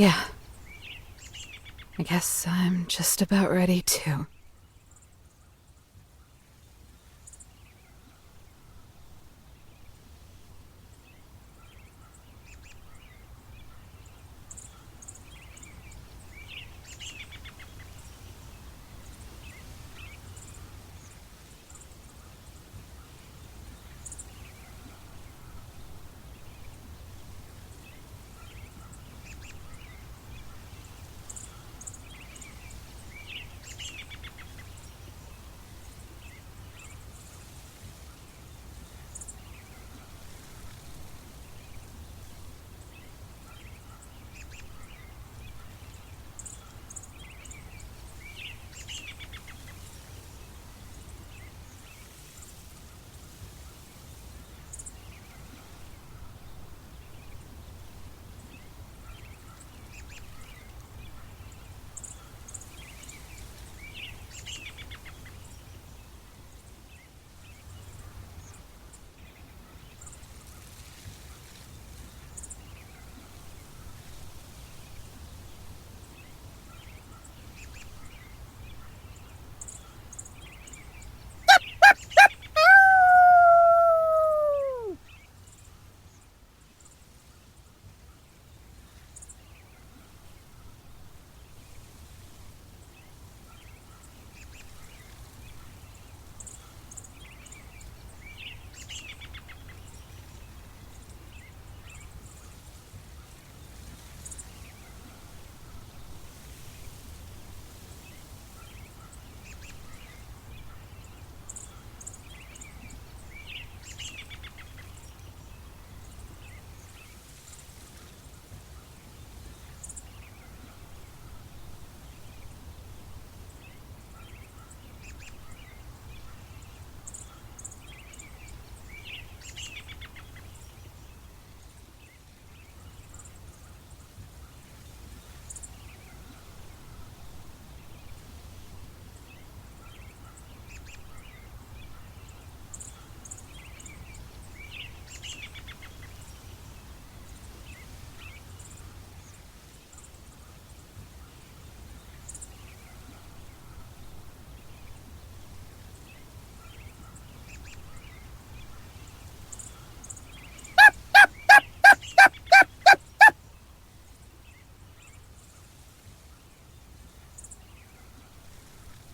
Yeah. I guess I'm just about ready to.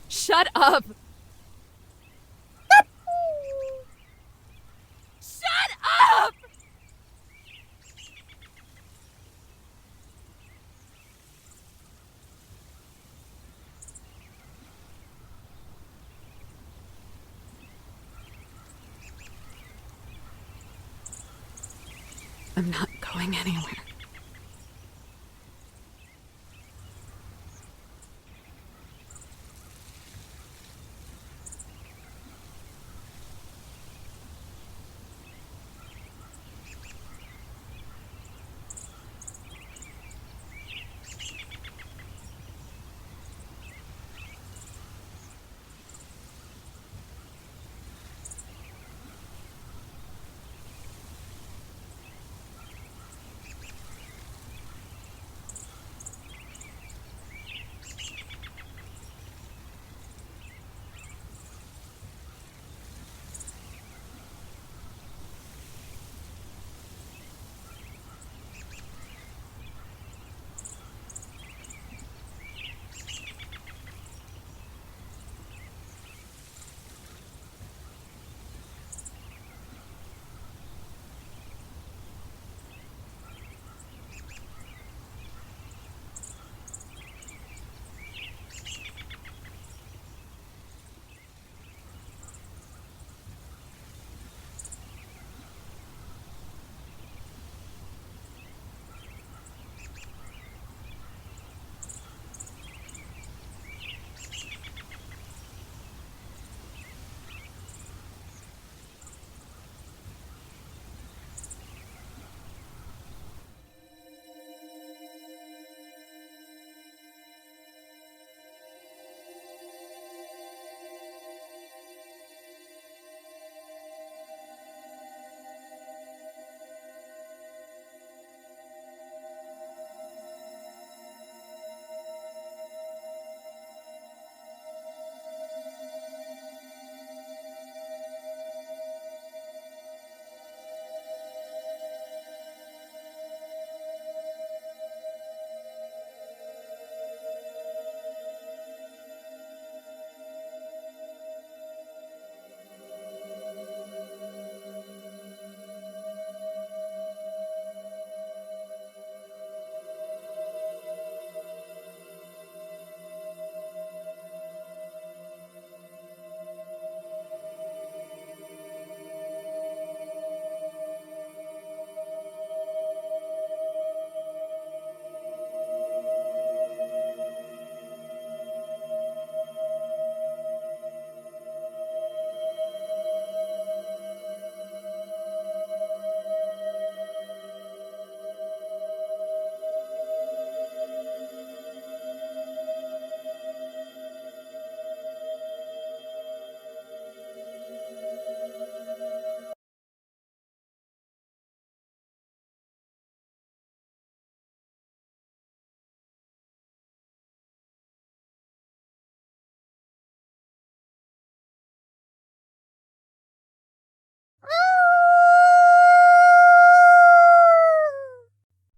Shut up! Shut up! I'm not going anywhere.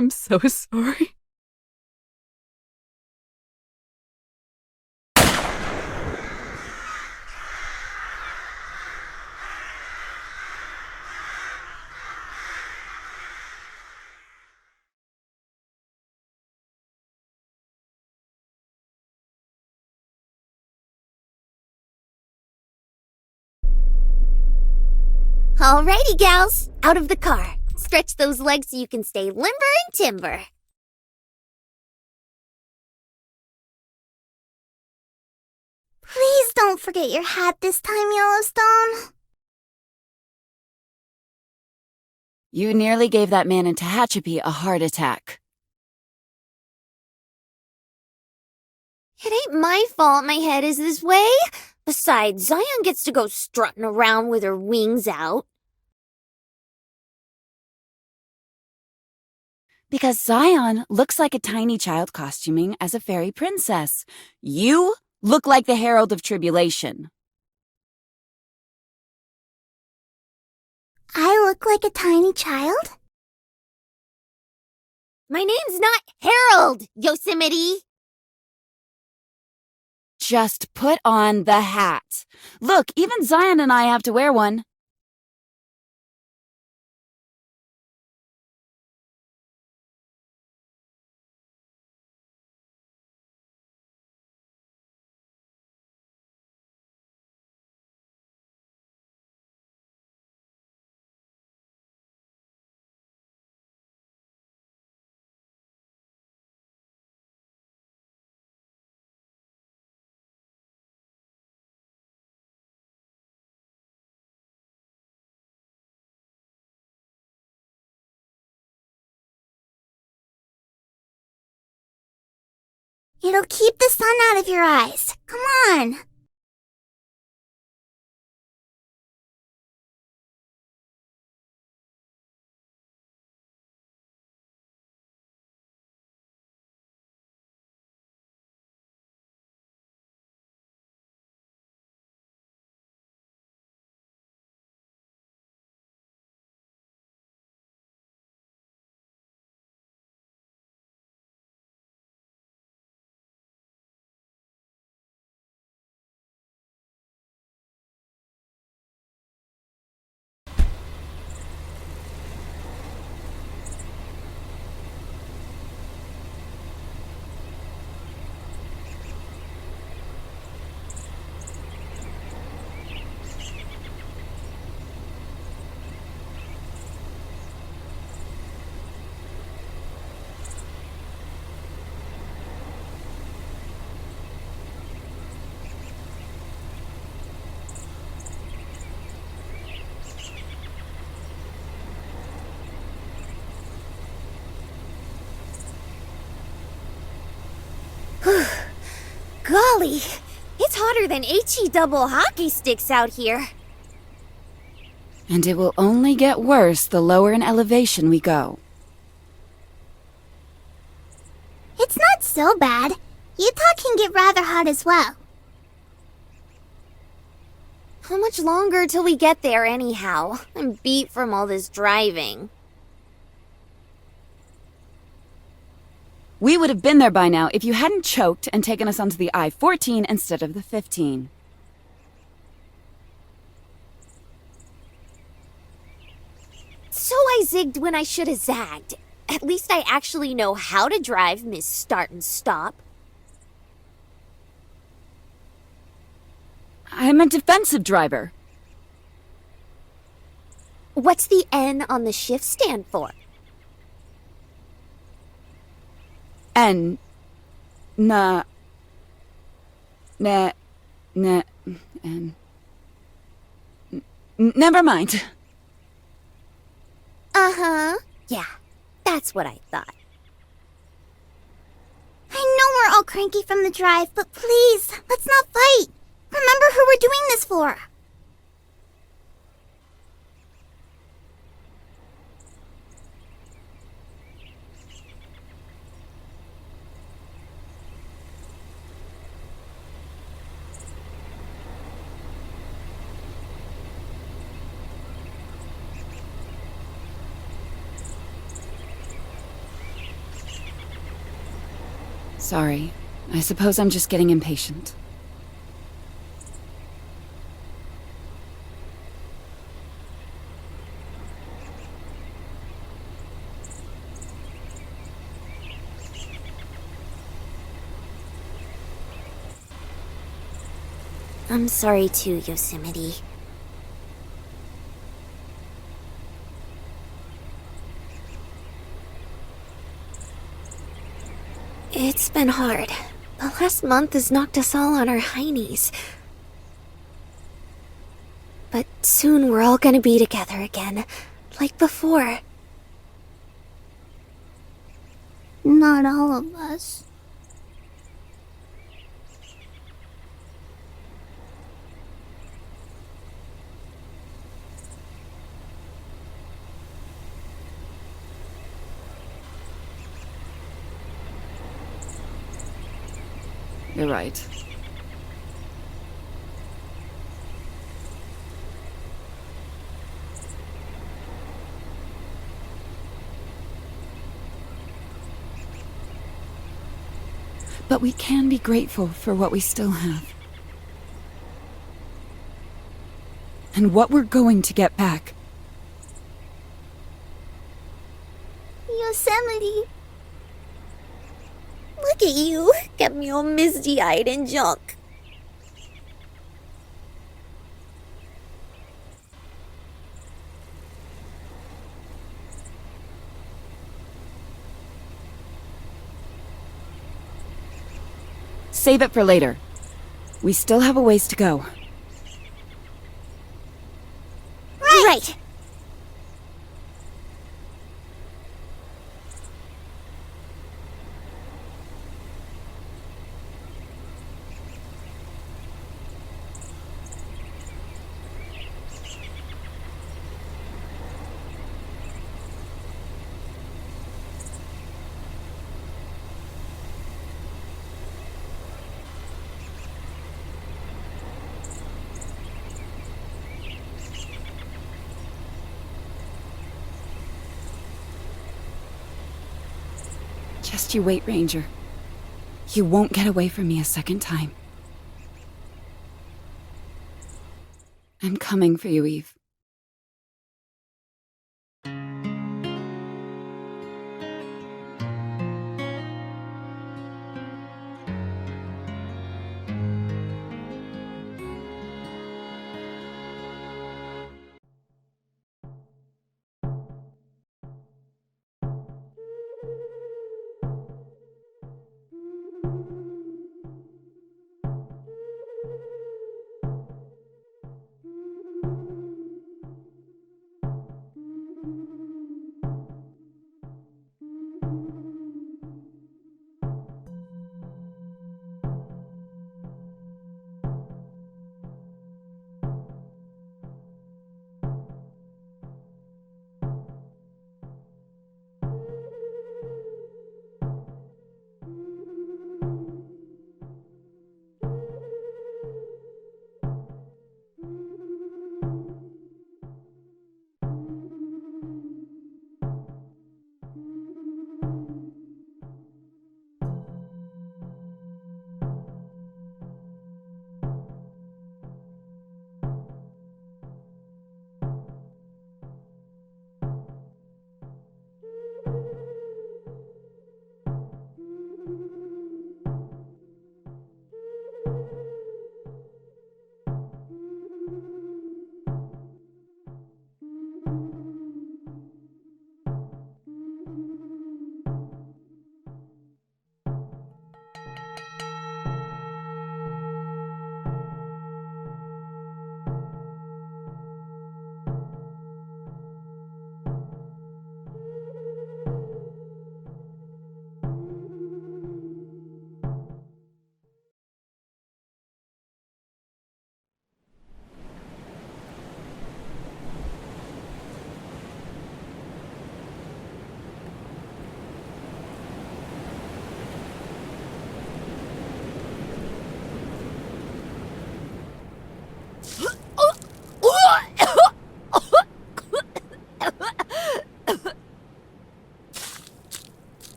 I'm so sorry. Alrighty, gals, out of the car. Stretch those legs so you can stay limber and timber. Please don't forget your hat this time, Yellowstone. You nearly gave that man in Tehachapi a heart attack. It ain't my fault my head is this way. Besides, Zion gets to go strutting around with her wings out. Because Zion looks like a tiny child costuming as a fairy princess. You look like the Herald of Tribulation. I look like a tiny child? My name's not Harold, Yosemite. Just put on the hat. Look, even Zion and I have to wear one. It'll keep the sun out of your eyes. Come on. Golly, it's hotter than HE double hockey sticks out here. And it will only get worse the lower in elevation we go. It's not so bad. Utah can get rather hot as well. How much longer till we get there anyhow? I'm beat from all this driving. We would have been there by now if you hadn't choked and taken us onto the I-14 instead of the 15. So I zigged when I should have zagged. At least I actually know how to drive, Miss Start and Stop. I'm a defensive driver. What's the N on the shift stand for? N. N. Never mind. Uh-huh. Yeah, that's what I thought. I know we're all cranky from the drive, but please, let's not fight. Remember who we're doing this for. Sorry. I suppose I'm just getting impatient. I'm sorry too, Yosemite. It's been hard. The last month has knocked us all on our heinies. But soon we're all gonna be together again, like before. Not all of us. You're right. But we can be grateful for what we still have. And what we're going to get back. Yosemite. Look at you. Get me all misty-eyed and junk. Save it for later. We still have a ways to go. Right. Just you wait, Ranger. You won't get away from me a second time. I'm coming for you, Eve.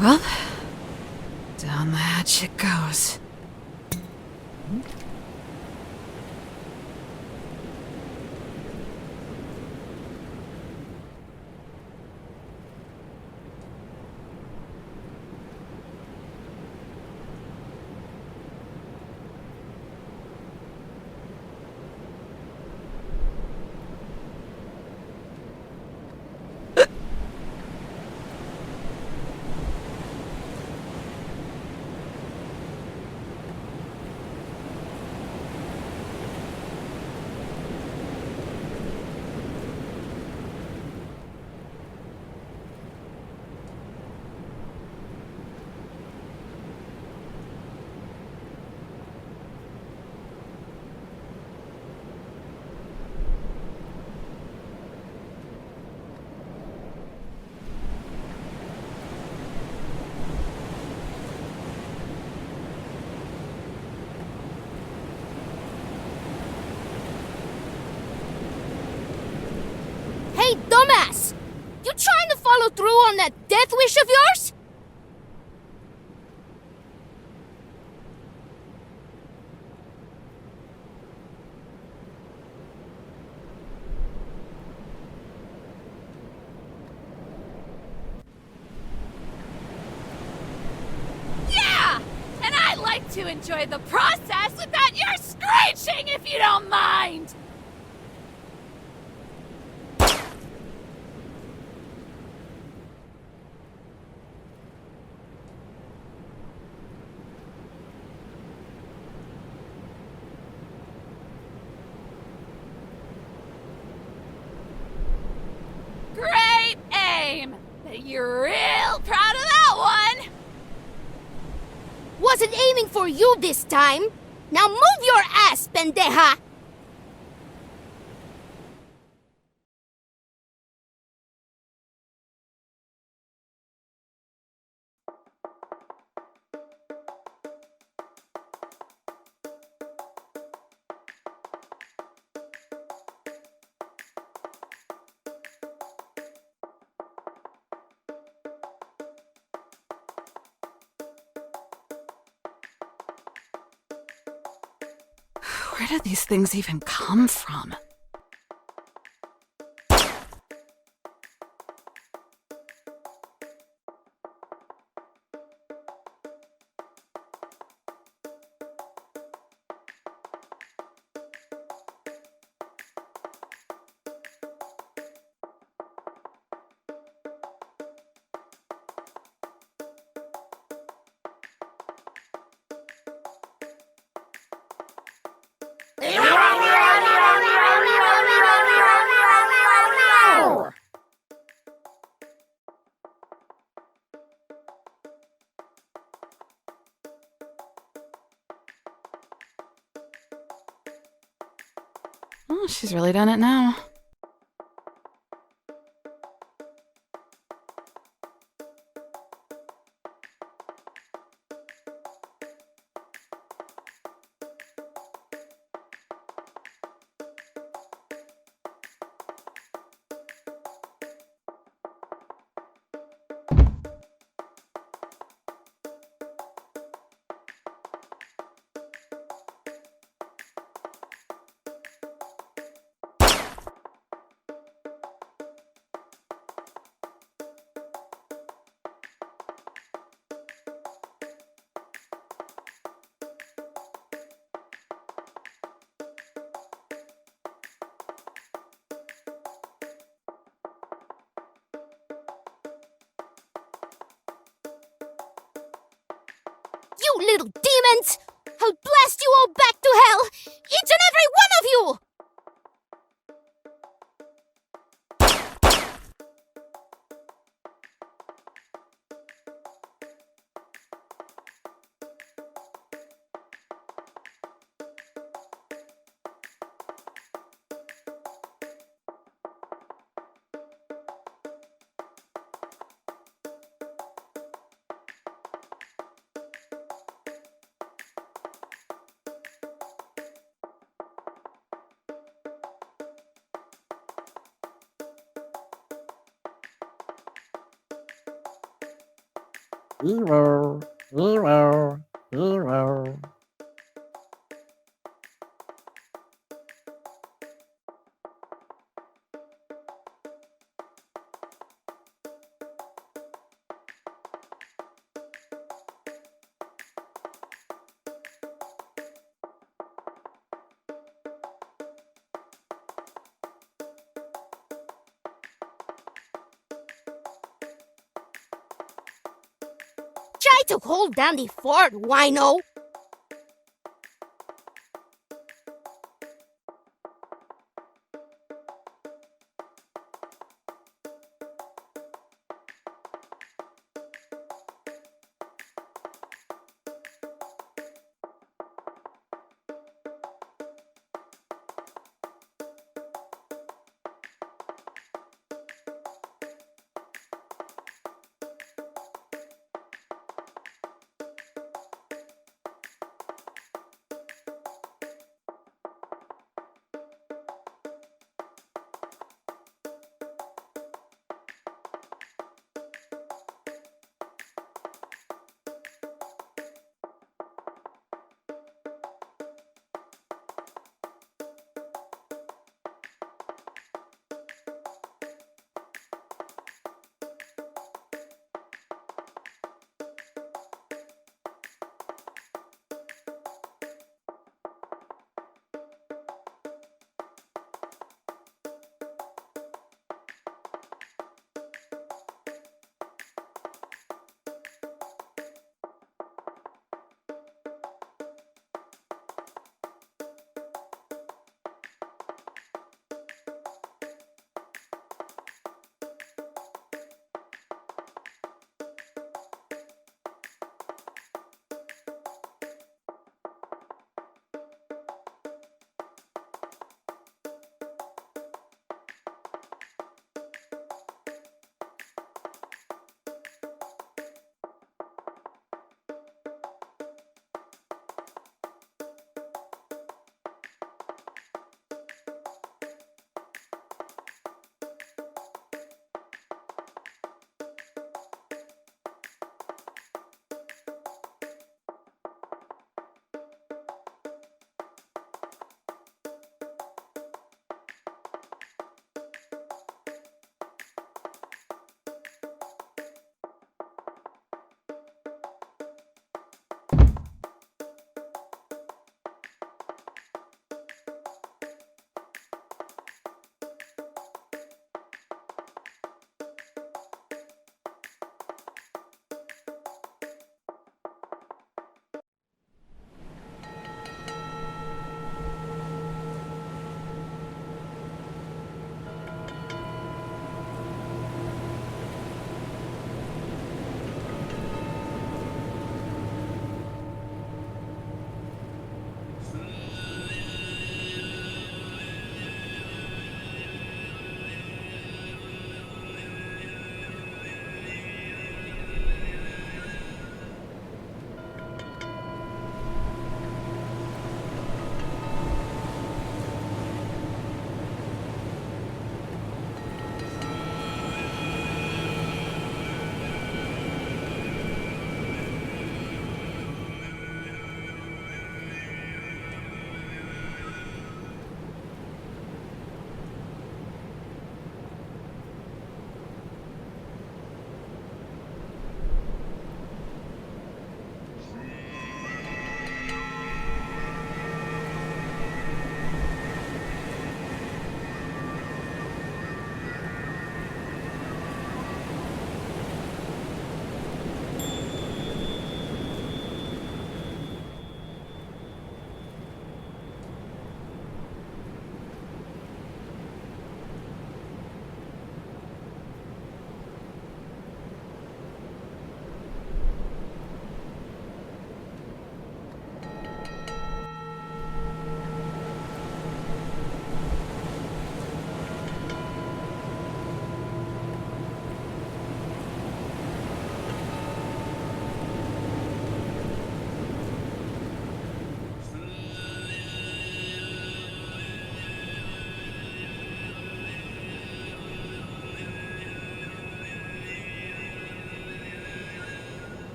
Well, down the hatch it goes. Hey, dumbass! You trying to follow through on that death wish of yours? Yeah! And I like to enjoy the process without your screeching, if you don't mind! Great aim! Bet you're real proud of that one! Wasn't aiming for you this time. Now move your ass, pendeja! Where do these things even come from? Oh, she's really done it now. You little demons! I'll blast you all back to hell! Each and every one of you! Zero, zero, zero. Try to hold down the fort, wino!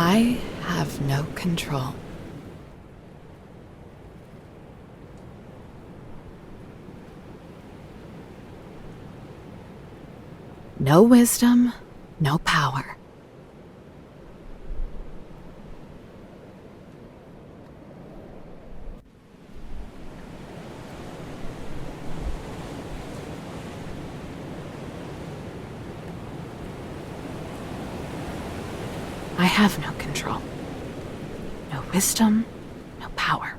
I have no control. No wisdom, no power. I have no control. No wisdom, no power.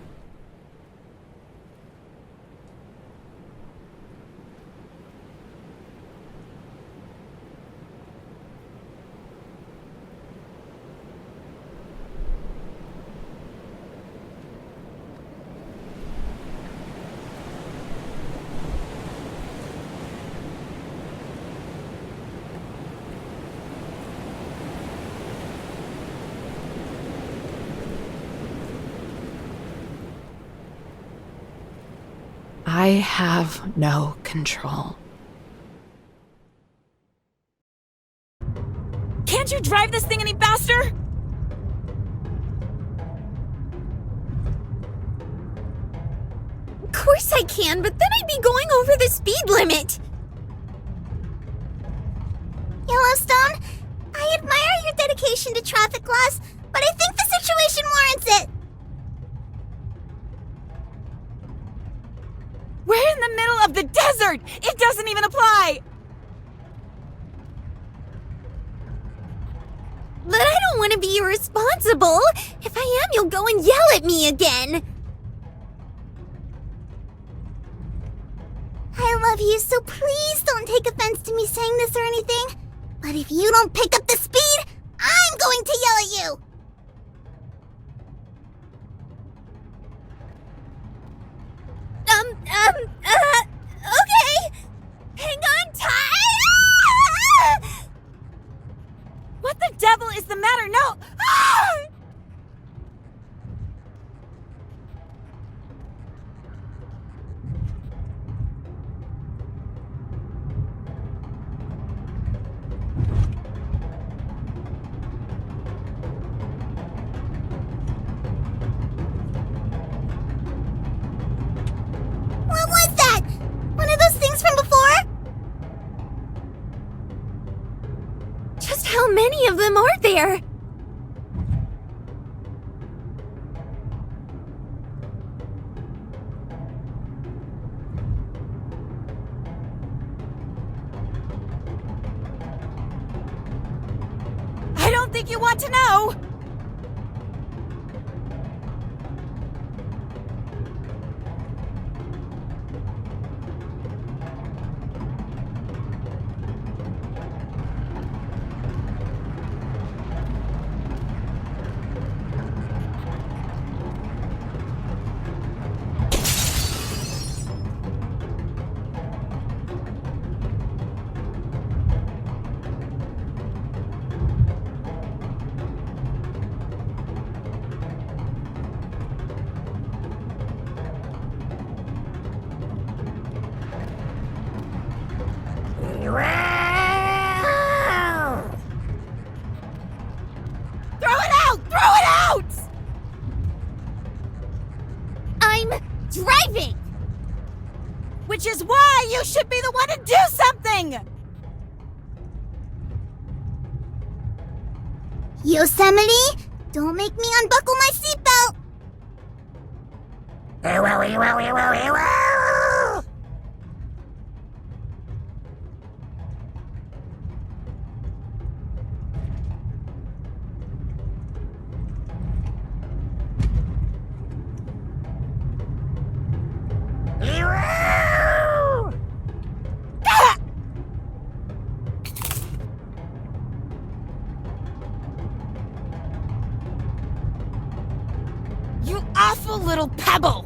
I have no control. Can't you drive this thing any faster? Of course I can, but then I'd be going over the speed limit. Yellowstone, I admire your dedication to traffic laws, but I think the situation warrants it. We're in the middle of the desert! It doesn't even apply! But I don't want to be irresponsible. If I am, you'll go and yell at me again. I love you, so please don't take offense to me saying this or anything. But if you don't pick up the speed, I'm going to yell at you. Okay. Hang on tight. What the devil is the matter? No! Ah! What was that? One of those things from before? Just how many of them are there? I don't think you want to know! Throw it out! Throw it out! I'm driving! Which is why you should be the one to do something! Yosemite, don't make me unbuckle my seatbelt! You awful little pebble!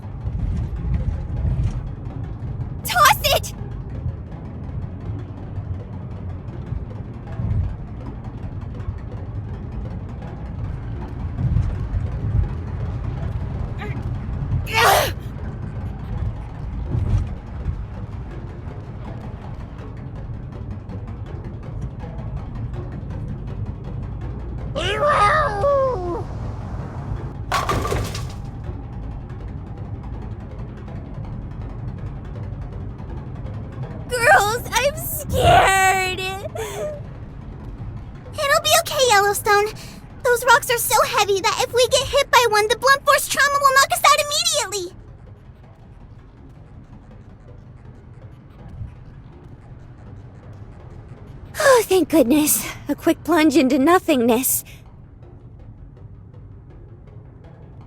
Girls, I'm scared. It'll be okay, Yellowstone. Those rocks are so heavy that if we get hit by one, the blunt force trauma will knock us out immediately. Oh, thank goodness. A quick plunge into nothingness.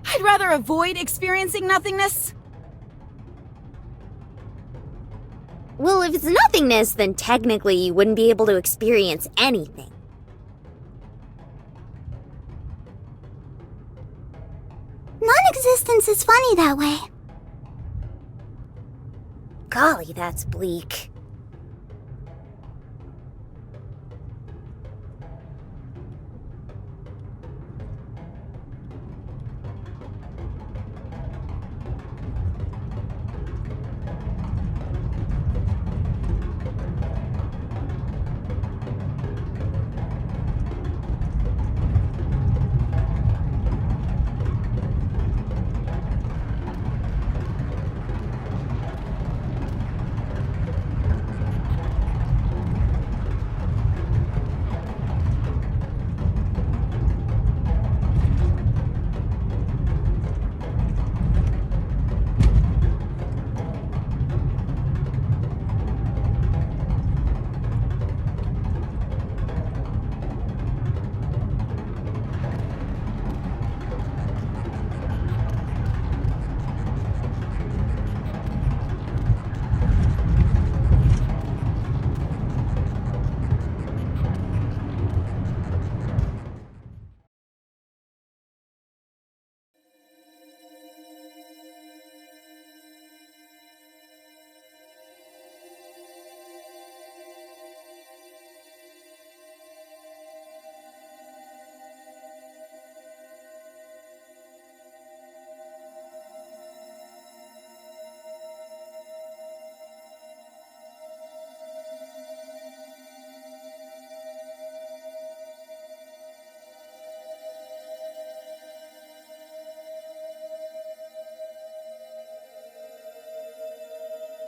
I'd rather avoid experiencing nothingness. Well, if it's nothingness, then technically you wouldn't be able to experience anything. Non-existence is funny that way. Golly, that's bleak.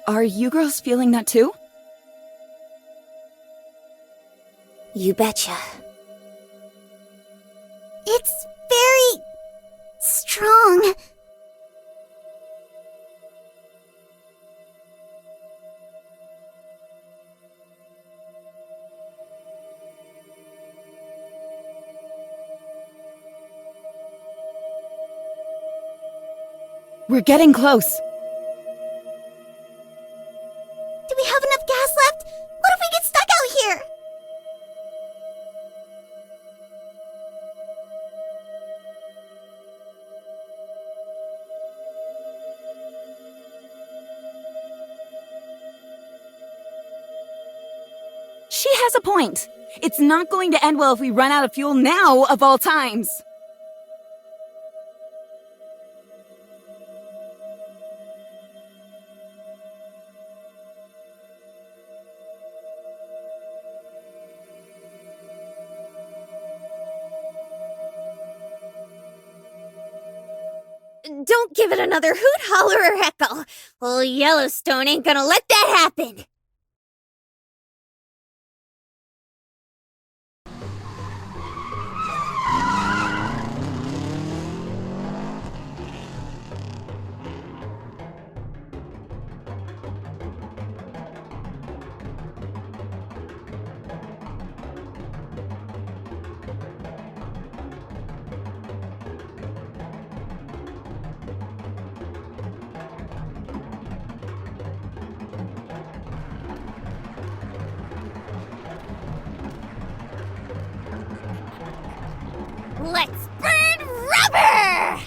Are you girls feeling that too? You betcha. It's very strong. We're getting close. Do we have enough gas left? What if we get stuck out here? She has a point. It's not going to end well if we run out of fuel now, of all times. Don't give it another hoot, holler, or heckle. Old Yellowstone ain't gonna let that happen. Let's burn rubber!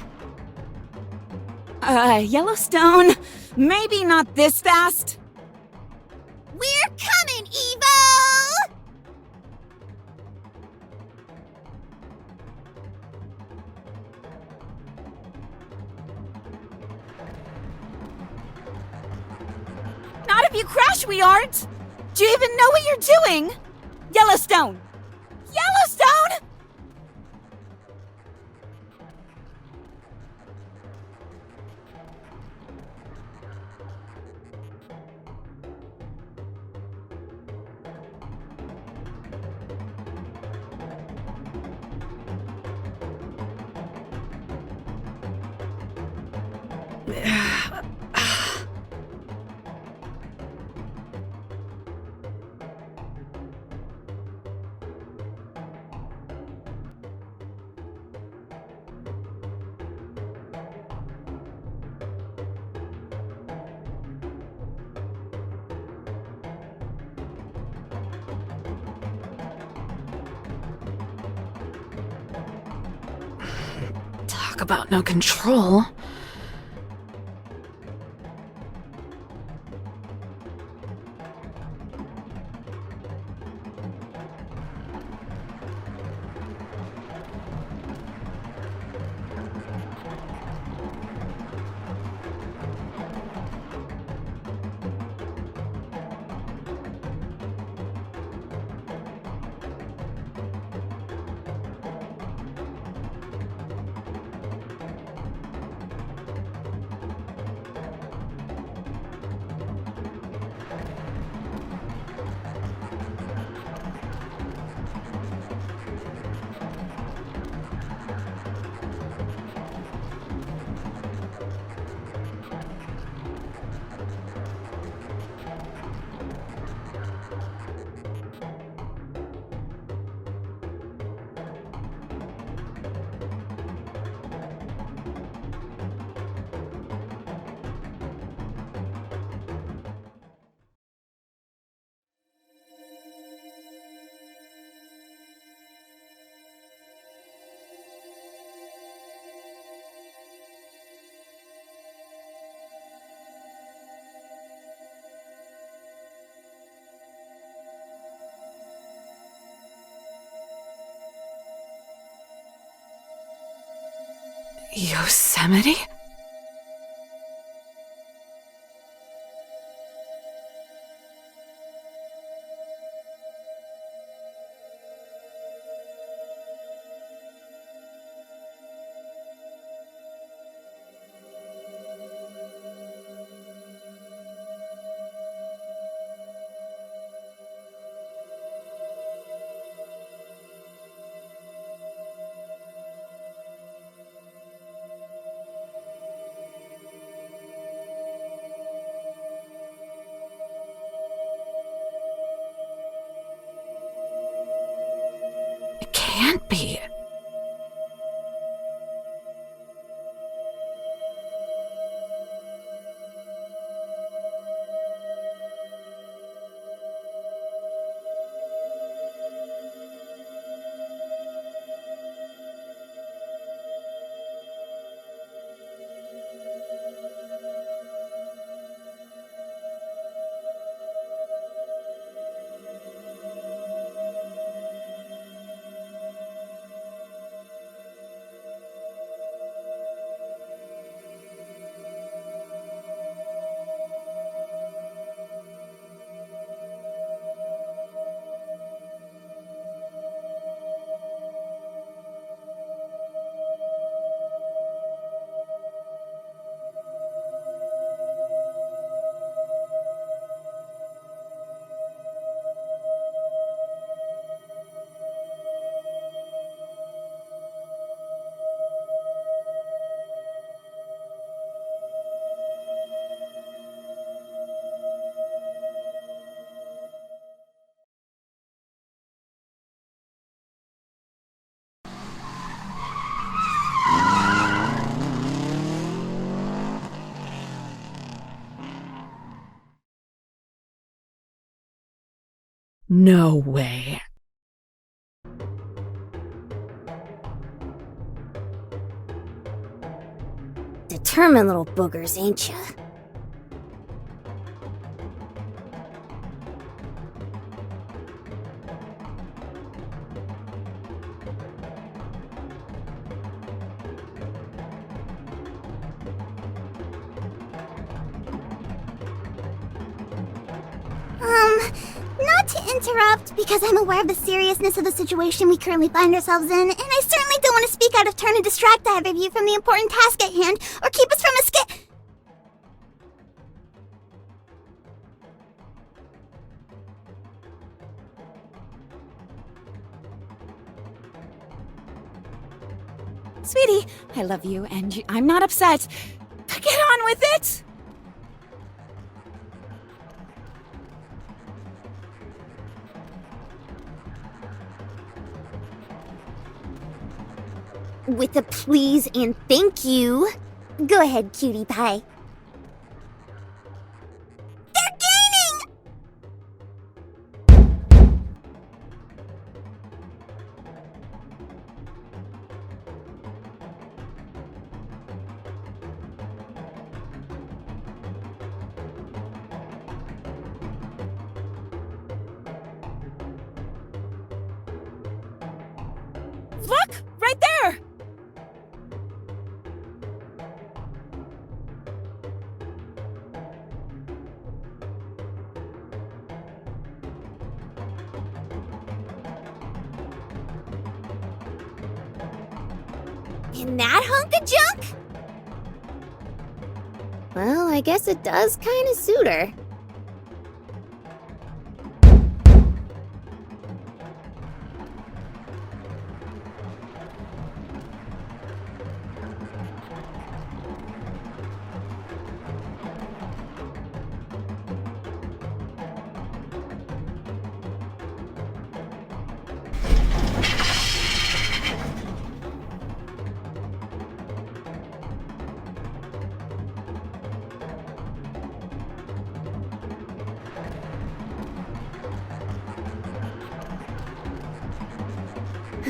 Yellowstone, maybe not this fast. We're coming, Evo! Not if you crash, we aren't. Do you even know what you're doing? Yellowstone! Yellowstone! Talk about no control. Yosemite? It can't be. No way. Determined little boogers, ain't ya? Not to interrupt, because I'm aware of the seriousness of the situation we currently find ourselves in, and I certainly don't want to speak out of turn and distract either of you from the important task at hand, or keep us from escape. Sweetie, I love you, and I'm not upset. Get on with it? With a please and thank you. Go ahead, cutie pie. They're gaining! Look! Right there! In that hunk of junk? Well, I guess it does kind of suit her.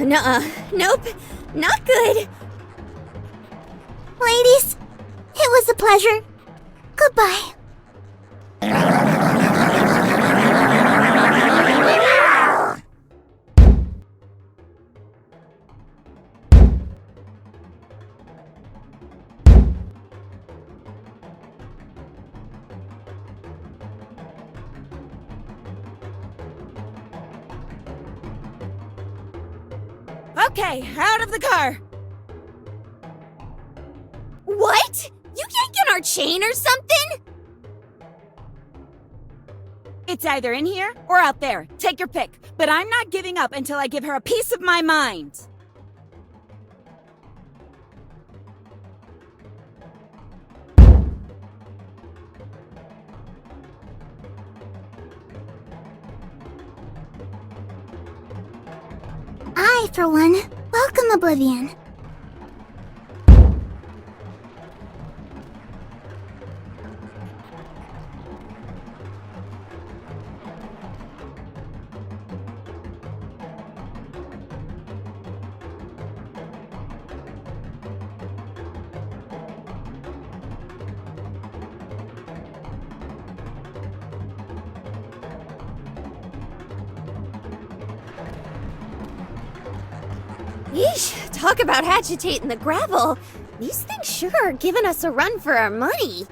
Nuh-uh. Nope. Not good. Ladies, it was a pleasure. Goodbye. Okay, out of the car. What? You can't get our chain or something? It's either in here or out there. Take your pick. But I'm not giving up until I give her a piece of my mind. I, for one, welcome oblivion. Yeesh, talk about agitating the gravel. These things sure are giving us a run for our money.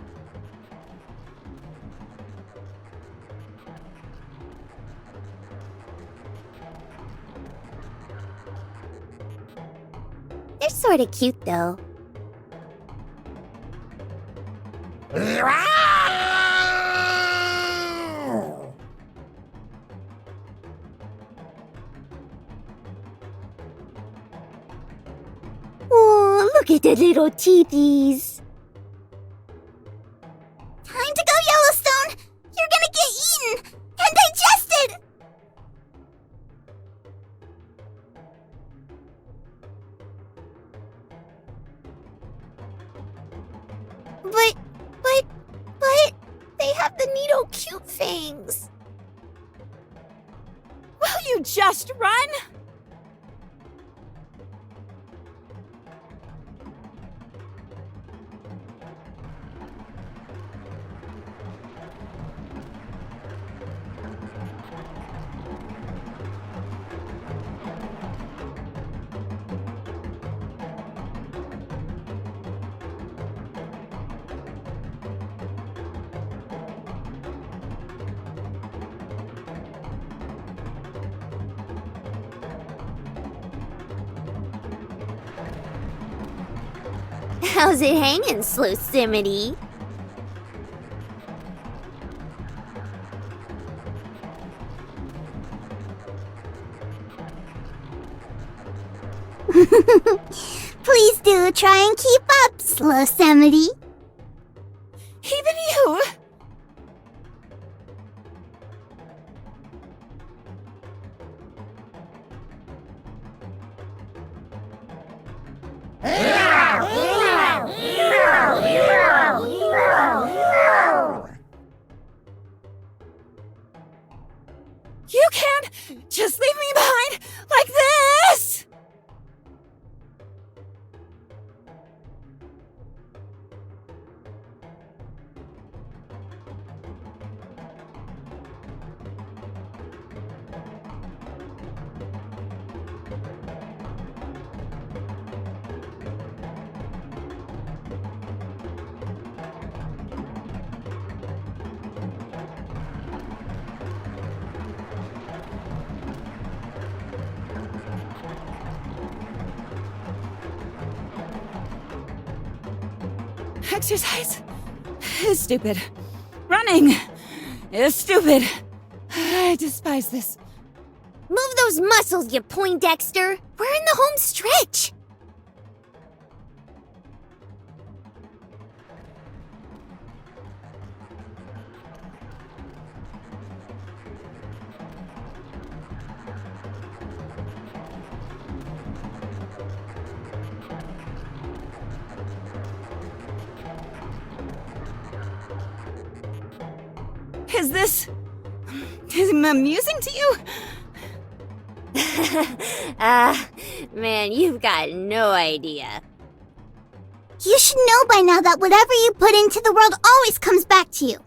They're sorta cute, though. Oh, look at the little teethies. Time to go, Yellowstone! You're gonna get eaten and digested! But, they have the neato cute fangs. Will you just run? How's it hanging, Yosemite? Please do try and keep up, Yosemite. You can't just leave me behind like this! Exercise is stupid. Running is stupid. I despise this. Move those muscles, you Poindexter. We're in the home stretch. Is this amusing to you? Man, you've got no idea. You should know by now that whatever you put into the world always comes back to you.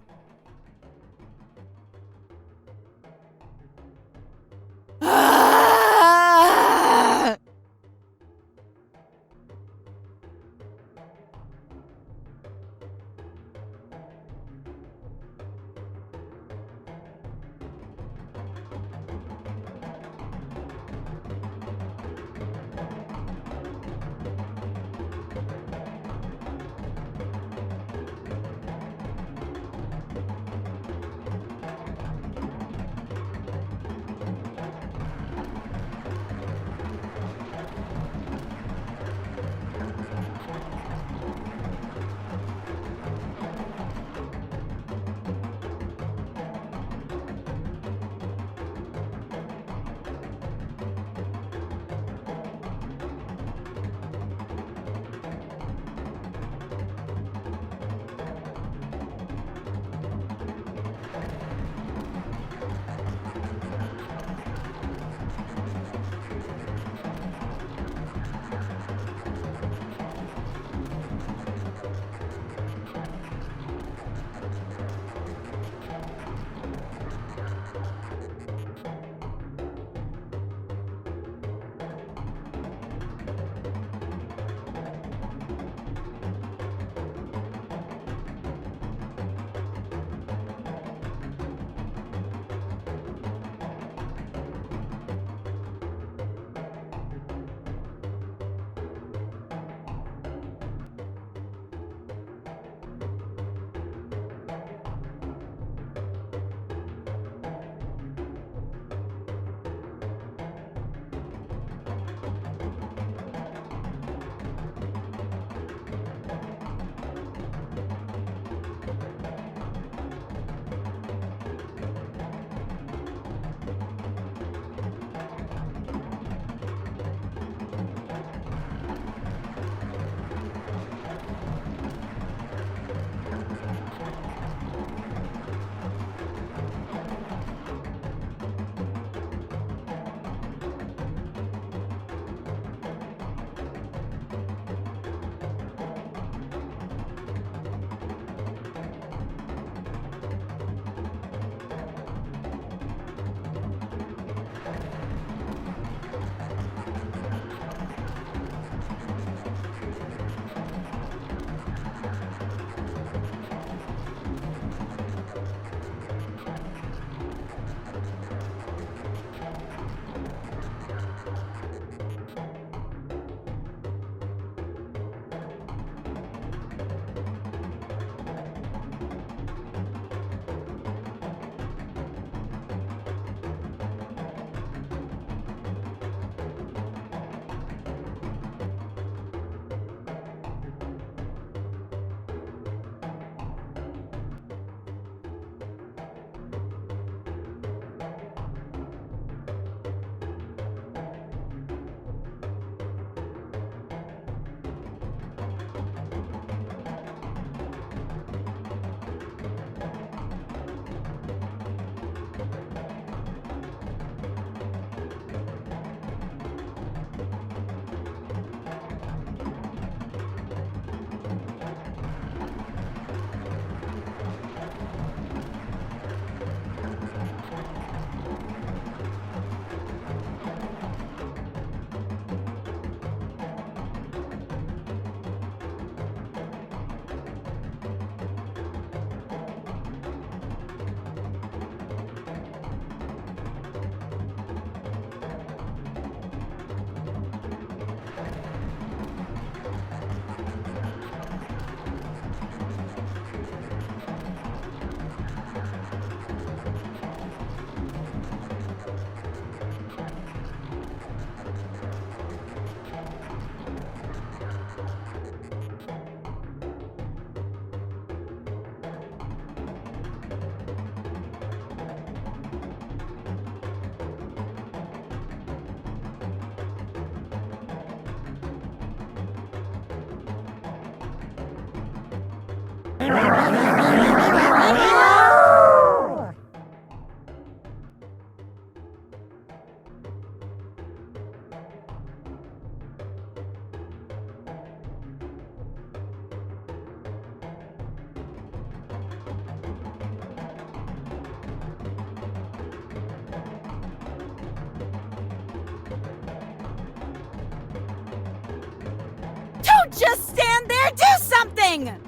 doing?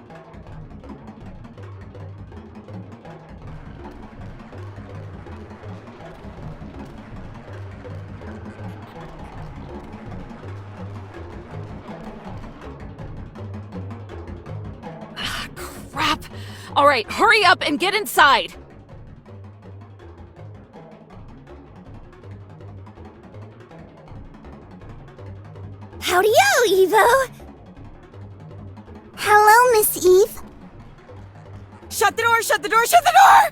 Crap! All right, hurry up and get inside! Howdy-o, Evo! Hello, Miss Eve. Shut the door, shut the door, shut the door!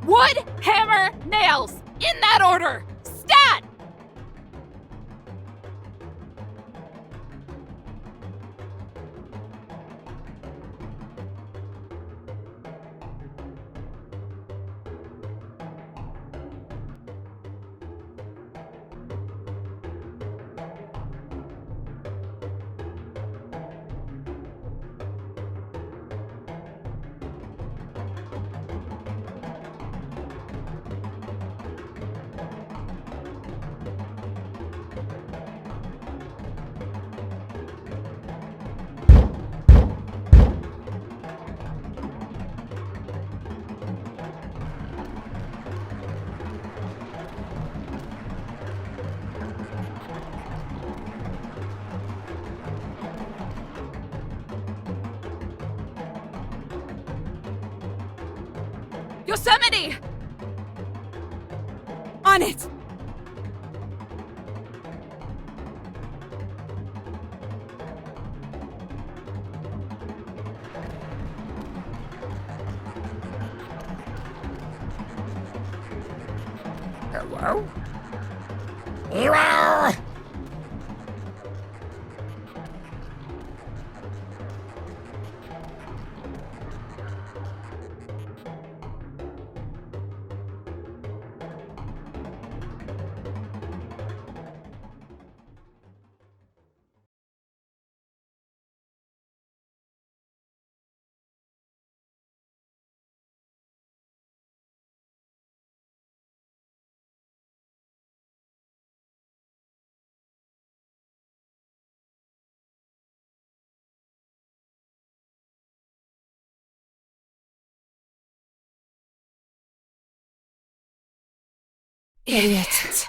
Wood, hammer, nails! In that order! Stat! Yosemite! On it! Hello? Hero! Idiot.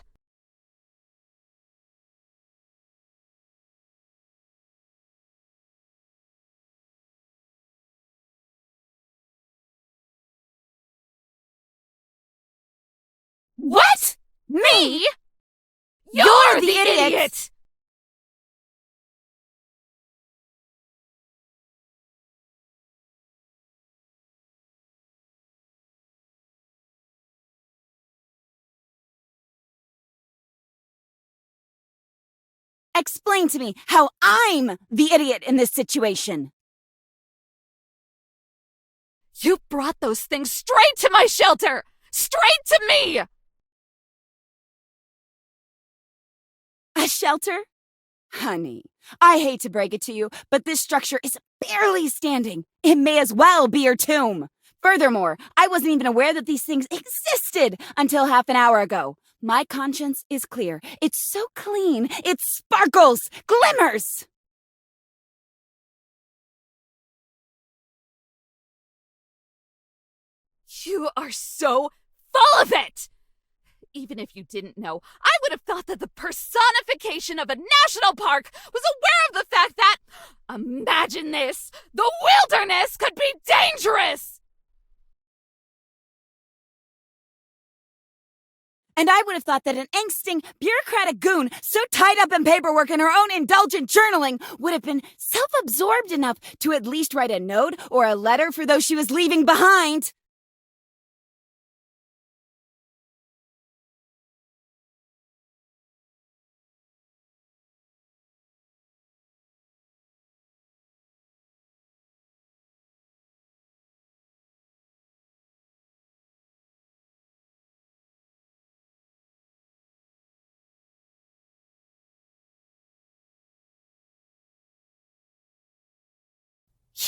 What? Me? You're the idiot! Explain to me how I'm the idiot in this situation. You brought those things straight to my shelter! Straight to me! A shelter? Honey, I hate to break it to you, but this structure is barely standing. It may as well be your tomb. Furthermore, I wasn't even aware that these things existed until half an hour ago. My conscience is clear. It's so clean. It sparkles, glimmers. You are so full of it! Even if you didn't know, I would have thought that the personification of a national park was aware of the fact that, imagine this, the wilderness could be dangerous! And I would have thought that an angsting, bureaucratic goon so tied up in paperwork and her own indulgent journaling would have been self-absorbed enough to at least write a note or a letter for those she was leaving behind.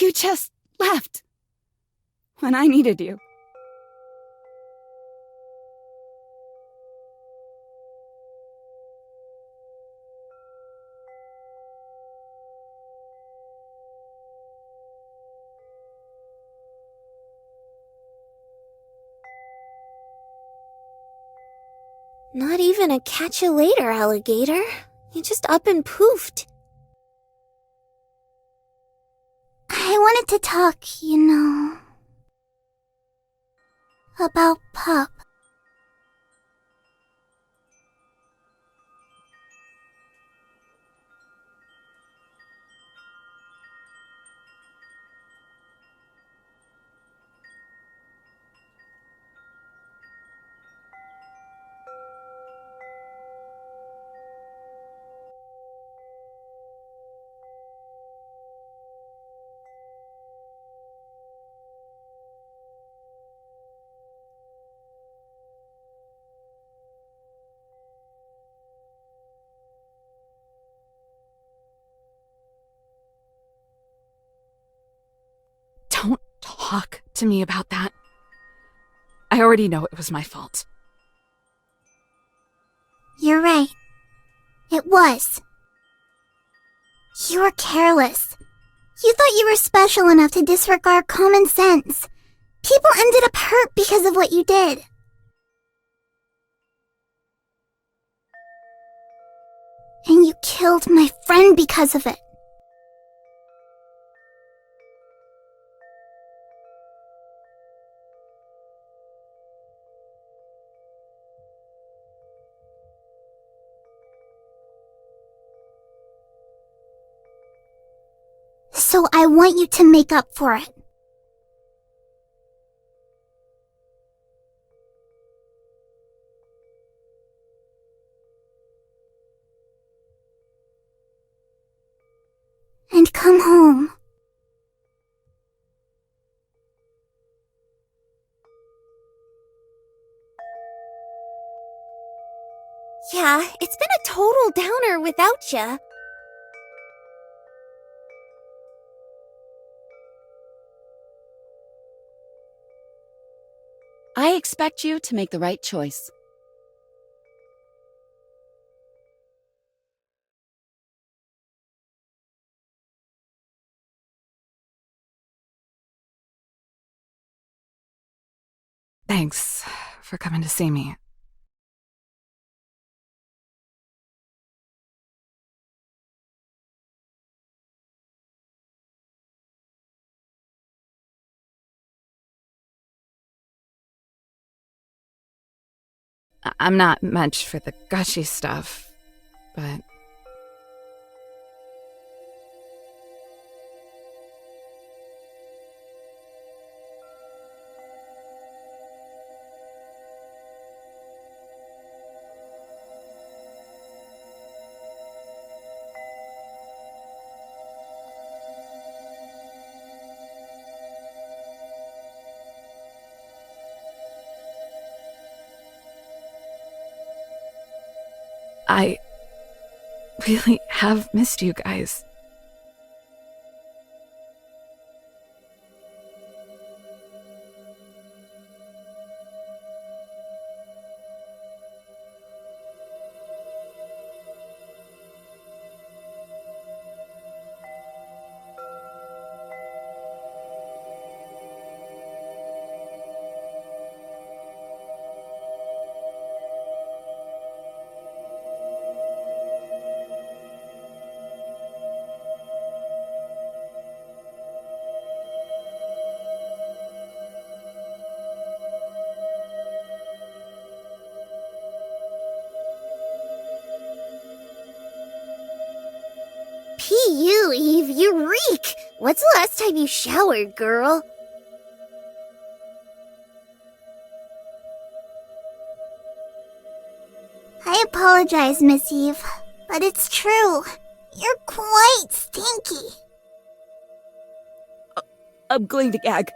You just left. When I needed you. Not even a catch you later, alligator. You just up and poofed. I wanted to talk, about Pup. Don't talk to me about that. I already know it was my fault. You're right. It was. You were careless. You thought you were special enough to disregard common sense. People ended up hurt because of what you did. And you killed my friend because of it. So I want you to make up for it. And come home. Yeah, it's been a total downer without ya. I expect you to make the right choice. Thanks for coming to see me. I'm not much for the gushy stuff, but... I really have missed you guys. P.U., Eve, you reek! When's the last time you showered, girl? I apologize, Miss Eve, but it's true. You're quite stinky. I'm going to gag.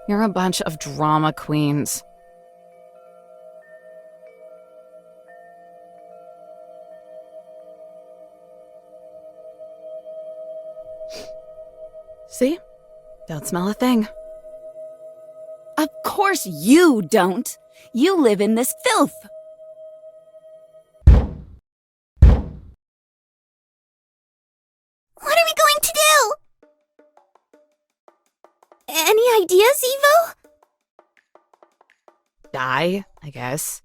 You're a bunch of drama queens. Don't smell a thing. Of course you don't. You live in this filth. What are we going to do? Any ideas, Evo? Die, I guess.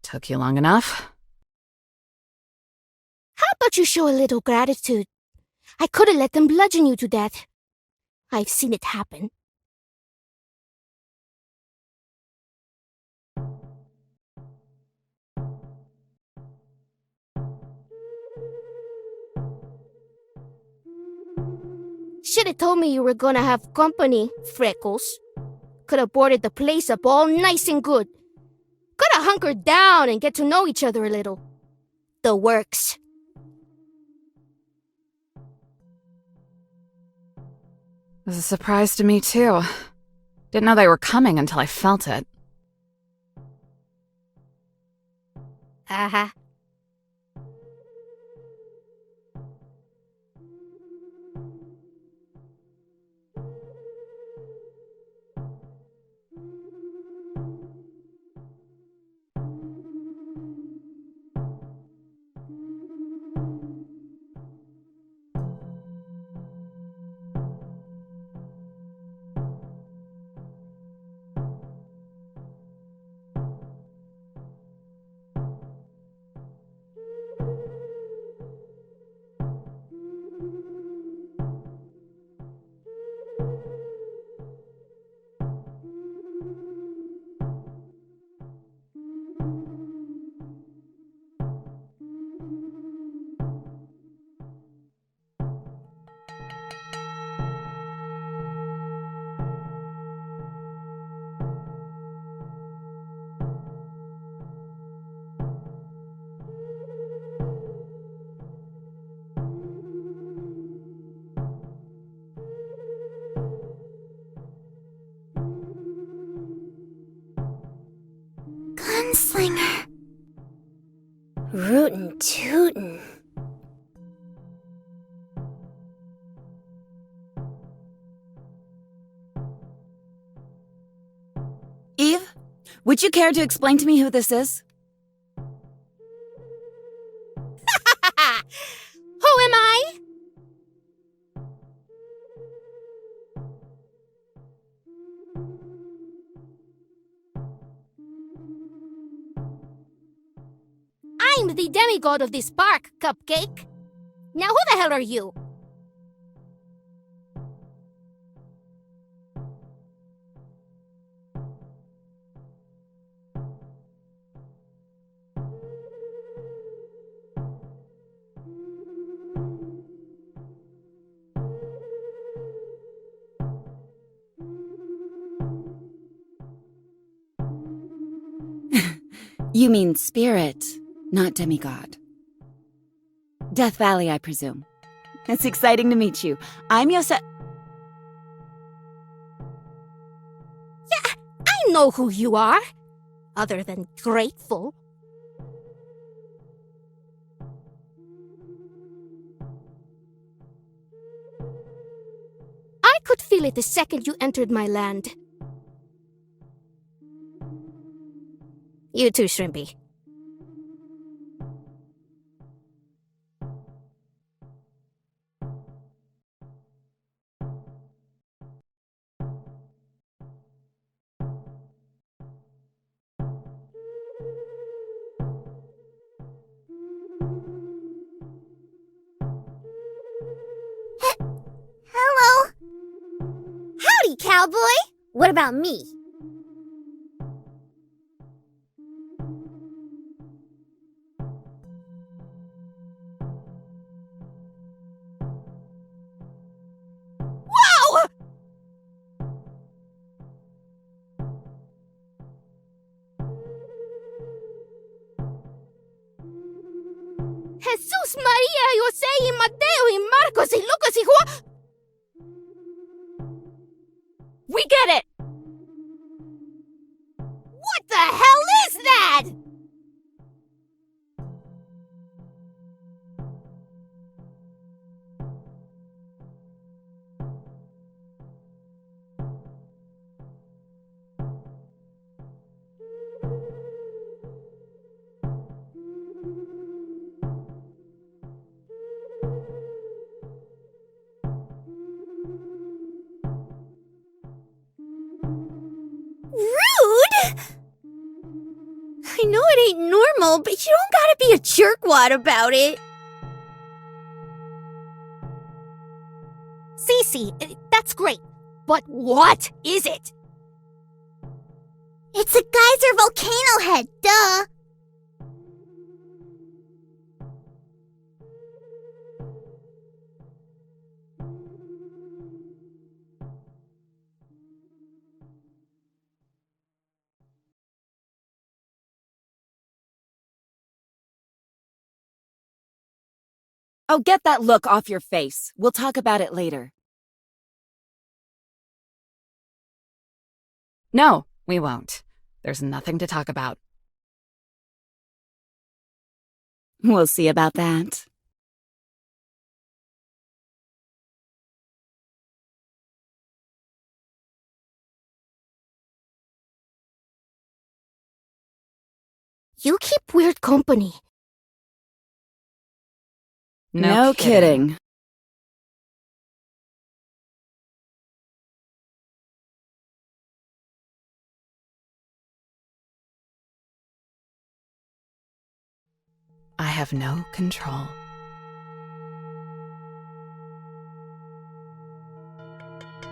Took you long enough? How about you show a little gratitude? I could have let them bludgeon you to death. I've seen it happen. Should have told me you were gonna have company, Freckles. Could have boarded the place up all nice and good. Could have hunkered down and get to know each other a little. The works. It was a surprise to me, too. Didn't know they were coming until I felt it. Uh-huh. Gunslinger. Rootin' tootin'. Eve, would you care to explain to me who this is? Who am I? I'm the demigod of this park, Cupcake. Now who the hell are you? You mean spirit, not demigod. Death Valley, I presume. It's exciting to meet you. I'm I know who you are. Other than grateful. I could feel it the second you entered my land. You too, Shrimpy. cowboy? What about me? Whoa! Jesús, María, José y Mateo y Marcos y Lucas y Juan. We get it! What the hell is that? Rude? I know it ain't normal, but you don't gotta be a jerkwad about it. Cece, that's great. But what is it? It's a geyser volcano head, duh. Oh, get that look off your face. We'll talk about it later. No, we won't. There's nothing to talk about. We'll see about that. You keep weird company. No kidding. I have no control.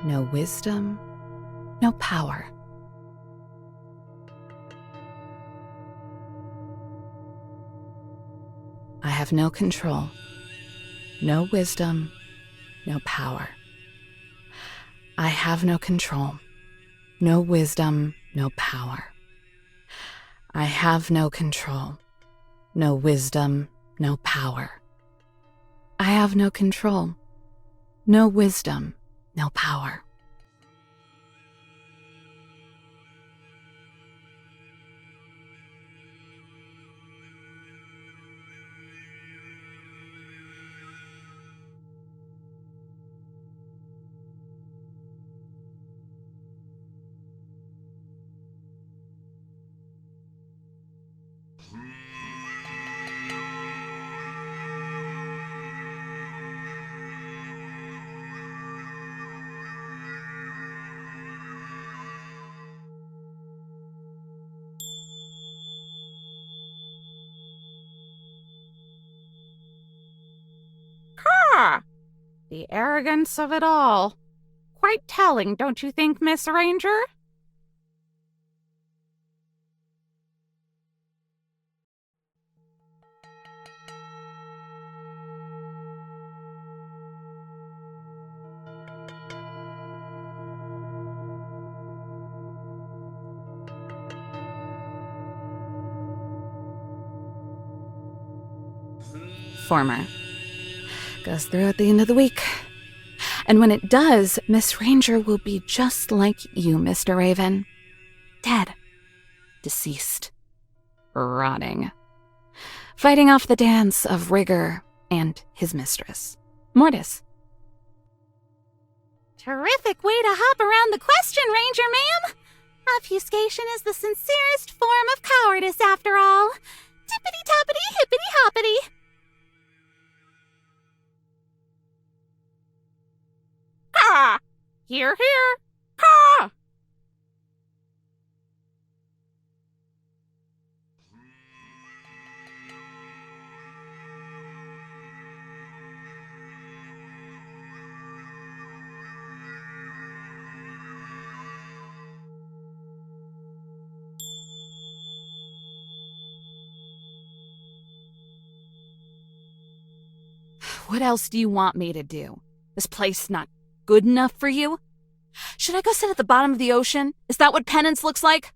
No wisdom, no power. I have no control, no wisdom, no power. I have no control, no wisdom, no power. I have no control, no wisdom, no power. I have no control, no wisdom, no power. The arrogance of it all. Quite telling, don't you think, Miss Ranger? Former. Goes through at the end of the week. And when it does, Miss Ranger will be just like you, Mr. Raven. Dead. Deceased. Rotting. Fighting off the dance of Rigor and his mistress, Mortis. Terrific way to hop around the question, Ranger ma'am. Obfuscation is the sincerest form of cowardice, after all. Tippity-toppity, hippity-hoppity. Caw! Hear, hear! Caw! What else do you want me to do? This place not good enough for you? Should I go sit at the bottom of the ocean? Is that what penance looks like?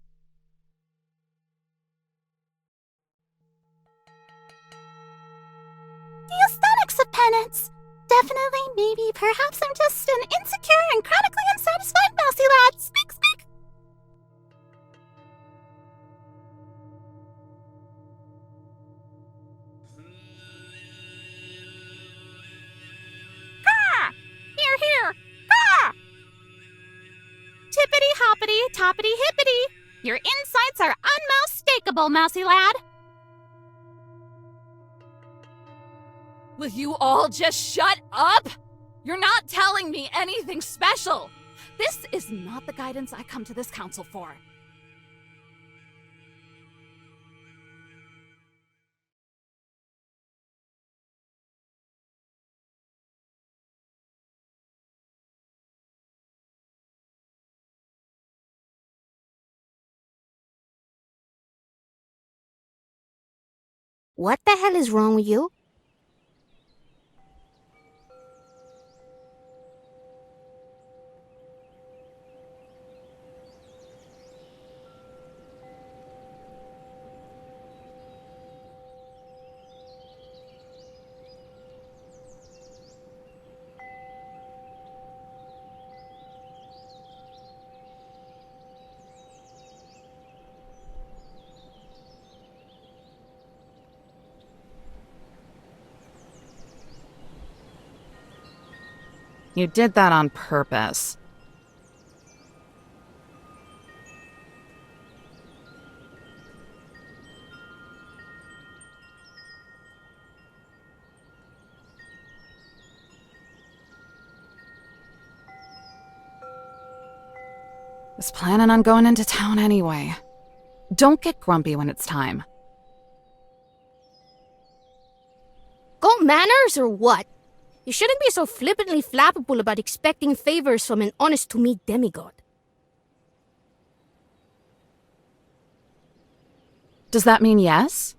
The aesthetics of penance. Definitely, maybe, perhaps I'm just an insecure and chronically unsatisfied mousy lad. Speak, speak. Caw! Here! Caw! Tippity hoppity, toppity hippity. Your insights are unmistakable, mousy lad. Will you all just shut up? You're not telling me anything special. This is not the guidance I come to this council for. What the hell is wrong with you? You did that on purpose. Was planning on going into town anyway. Don't get grumpy when it's time. Got manners or what? You shouldn't be so flippantly flappable about expecting favors from an honest-to-me demigod. Does that mean yes?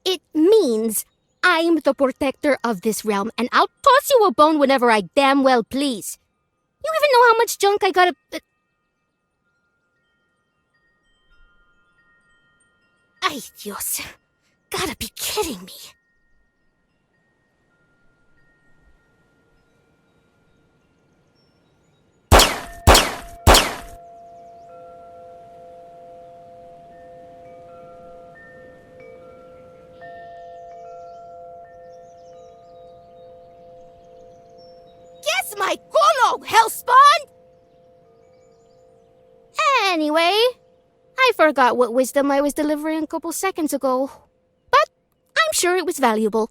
It means I'm the protector of this realm, and I'll toss you a bone whenever I damn well please. You even know how much junk I gotta... Ay, Dios. Gotta be kidding me. Guess my culo, hellspawn! Anyway, I forgot what wisdom I was delivering a couple seconds ago. But I'm sure it was valuable.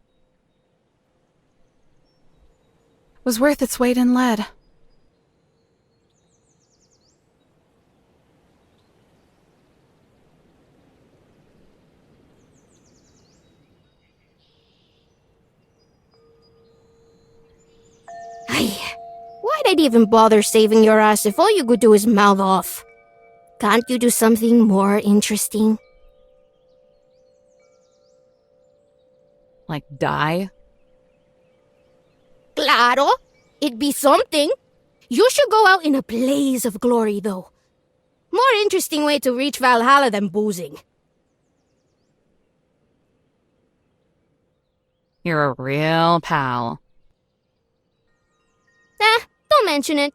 Was worth its weight in lead. Ay, why'd I even bother saving your ass if all you could do is mouth off? Can't you do something more interesting? Like die? Claro, it'd be something. You should go out in a blaze of glory, though. More interesting way to reach Valhalla than boozing. You're a real pal. Don't mention it.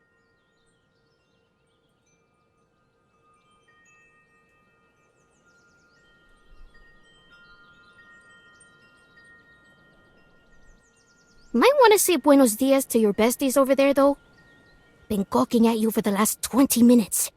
Might want to say buenos dias to your besties over there, though. Been gawking at you for the last 20 minutes.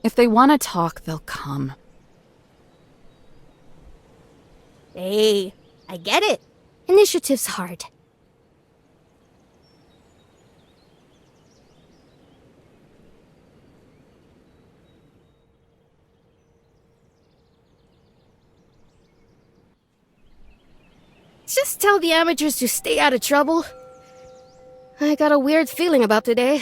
If they want to talk, they'll come. Hey, I get it. Initiative's hard. Just tell the amateurs to stay out of trouble. I got a weird feeling about today.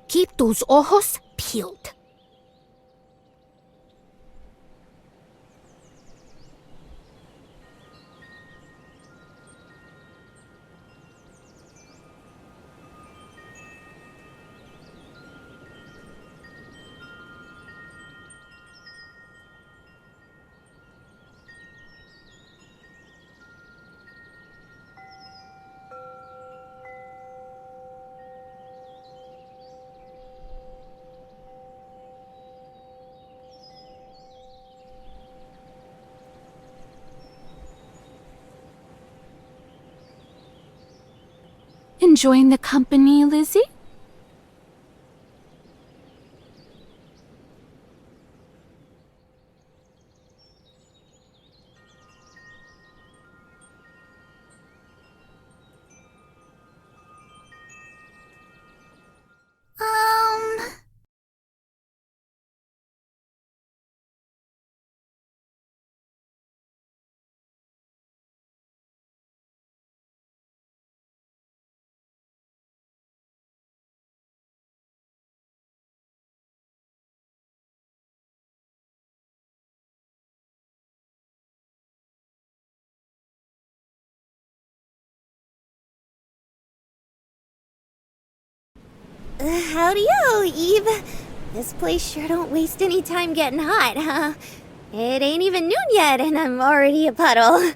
Keep those ojos peeled. Enjoying the company, Lizzie? Howdy-o, Eve. This place sure don't waste any time getting hot, huh? It ain't even noon yet, and I'm already a puddle.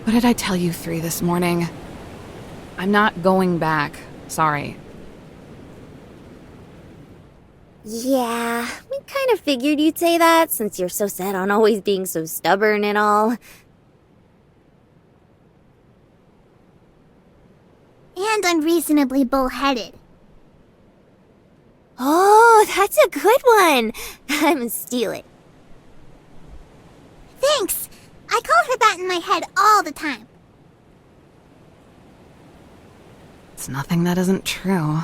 What did I tell you 3 this morning? I'm not going back. Sorry. Yeah, we kind of figured you'd say that, since you're so set on always being so stubborn and all. And unreasonably bullheaded. Oh, that's a good one. I'm gonna steal it. Thanks. I call her that in my head all the time. It's nothing that isn't true.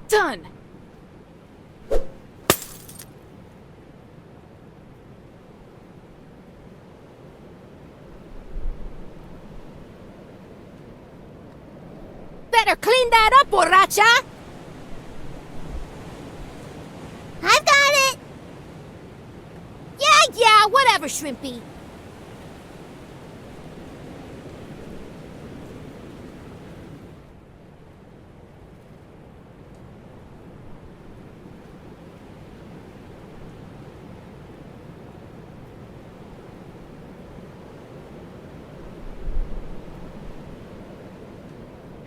Done! Better clean that up, borracha! I've got it! Yeah, whatever, Shrimpy.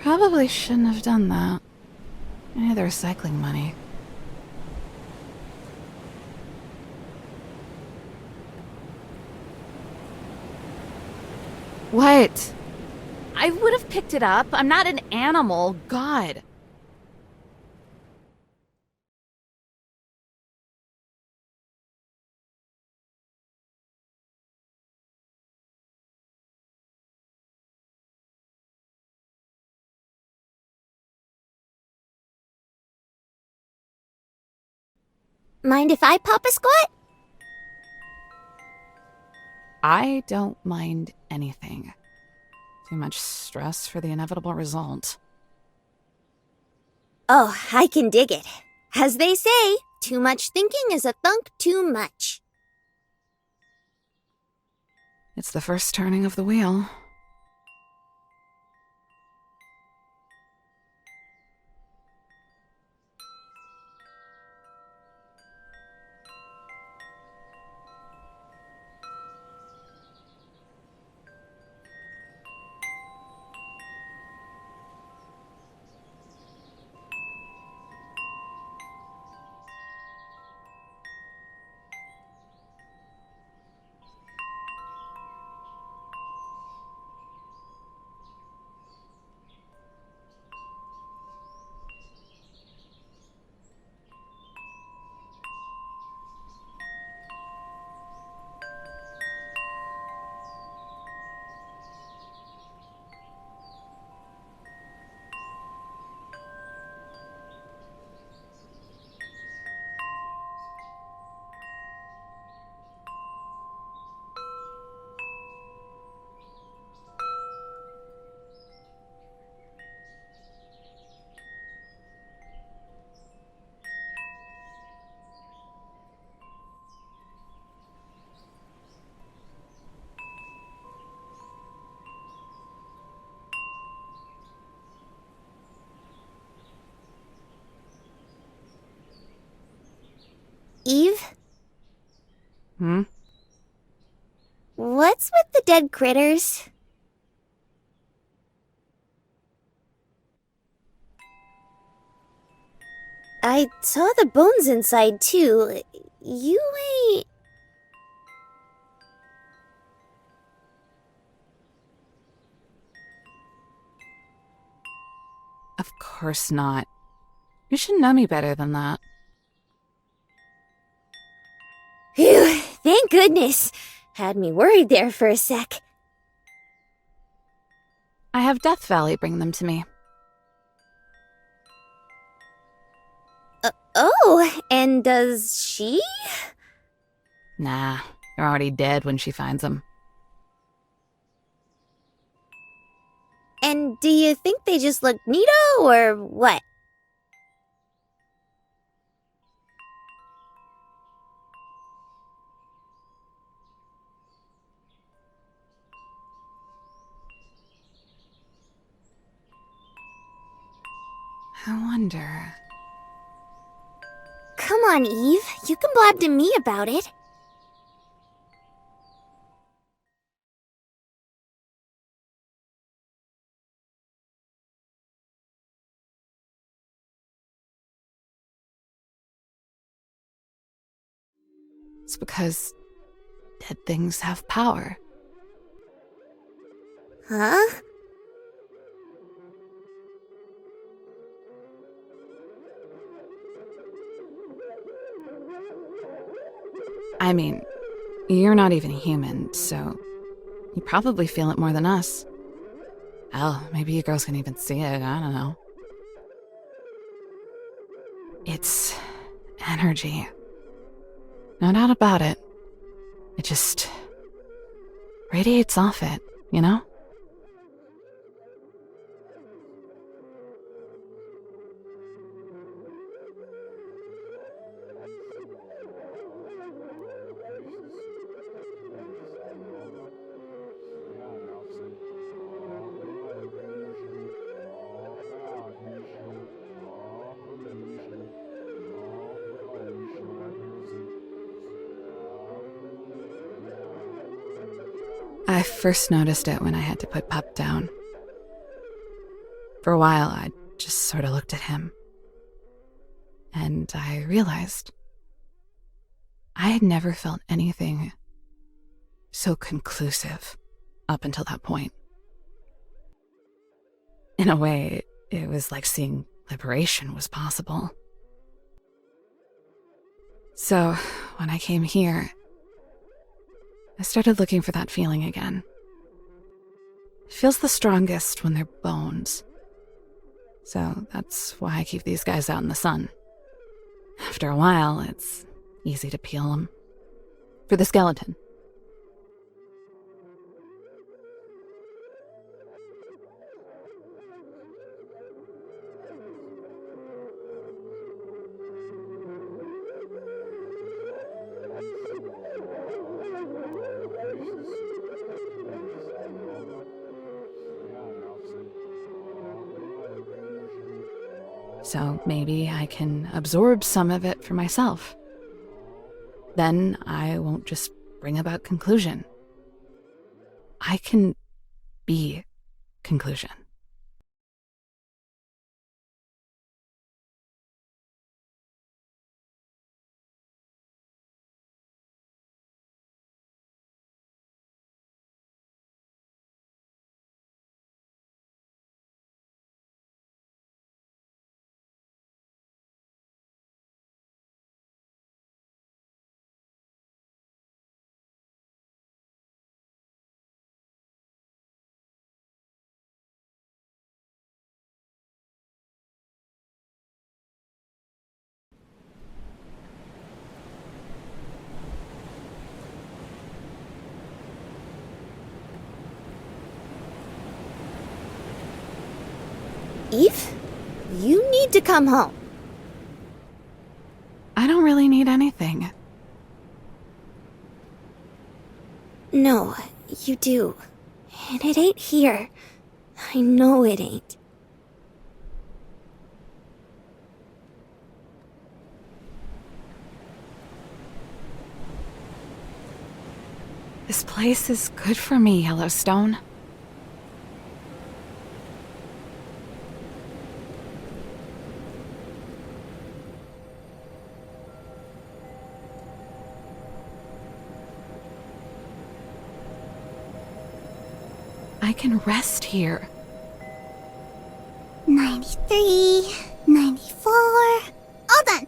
Probably shouldn't have done that. I need the recycling money. What? I would have picked it up. I'm not an animal. God. Mind if I pop a squat? I don't mind anything. Too much stress for the inevitable result. Oh, I can dig it. As they say, too much thinking is a thunk too much. It's the first turning of the wheel. Eve? Hmm? What's with the dead critters? I saw the bones inside, too. You ain't... Of course not. You should know me better than that. Phew, thank goodness. Had me worried there for a sec. I have Death Valley bring them to me. Oh, and does she? Nah, they're already dead when she finds them. And do you think they just look neato, or what? I wonder... Come on, Eve. You can blab to me about it. It's because dead things have power. Huh? I mean, you're not even human, so you probably feel it more than us. Hell, maybe you girls can even see it, I don't know. It's energy. No doubt about it. It just radiates off it, you know? I first noticed it when I had to put Pup down. For a while, I just sort of looked at him. And I realized I had never felt anything so conclusive. up until that point. In a way, it was like seeing liberation was possible. So, when I came here, I started looking for that feeling again. It feels the strongest when they're bones. So that's why I keep these guys out in the sun. After a while, it's easy to peel them. For the skeleton. So maybe I can absorb some of it for myself. Then I won't just bring about conclusion. I can be conclusion. Eve, you need to come home. I don't really need anything. No, you do. And it ain't here. I know it ain't. This place is good for me, Yellowstone. I can rest here. 93, 94. All done.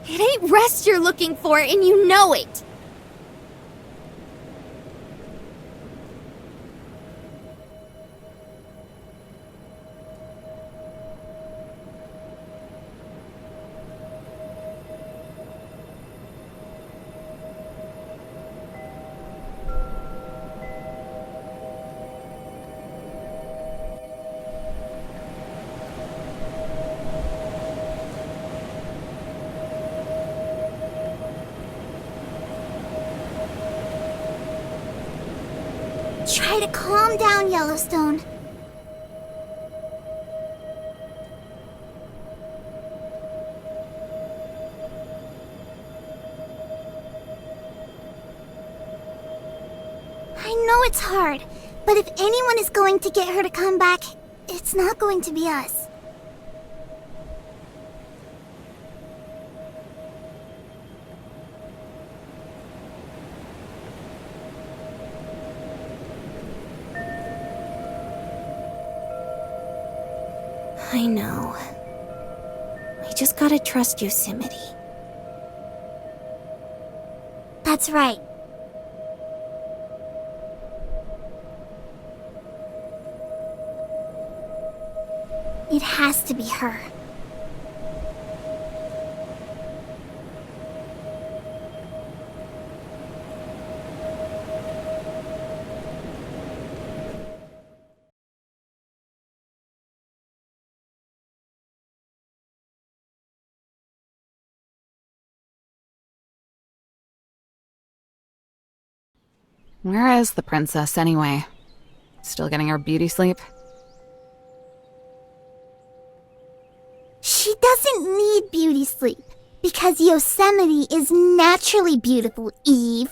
It ain't rest you're looking for, and you know it. Try to calm down, Yellowstone. I know it's hard, but if anyone is going to get her to come back, it's not going to be us. I know. We just gotta trust Yosemite. That's right. It has to be her. Where is the princess, anyway? Still getting her beauty sleep? She doesn't need beauty sleep, because Yosemite is naturally beautiful, Eve.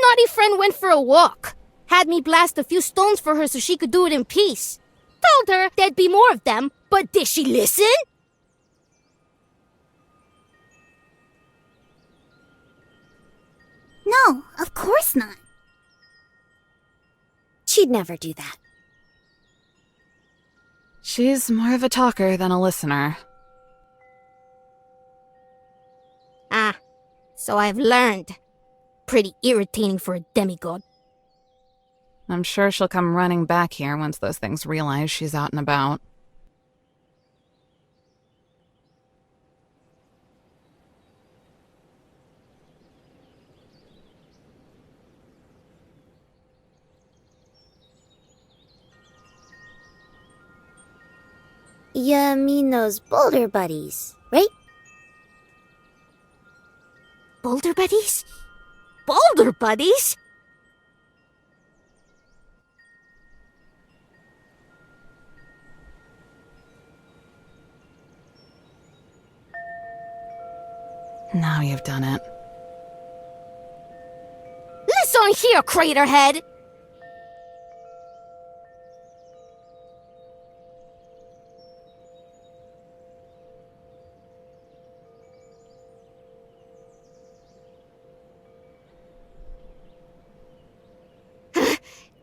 naughty friend went for a walk. Had me blast a few stones for her so she could do it in peace. Told her there'd be more of them, but did she listen? No, of course not. She'd never do that. She's more of a talker than a listener. Ah, so I've learned. Pretty irritating for a demigod. I'm sure she'll come running back here once those things realize she's out and about. You mean those boulder buddies, right? Boulder buddies? Boulder buddies? Now you've done it. Listen here, Craterhead!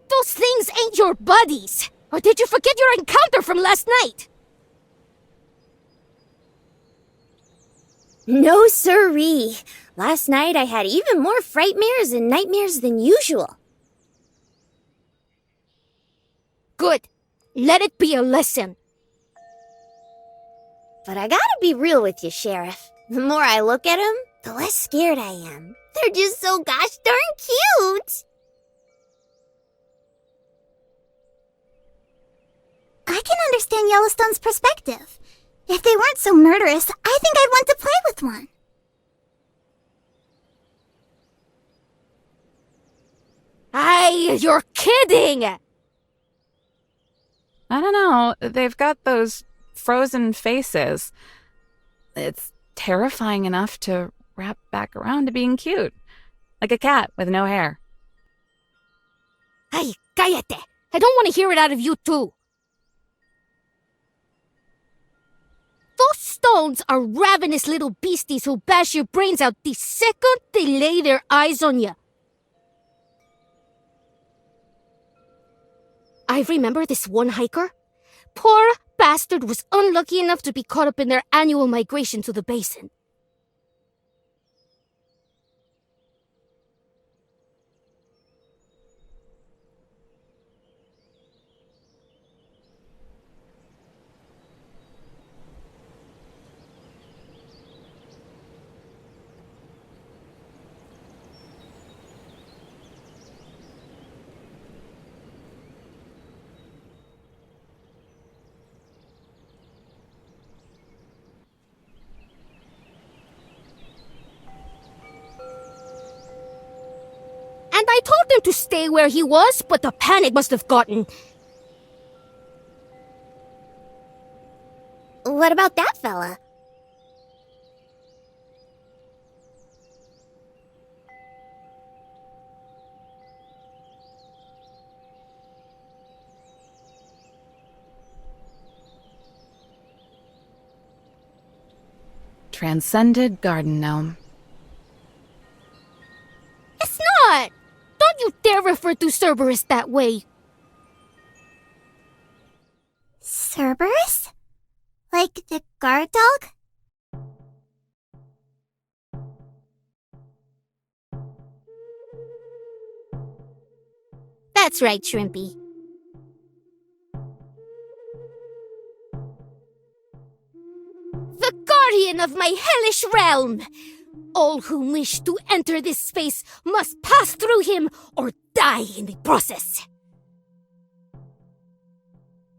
Those things ain't your buddies! Or did you forget your encounter from last night? No siree. Last night I had even more frightmares and nightmares than usual. Good. Let it be a lesson. But I gotta be real with you, Sheriff. The more I look at them, the less scared I am. They're just so gosh darn cute. I can understand Yellowstone's perspective. If they weren't so murderous, I think I'd want to play with one. Aye, you're kidding! I don't know. They've got those frozen faces. It's terrifying enough to wrap back around to being cute. Like a cat with no hair. Ay, cállate! I don't want to hear it out of you too. Those stones are ravenous little beasties who bash your brains out the second they lay their eyes on you. I remember this one hiker. Poor bastard was unlucky enough to be caught up in their annual migration to the basin. And I told him to stay where he was, but the panic must have gotten... What about that fella? Transcended garden gnome. It's not! Don't you dare refer to Cerberus that way. Cerberus? Like the guard dog? That's right, Shrimpy. The guardian of my hellish realm! All who wish to enter this space must pass through him or die in the process.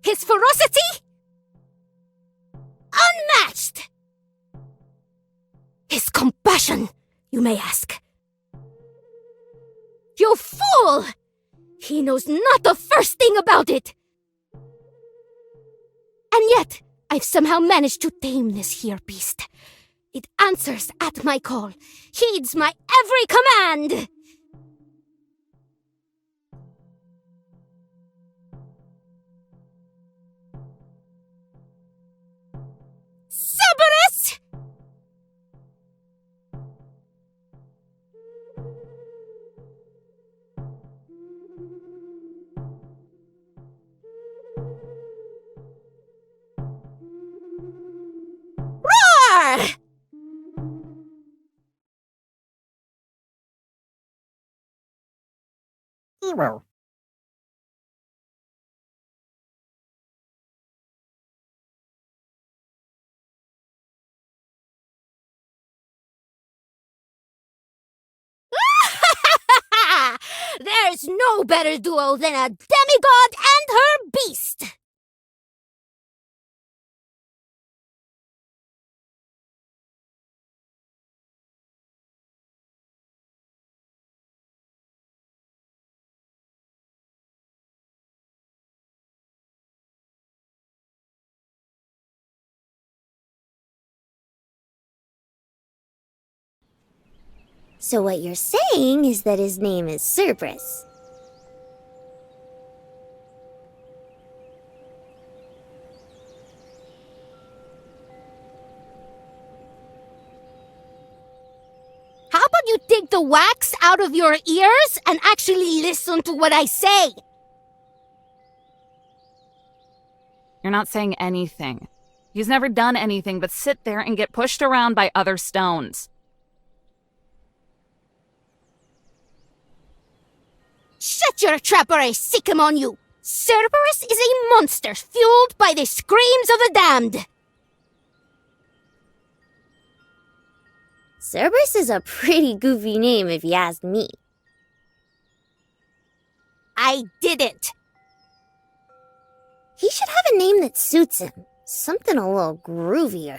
His ferocity? Unmatched! His compassion, you may ask. You fool! He knows not the first thing about it! And yet, I've somehow managed to tame this here beast. It answers at my call, heeds my every command. Zero. There's no better duo than a demigod and her beast! So what you're saying is that his name is Cerberus. How about you take the wax out of your ears and actually listen to what I say? You're not saying anything. He's never done anything but sit there and get pushed around by other stones. Shut your trap or I sick him on you! Cerberus is a monster fueled by the screams of the damned! Cerberus is a pretty goofy name if you ask me. I didn't! He should have a name that suits him. Something a little groovier.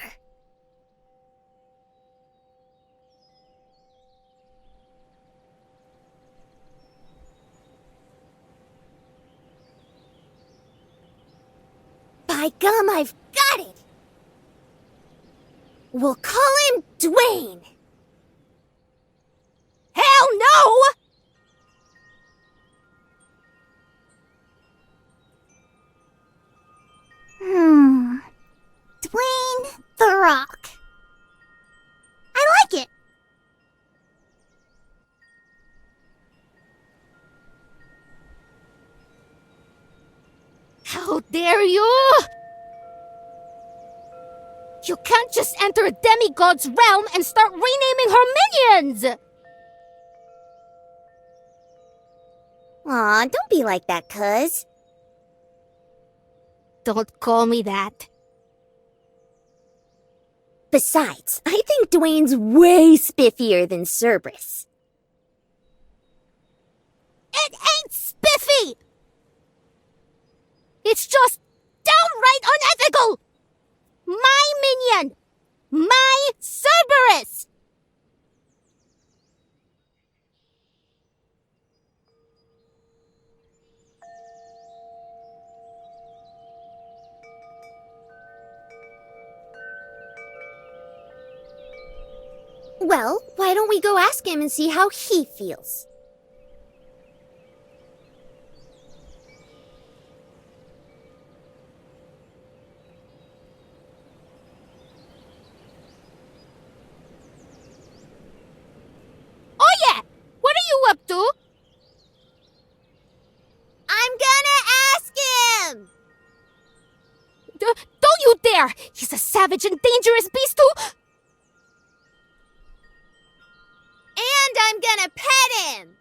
By gum, I've got it! We'll call him Dwayne. Hell no! Dwayne the Rock. I like it. How dare you! You can't just enter a demigod's realm and start renaming her minions! Aw, don't be like that, cuz. Don't call me that. Besides, I think Dwayne's way spiffier than Cerberus. It ain't spiffy! It's just downright unethical! My minion! My Cerberus! Well, why don't we go ask him and see how he feels? Oh yeah! What are you up to? I'm gonna ask him! Don't you dare! He's a savage and dangerous beast who... And I'm gonna pet him!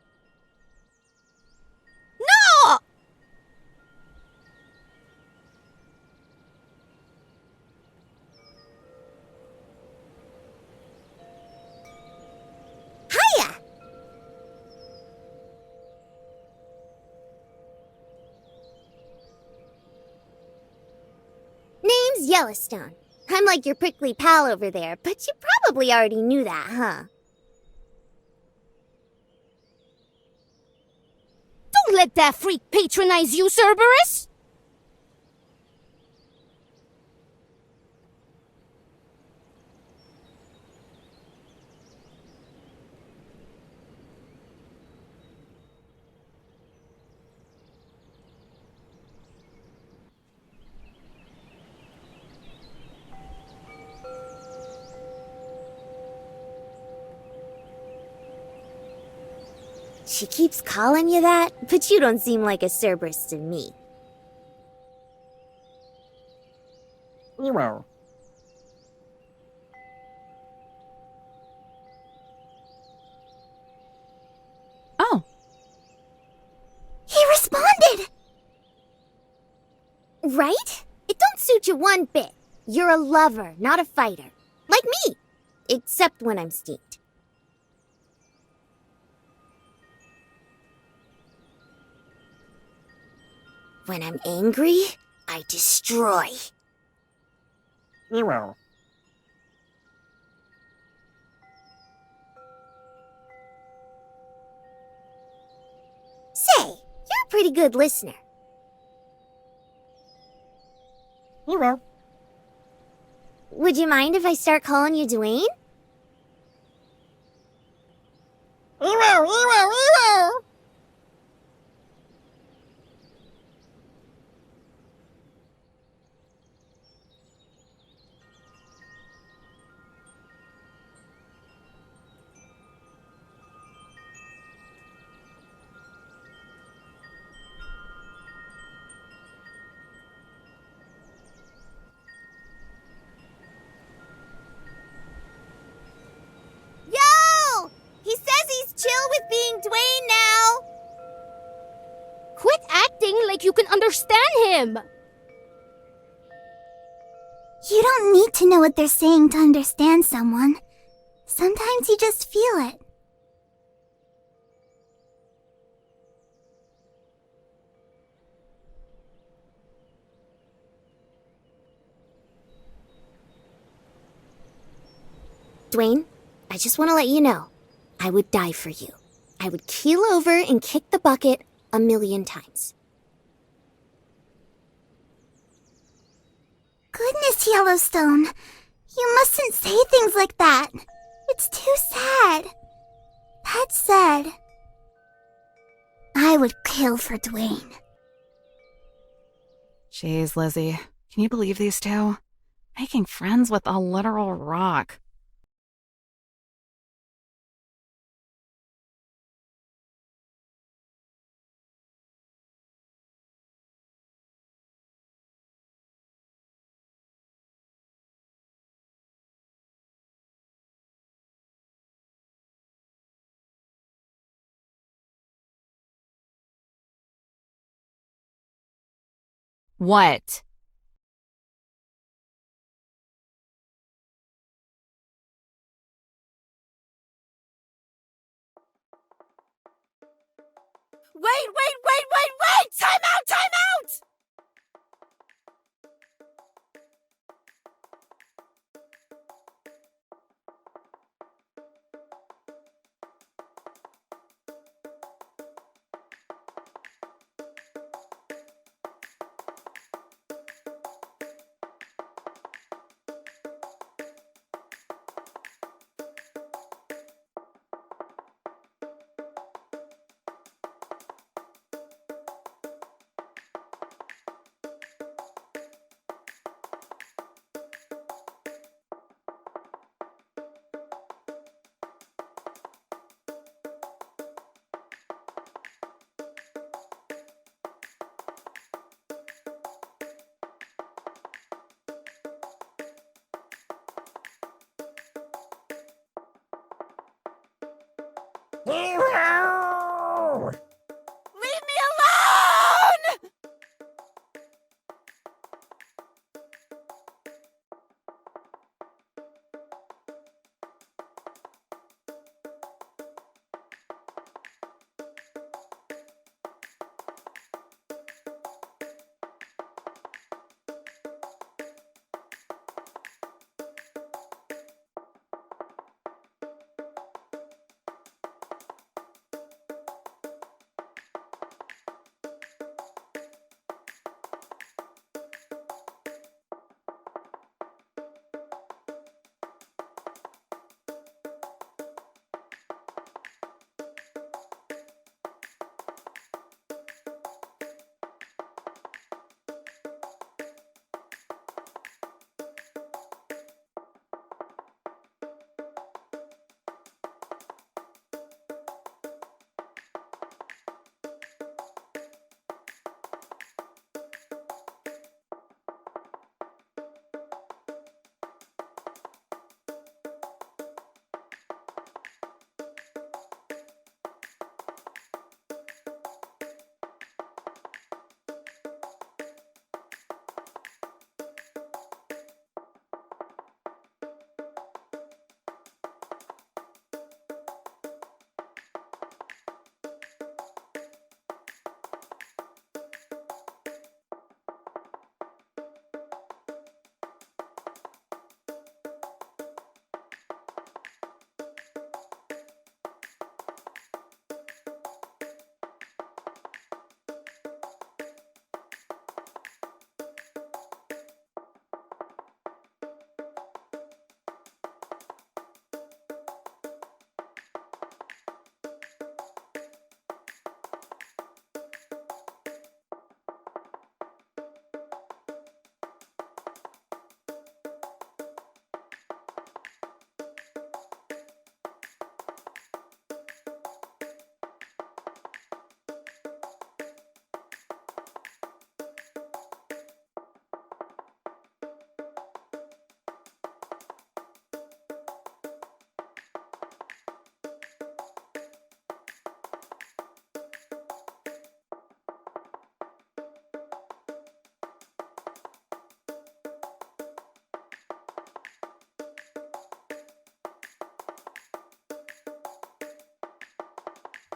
No! Hiya! Name's Yellowstone. I'm like your prickly pal over there, but you probably already knew that, huh? Don't let that freak patronize you, Cerberus! She keeps calling you that, but you don't seem like a Cerberus to me. Zero. Oh. Right? It don't suit you one bit. You're a lover, not a fighter. Like me. Except when I'm steamed. When I'm angry, I destroy. Hero. Say, you're a pretty good listener. Hero. Would you mind if I start calling you Dwayne? Hero. Yo! He says he's chill with being Dwayne now. Quit acting like you can understand him! You don't need to know what they're saying to understand someone. Sometimes you just feel it. Dwayne, I just want to let you know, I would die for you. I would keel over and kick the bucket 1,000,000 times. Goodness, Yellowstone. You mustn't say things like that. It's too sad. That said, I would kill for Dwayne. Jeez, Lizzie, can you believe these two? Making friends with a literal rock. What? Wait! Time out! Hero. Leave me alone!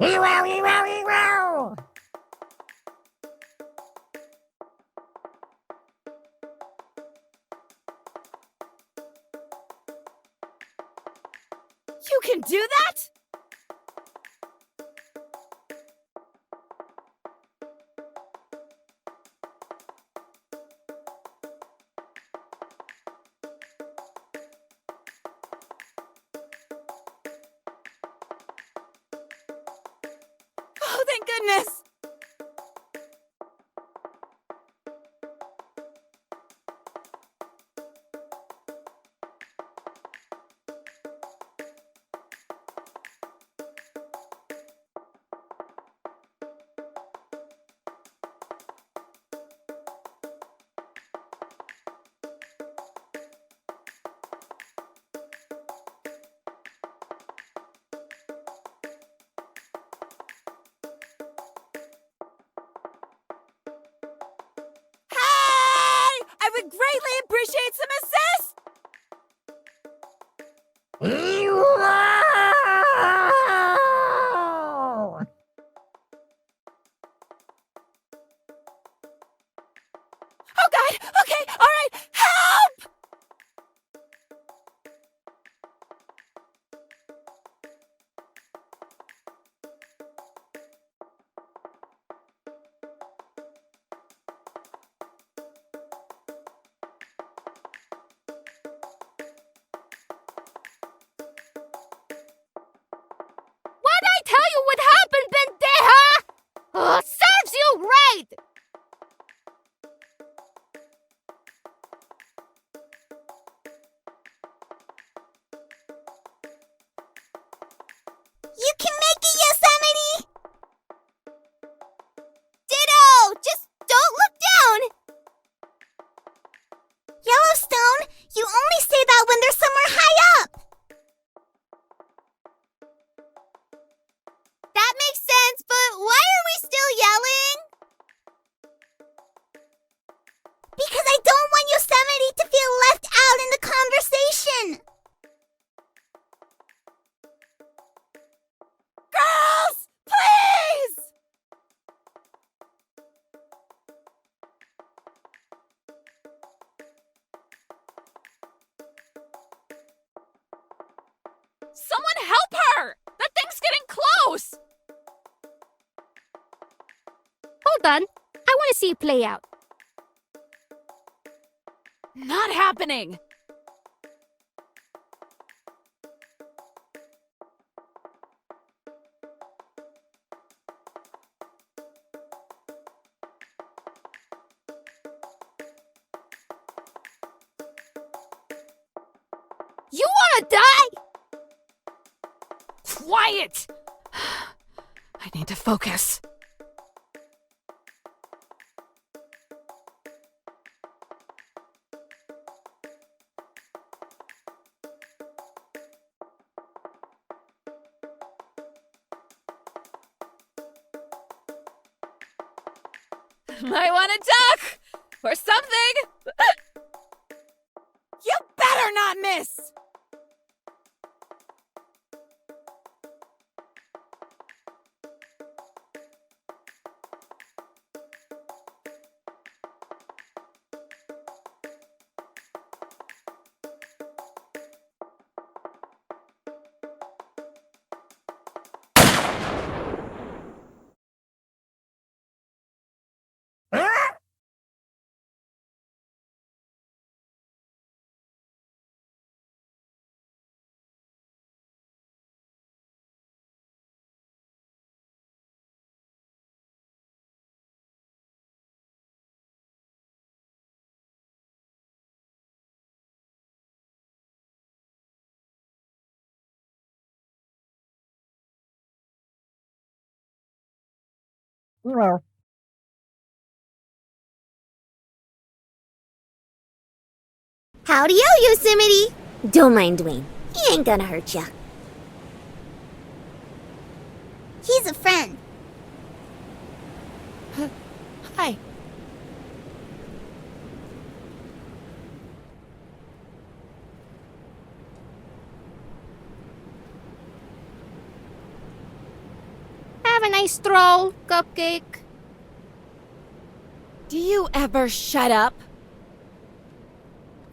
Ewow, ewow, ewow! You can do that? Oh, thank goodness! Hey! I would greatly appreciate some assist! Ewow! Oh God! Okay, alright! Help! What'd I tell you what happened, pendeja? Oh, serves you right! You can make it, Yosemite! Ditto! Just don't look down! Yellowstone, you only say that when there's somewhere high up! That makes sense, but why are we still yelling? Because I don't want Yosemite to feel left out in the conversation! Girls! Please! Someone help her! That thing's getting close! Hold on. I want to see it play out. Not happening! You want to die? Quiet! I need to focus. Might want to duck! Or something! You better not miss! Ewow. Howdy-o, Yosemite! Don't mind Dwayne. He ain't gonna hurt ya. He's a friend. Hi. Nice throw, Cupcake. Do you ever shut up?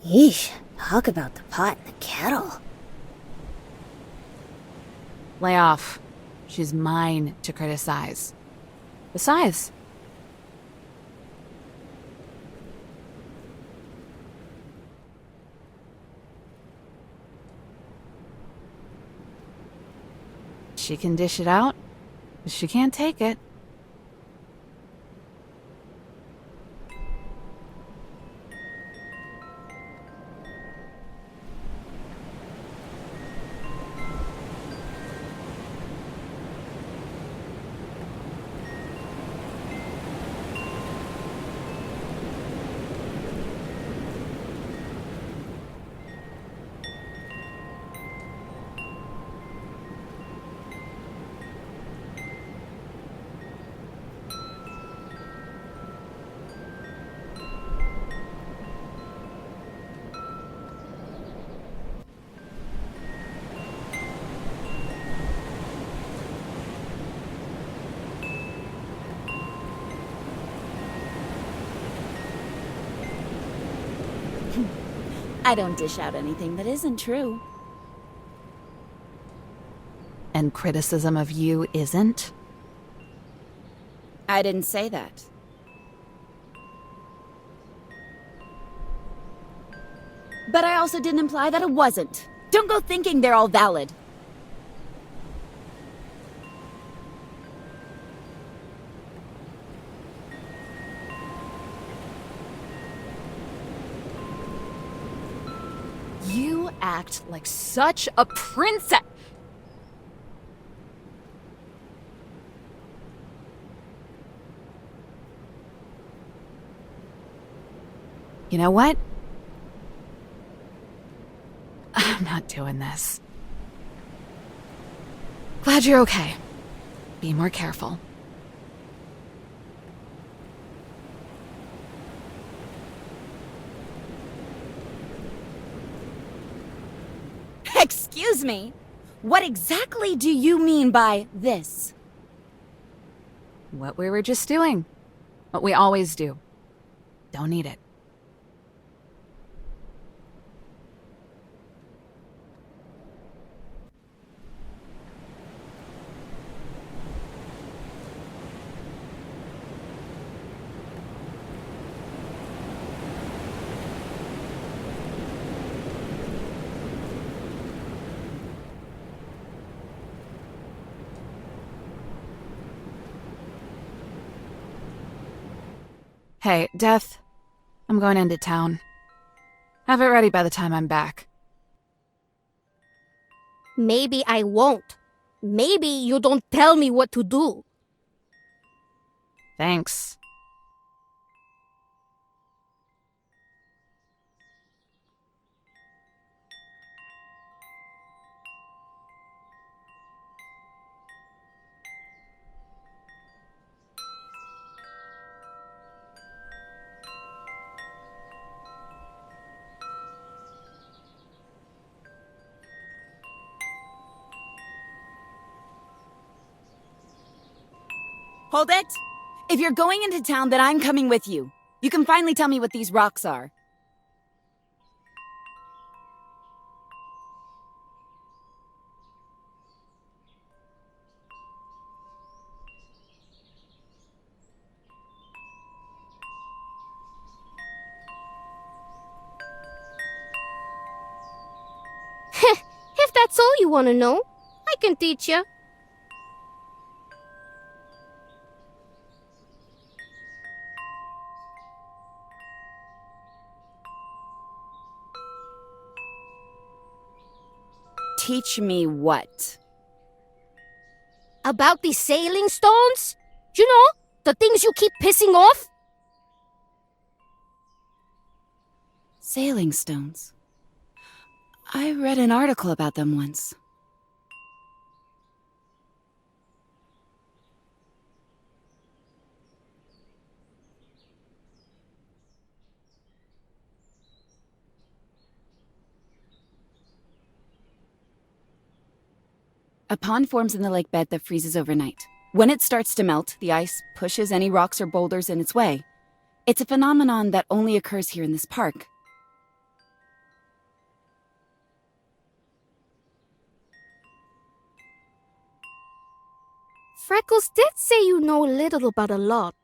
Yeesh, talk about the pot and the kettle. Lay off. She's mine to criticize. Besides, she can dish it out, but she can't take it. I don't dish out anything that isn't true. And criticism of you isn't? I didn't say that. But I also didn't imply that it wasn't. Don't go thinking they're all valid. You act like such a princess. You know what? I'm not doing this. Glad you're okay. Be more careful. Excuse me? What exactly do you mean by this? What we were just doing. What we always do. Don't need it. Hey, Death. I'm going into town. Have it ready by the time I'm back. Maybe I won't. Maybe you don't tell me what to do. Thanks. Hold it! If you're going into town, then I'm coming with you. You can finally tell me what these rocks are. If that's all you want to know, I can teach you. Teach me what? About these sailing stones? You know, the things you keep pissing off? Sailing stones. I read an article about them once. A pond forms in the lake bed that freezes overnight. When it starts to melt, the ice pushes any rocks or boulders in its way. It's a phenomenon that only occurs here in this park. Freckles did say you know a little about a lot.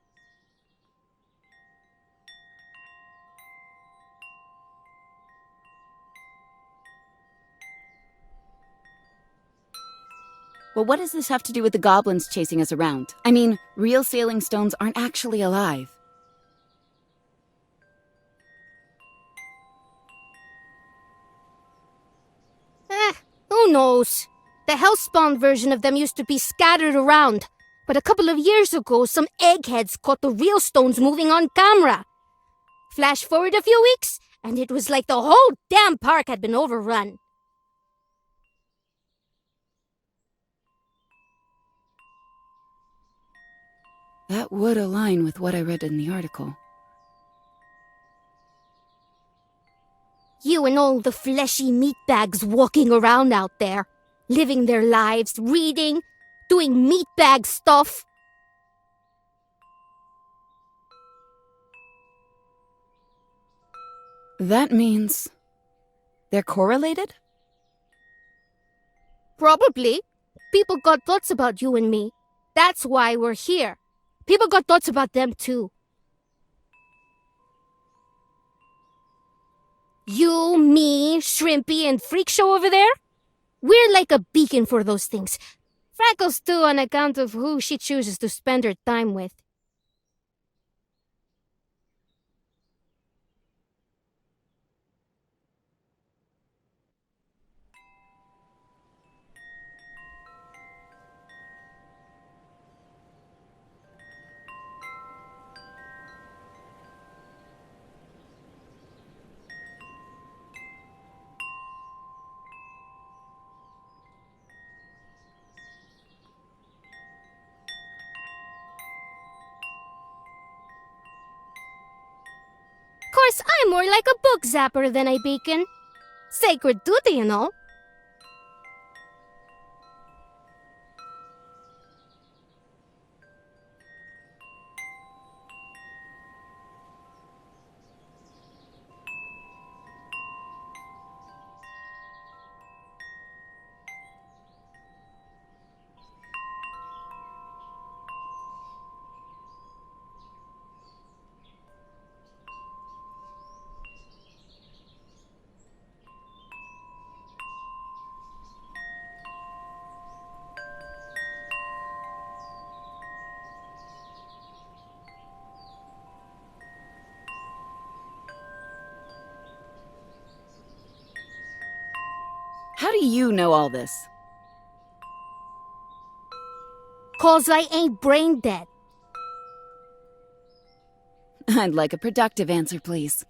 Well, what does this have to do with the goblins chasing us around? I mean, real sailing stones aren't actually alive. Who knows? The hellspawn version of them used to be scattered around. But a couple of years ago, some eggheads caught the real stones moving on camera. Flash forward a few weeks, and it was like the whole damn park had been overrun. That would align with what I read in the article. You and all the fleshy meatbags walking around out there, living their lives, reading, doing meatbag stuff. That means they're correlated? Probably. People got thoughts about you and me. That's why we're here. People got thoughts about them too. You, me, Shrimpy, and Freak Show over there? We're like a beacon for those things. Freckles too, on account of who she chooses to spend her time with. Of course, I'm more like a book zapper than a beacon. Sacred duty, you know. How do you know all this? 'Cause I ain't brain dead. I'd like a productive answer, please.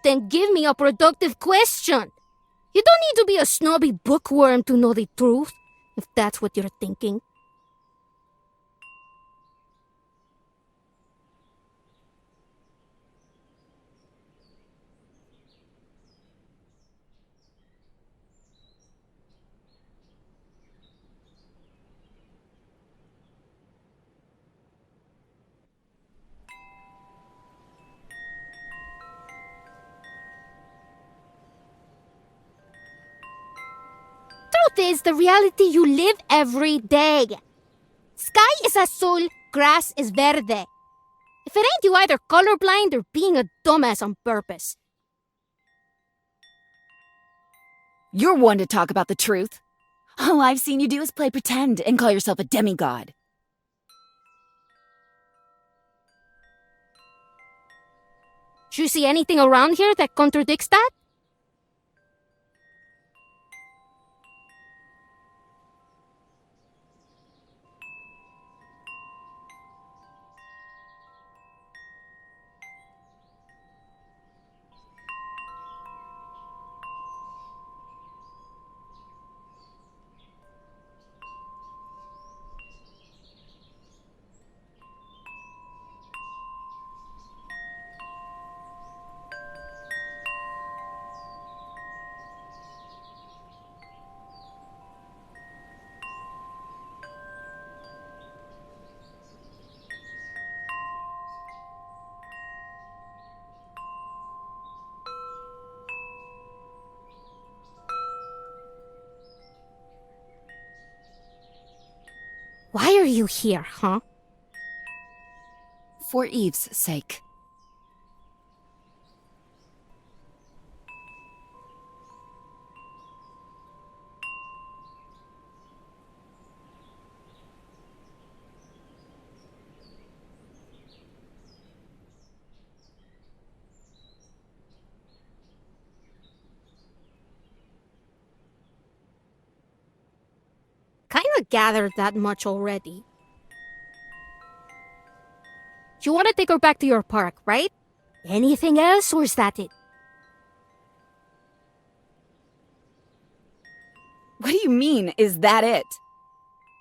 Then give me a productive question. You don't need to be a snobby bookworm to know the truth, if that's what you're thinking. Truth is the reality you live every day. Sky is azul, grass is verde. If it ain't you either colorblind or being a dumbass on purpose. You're one to talk about the truth. All I've seen you do is play pretend and call yourself a demigod. Do you see anything around here that contradicts that? Why are you here, huh? For Eve's sake. Kinda gathered that much already. You want to take her back to your park, right? Anything else, or is that it? What do you mean, is that it?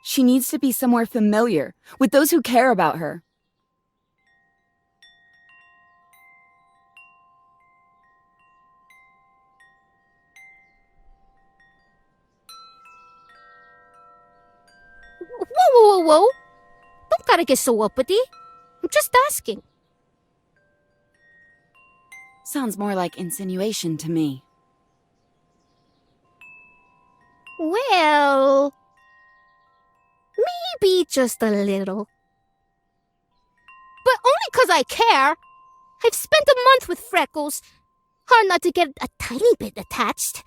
She needs to be somewhere familiar, with those who care about her. Whoa. Don't gotta get so uppity. I'm just asking. Sounds more like insinuation to me. Well, maybe just a little. But only 'cause I care. I've spent a month with Freckles. Hard not to get a tiny bit attached.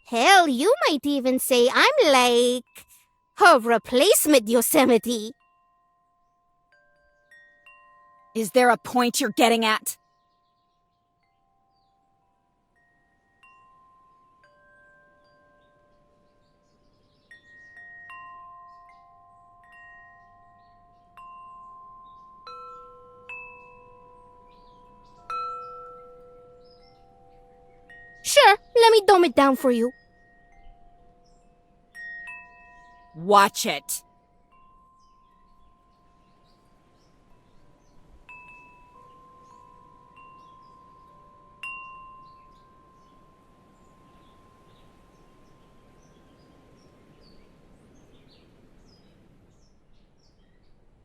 Hell, you might even say I'm like her replacement Yosemite. Is there a point you're getting at? Sure, let me dumb it down for you. Watch it.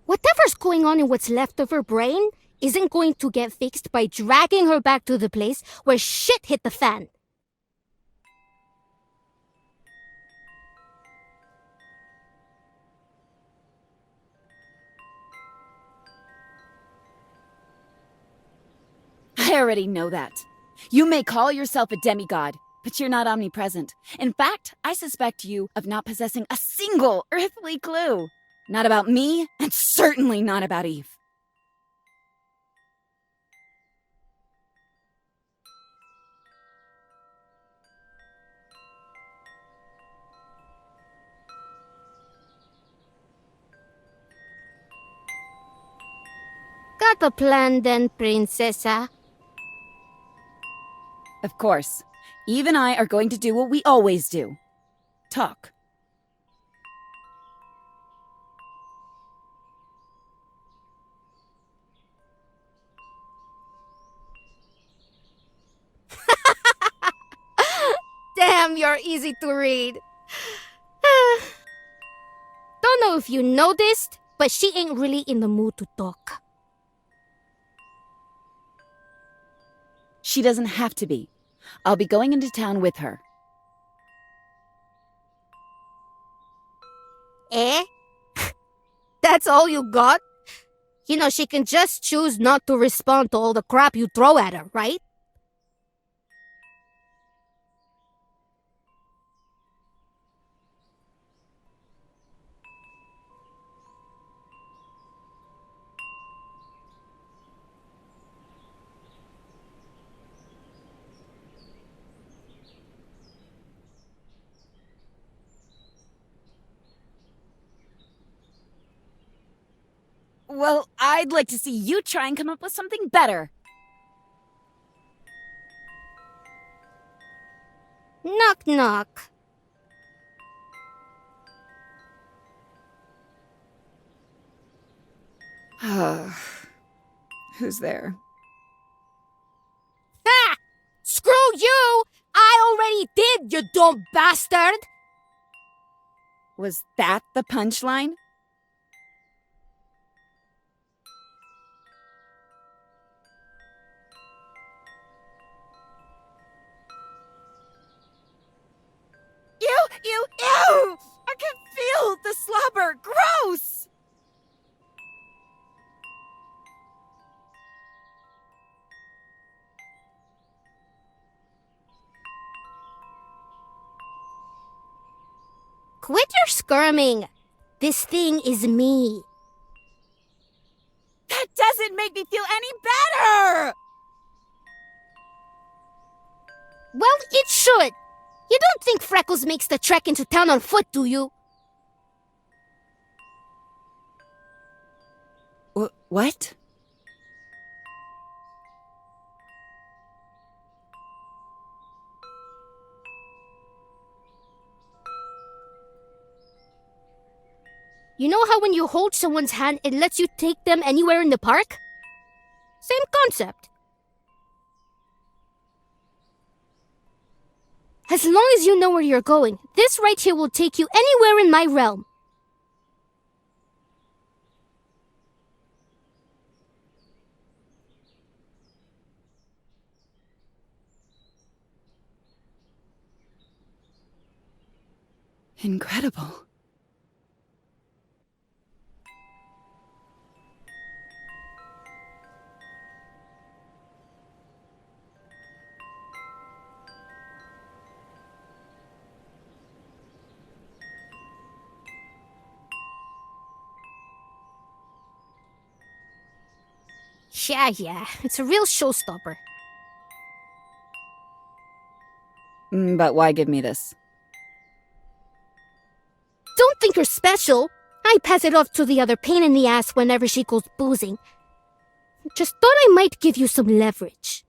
Whatever's going on in what's left of her brain isn't going to get fixed by dragging her back to the place where shit hit the fan. I already know that. You may call yourself a demigod, but you're not omnipresent. In fact, I suspect you of not possessing a single earthly clue. Not about me, and certainly not about Eve. Got a plan then, Princessa? Of course. Eve and I are going to do what we always do. Talk. Damn, you're easy to read. Don't know if you noticed, but she ain't really in the mood to talk. She doesn't have to be. I'll be going into town with her. Eh? That's all you got? You know, she can just choose not to respond to all the crap you throw at her, right? Well, I'd like to see you try and come up with something better. Knock knock. Who's there? Ha! Screw you! I already did, you dumb bastard! Was that the punchline? Ew! I can feel the slobber! Gross! Quit your skirming. This thing is me. That doesn't make me feel any better! Well, it should. You don't think Freckles makes the trek into town on foot, do you? What? You know how when you hold someone's hand, it lets you take them anywhere in the park? Same concept. As long as you know where you're going, this right here will take you anywhere in my realm. Incredible. Yeah, it's a real showstopper. But why give me this? Don't think you're special. I pass it off to the other pain in the ass whenever she goes boozing. Just thought I might give you some leverage.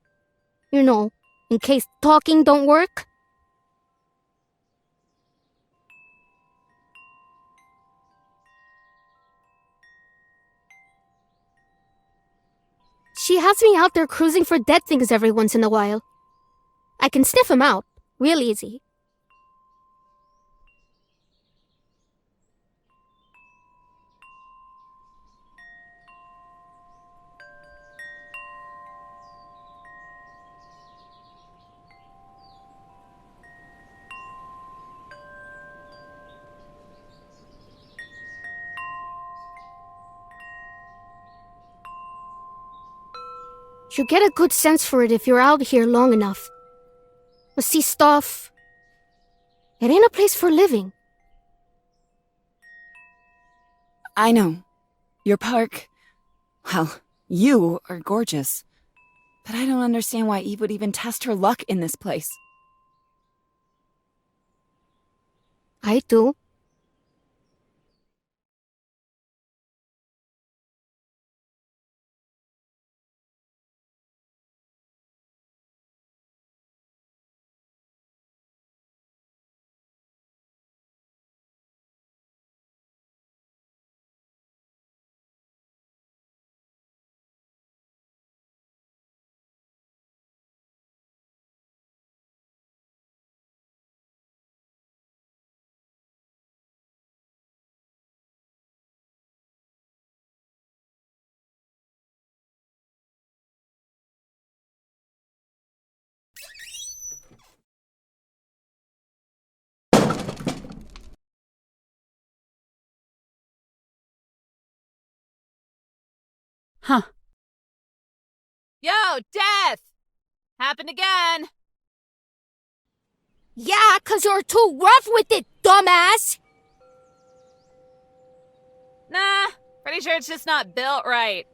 You know, in case talking don't work. She has me out there cruising for dead things every once in a while. I can sniff 'em out, real easy. You get a good sense for it if you're out here long enough. But see stuff. It ain't a place for living. I know. Your park... Well, you are gorgeous. But I don't understand why Eve would even test her luck in this place. I do. Huh. Yo, Death! Happened again! Yeah, 'cause you're too rough with it, dumbass! Nah, pretty sure it's just not built right.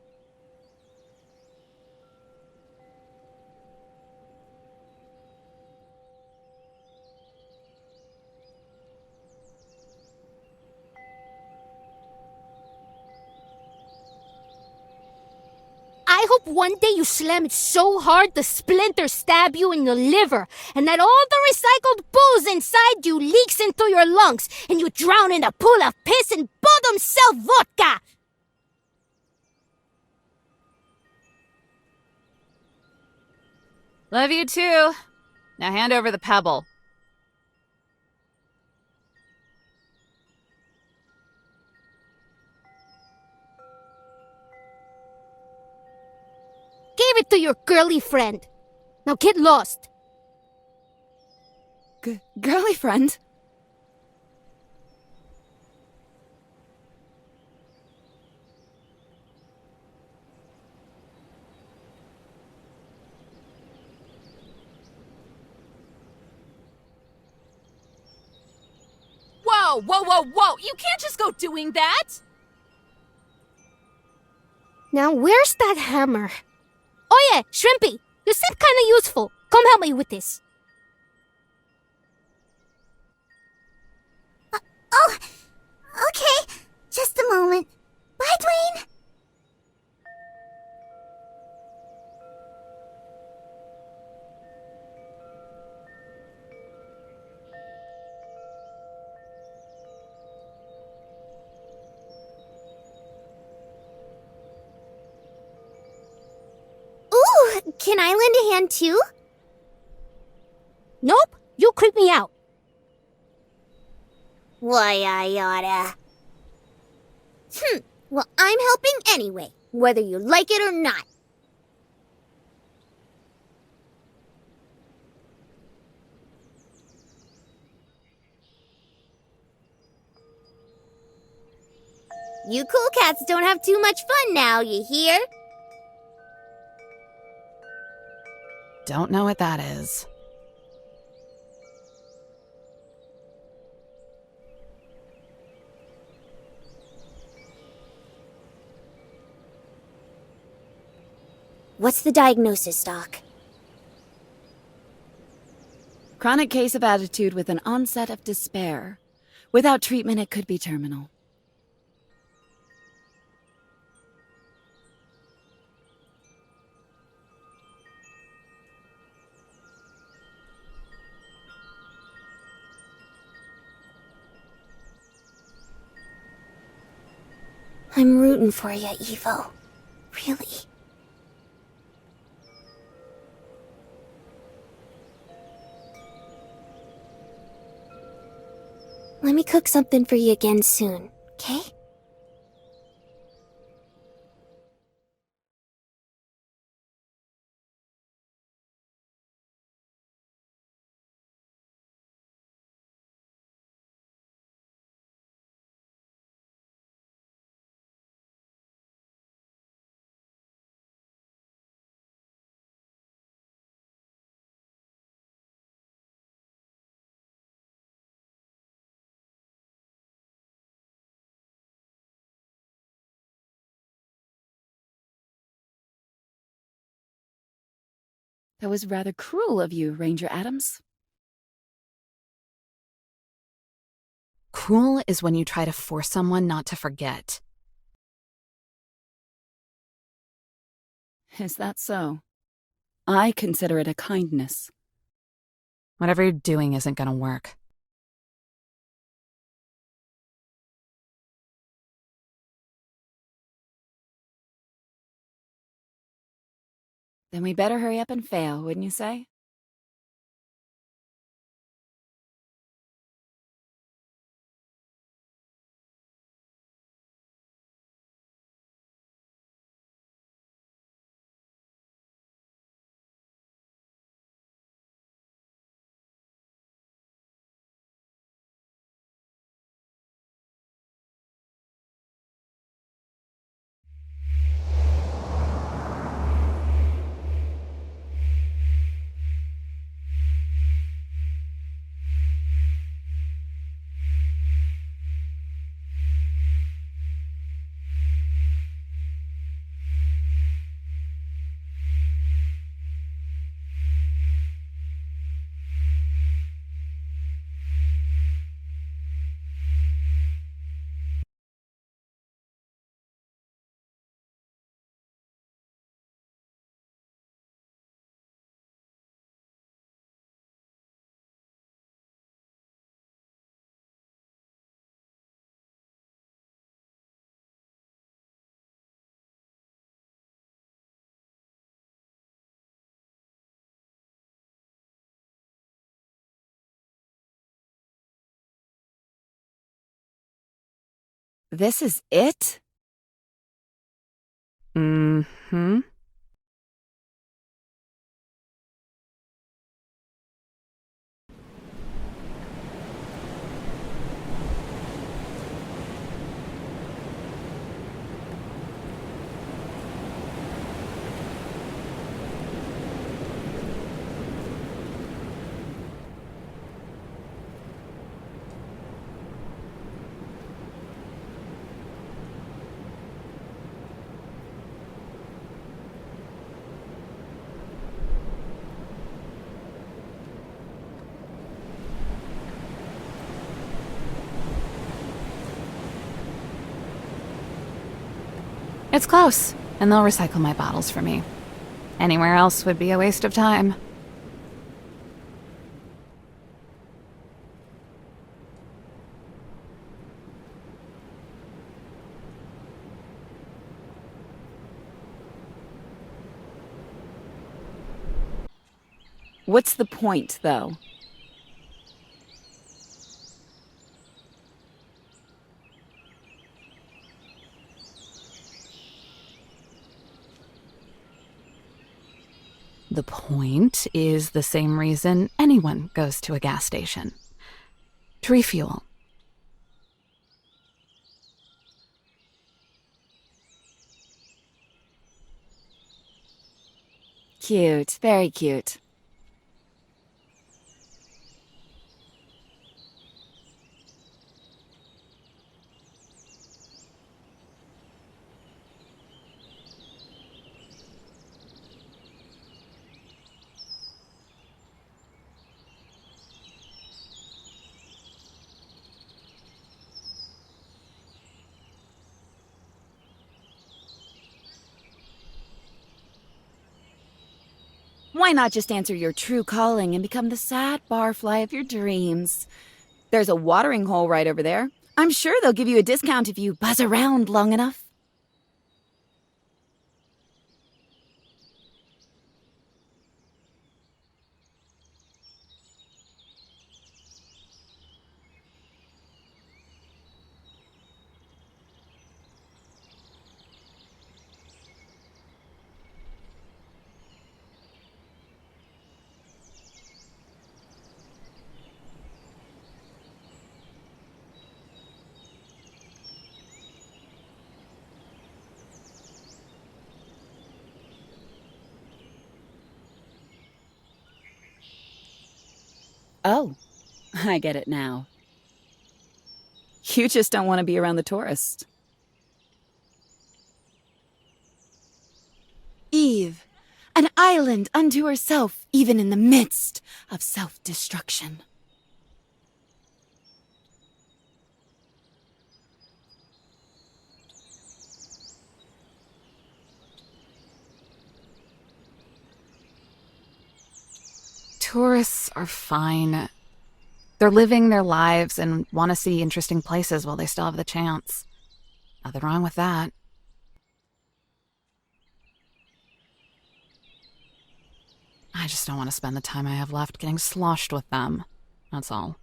I hope one day you slam it so hard the splinters stab you in the liver, and that all the recycled booze inside you leaks into your lungs, and you drown in a pool of piss and bottom shelf vodka! Love you too. Now hand over the pebble. Gave it to your girly friend. Now get lost. Girly friend? Whoa! Whoa, whoa, whoa, whoa! You can't just go doing that! Now, where's that hammer? Oh yeah, Shrimpy, you seem kinda useful. Come help me with this. Oh, okay. Just a moment. Bye, Dwayne. Ooh, can I lend a hand too? Nope, you creep me out. Why, I oughta. Well, I'm helping anyway, whether you like it or not. You cool cats don't have too much fun now, you hear? Don't know what that is. What's the diagnosis, Doc? Chronic case of attitude with an onset of despair. Without treatment, it could be terminal. I'm rooting for you, Evo. Really. Let me cook something for you again soon, okay? That was rather cruel of you, Ranger Adams. Cruel is when you try to force someone not to forget. Is that so? I consider it a kindness. Whatever you're doing isn't gonna work. Then we better hurry up and fail, wouldn't you say? This is it? Mm-hmm. It's close, and they'll recycle my bottles for me. Anywhere else would be a waste of time. What's the point, though? The point is the same reason anyone goes to a gas station. To refuel. Cute, very cute. Why not just answer your true calling and become the sad barfly of your dreams? There's a watering hole right over there. I'm sure they'll give you a discount if you buzz around long enough. Oh, I get it now. You just don't want to be around the tourists. Eve, an island unto herself, even in the midst of self-destruction. Tourists are fine. They're living their lives and want to see interesting places while they still have the chance. Nothing wrong with that. I just don't want to spend the time I have left getting sloshed with them. That's all.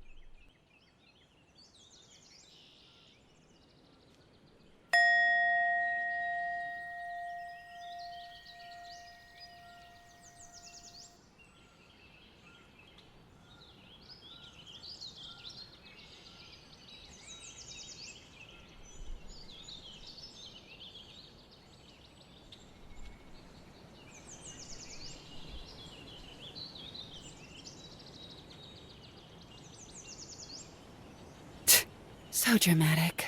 So dramatic.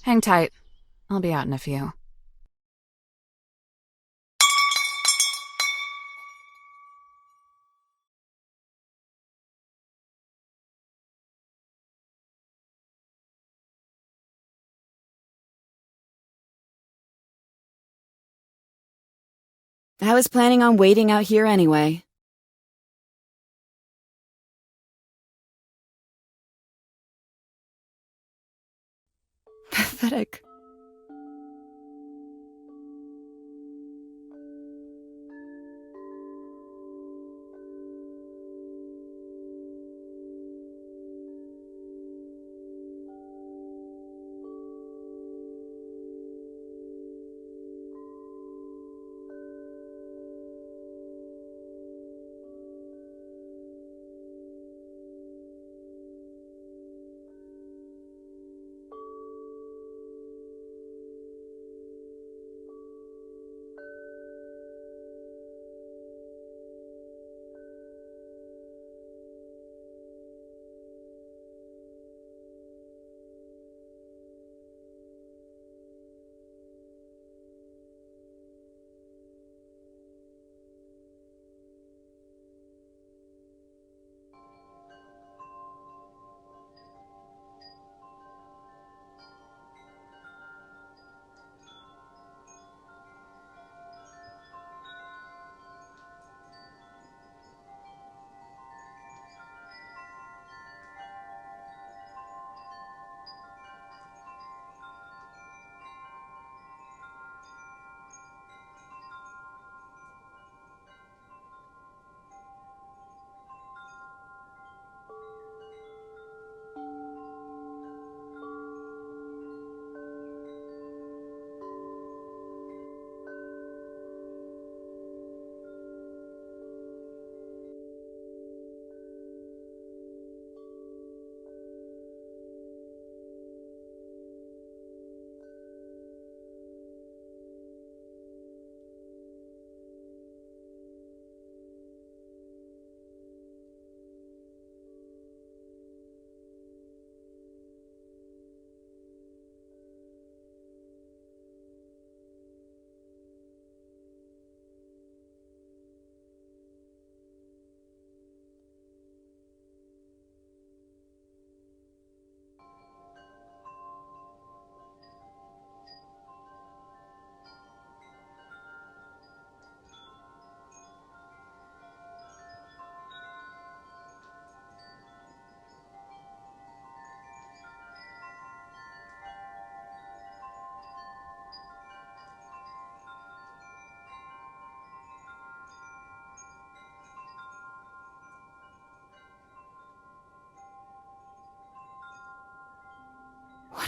Hang tight. I'll be out in a few. I was planning on waiting out here anyway. Pathetic.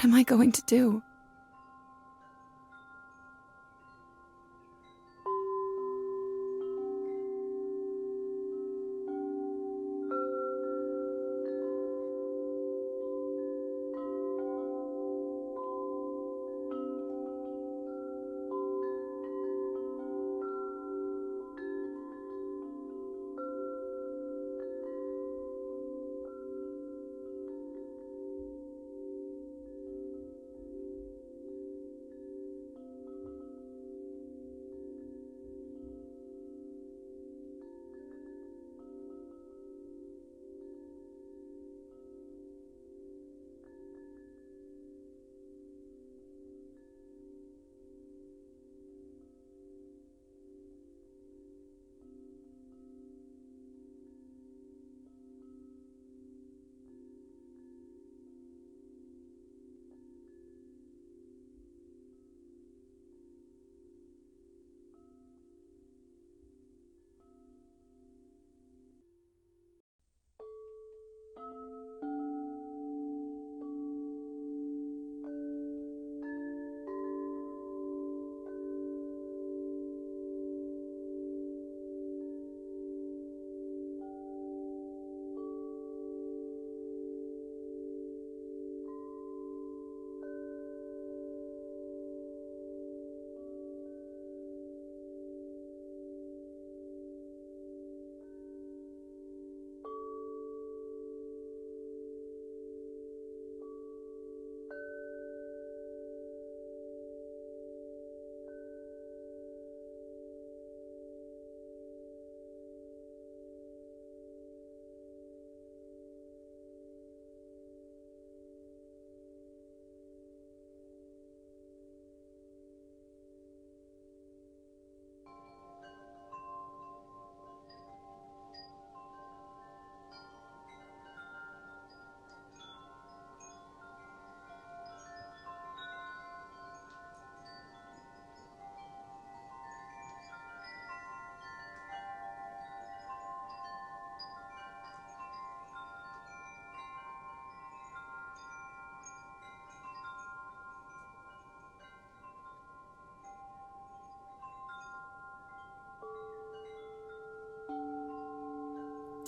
What am I going to do?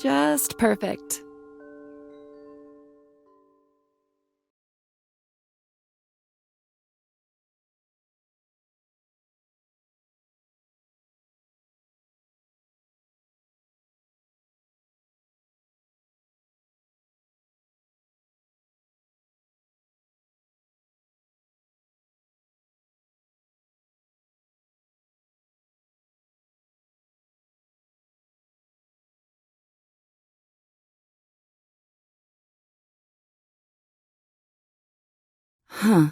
Just perfect. Huh.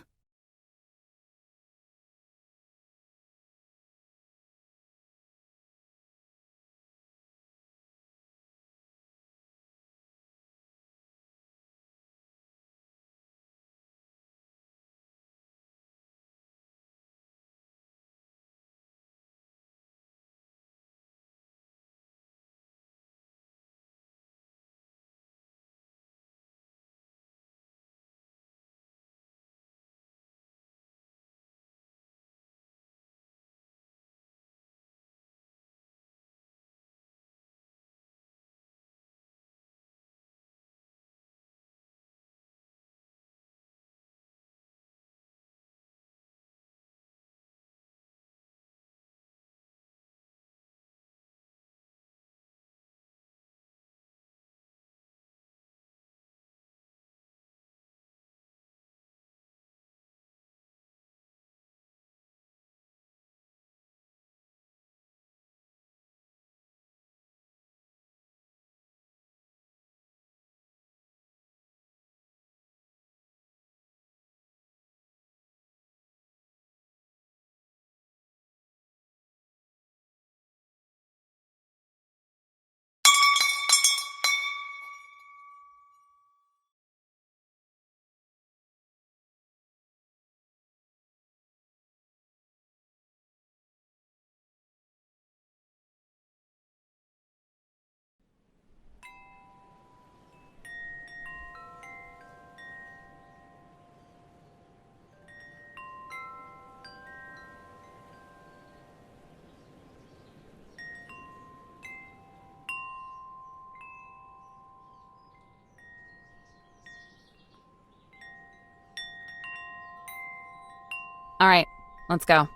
All right, let's go.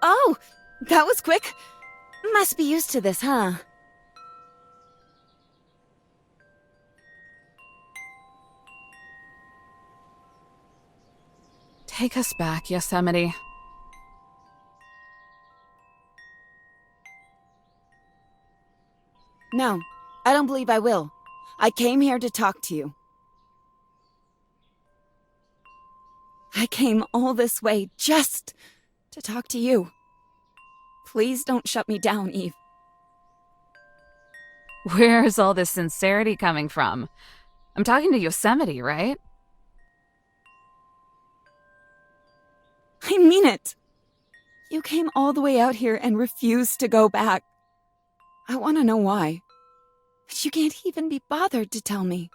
Oh, that was quick. Must be used to this, huh? Take us back, Yosemite. No, I don't believe I will. I came here to talk to you. I came all this way just to talk to you. Please don't shut me down, Eve. Where's all this sincerity coming from? I'm talking to Yosemite, right? I mean it. You came all the way out here and refused to go back. I want to know why. But you can't even be bothered to tell me.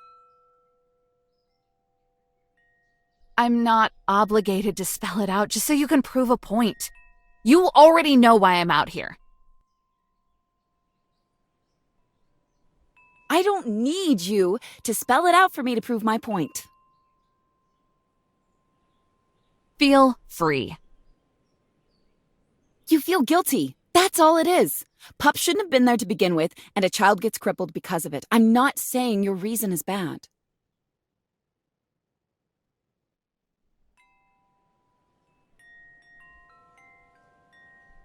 I'm not obligated to spell it out just so you can prove a point. You already know why I'm out here. I don't need you to spell it out for me to prove my point. Feel free. You feel guilty. That's all it is. Pup shouldn't have been there to begin with, and a child gets crippled because of it. I'm not saying your reason is bad.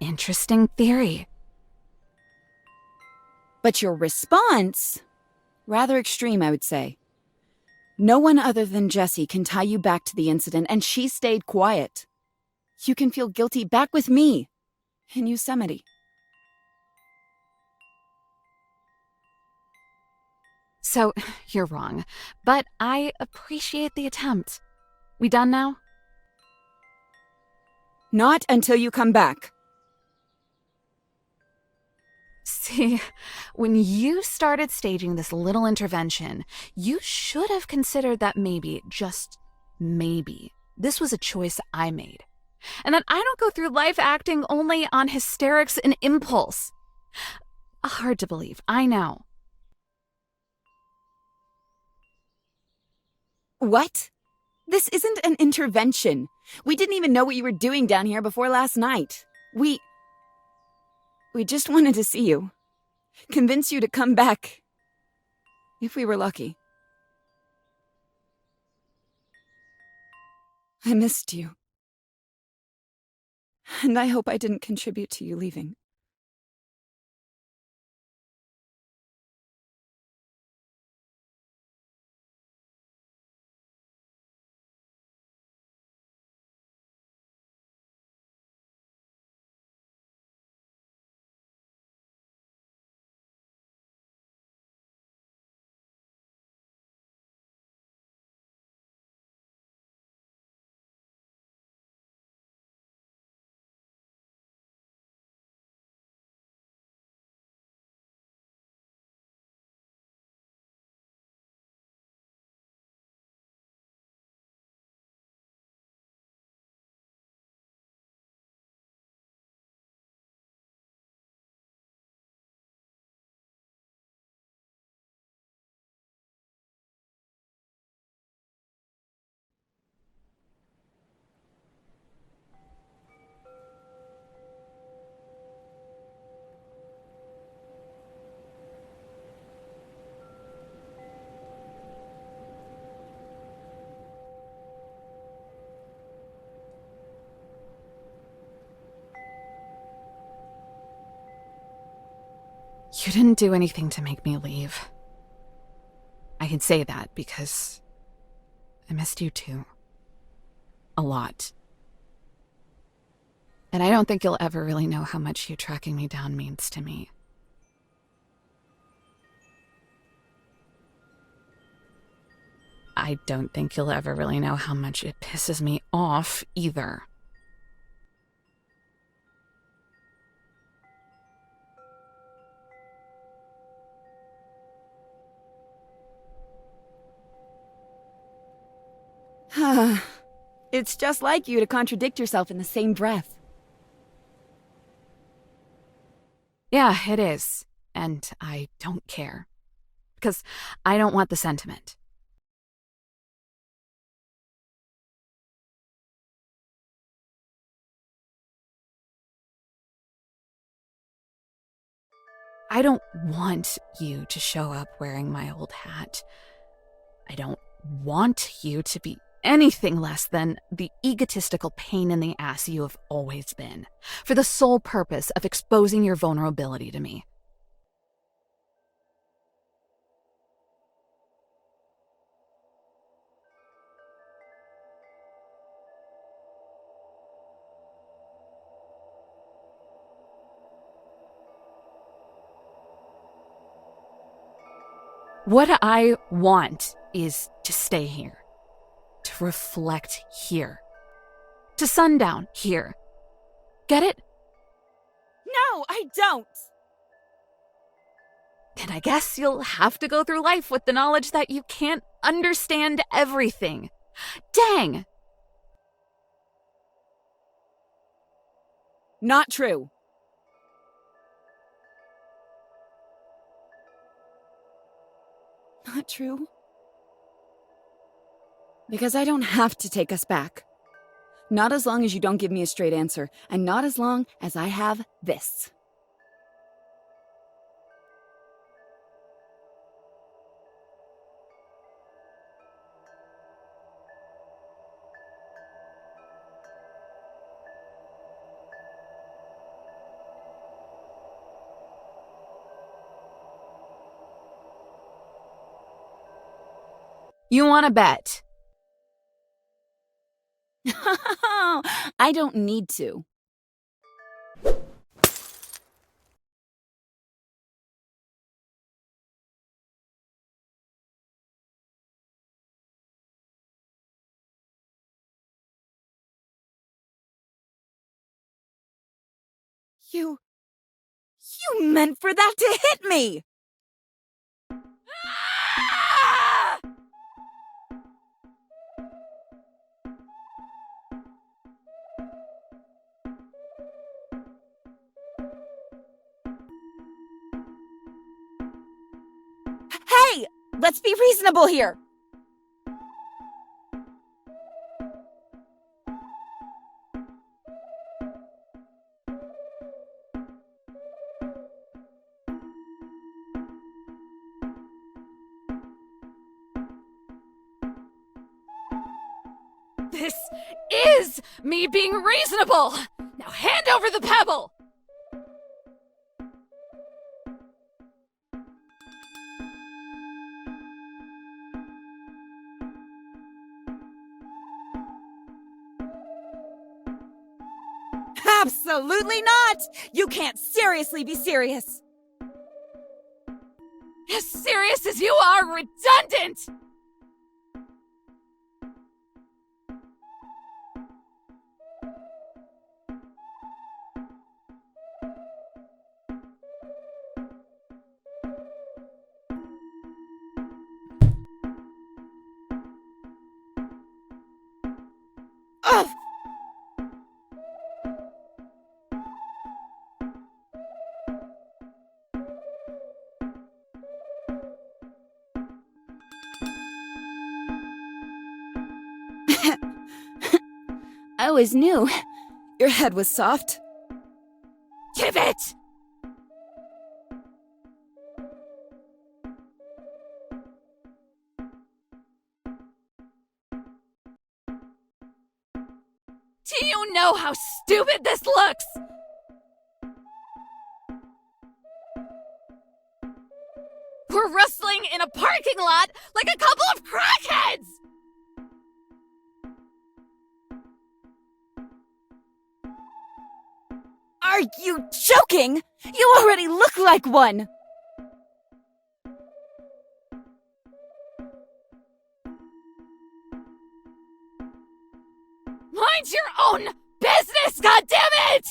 Interesting theory. But your response, rather extreme, I would say. No one other than Jessie can tie you back to the incident, and she stayed quiet. You can feel guilty back with me in Yosemite. So, you're wrong, but I appreciate the attempt. We done now? Not until you come back. See, when you started staging this little intervention, you should have considered that maybe, just maybe, this was a choice I made. And that I don't go through life acting only on hysterics and impulse. Hard to believe, I know. What? This isn't an intervention. We didn't even know what you were doing down here before last night. We just wanted to see you. Convince you to come back. If we were lucky. I missed you. And I hope I didn't contribute to you leaving. You didn't do anything to make me leave. I can say that because I missed you too. A lot. And I don't think you'll ever really know how much you tracking me down means to me. I don't think you'll ever really know how much it pisses me off either. It's just like you to contradict yourself in the same breath. Yeah, it is. And I don't care. Because I don't want the sentiment. I don't want you to show up wearing my old hat. I don't want you to be anything less than the egotistical pain in the ass you have always been, for the sole purpose of exposing your vulnerability to me. What I want is to stay here, to reflect here, to sundown here. Get it? No, I don't! And I guess you'll have to go through life with the knowledge that you can't understand everything. Dang! Not true. Not true? Because I don't have to take us back. Not as long as you don't give me a straight answer, and not as long as I have this. You want to bet? I don't need to. You meant for that to hit me! Ah! Hey! Let's be reasonable here! This is me being reasonable! Now hand over the pebble! Absolutely not! You can't seriously be serious! As serious as you are redundant! Ugh! I always knew your head was soft. Give it! Do you know how stupid this looks? We're rustling in a parking lot like a couple of crackheads! Are you joking? You already look like one! Mind your own business, goddammit!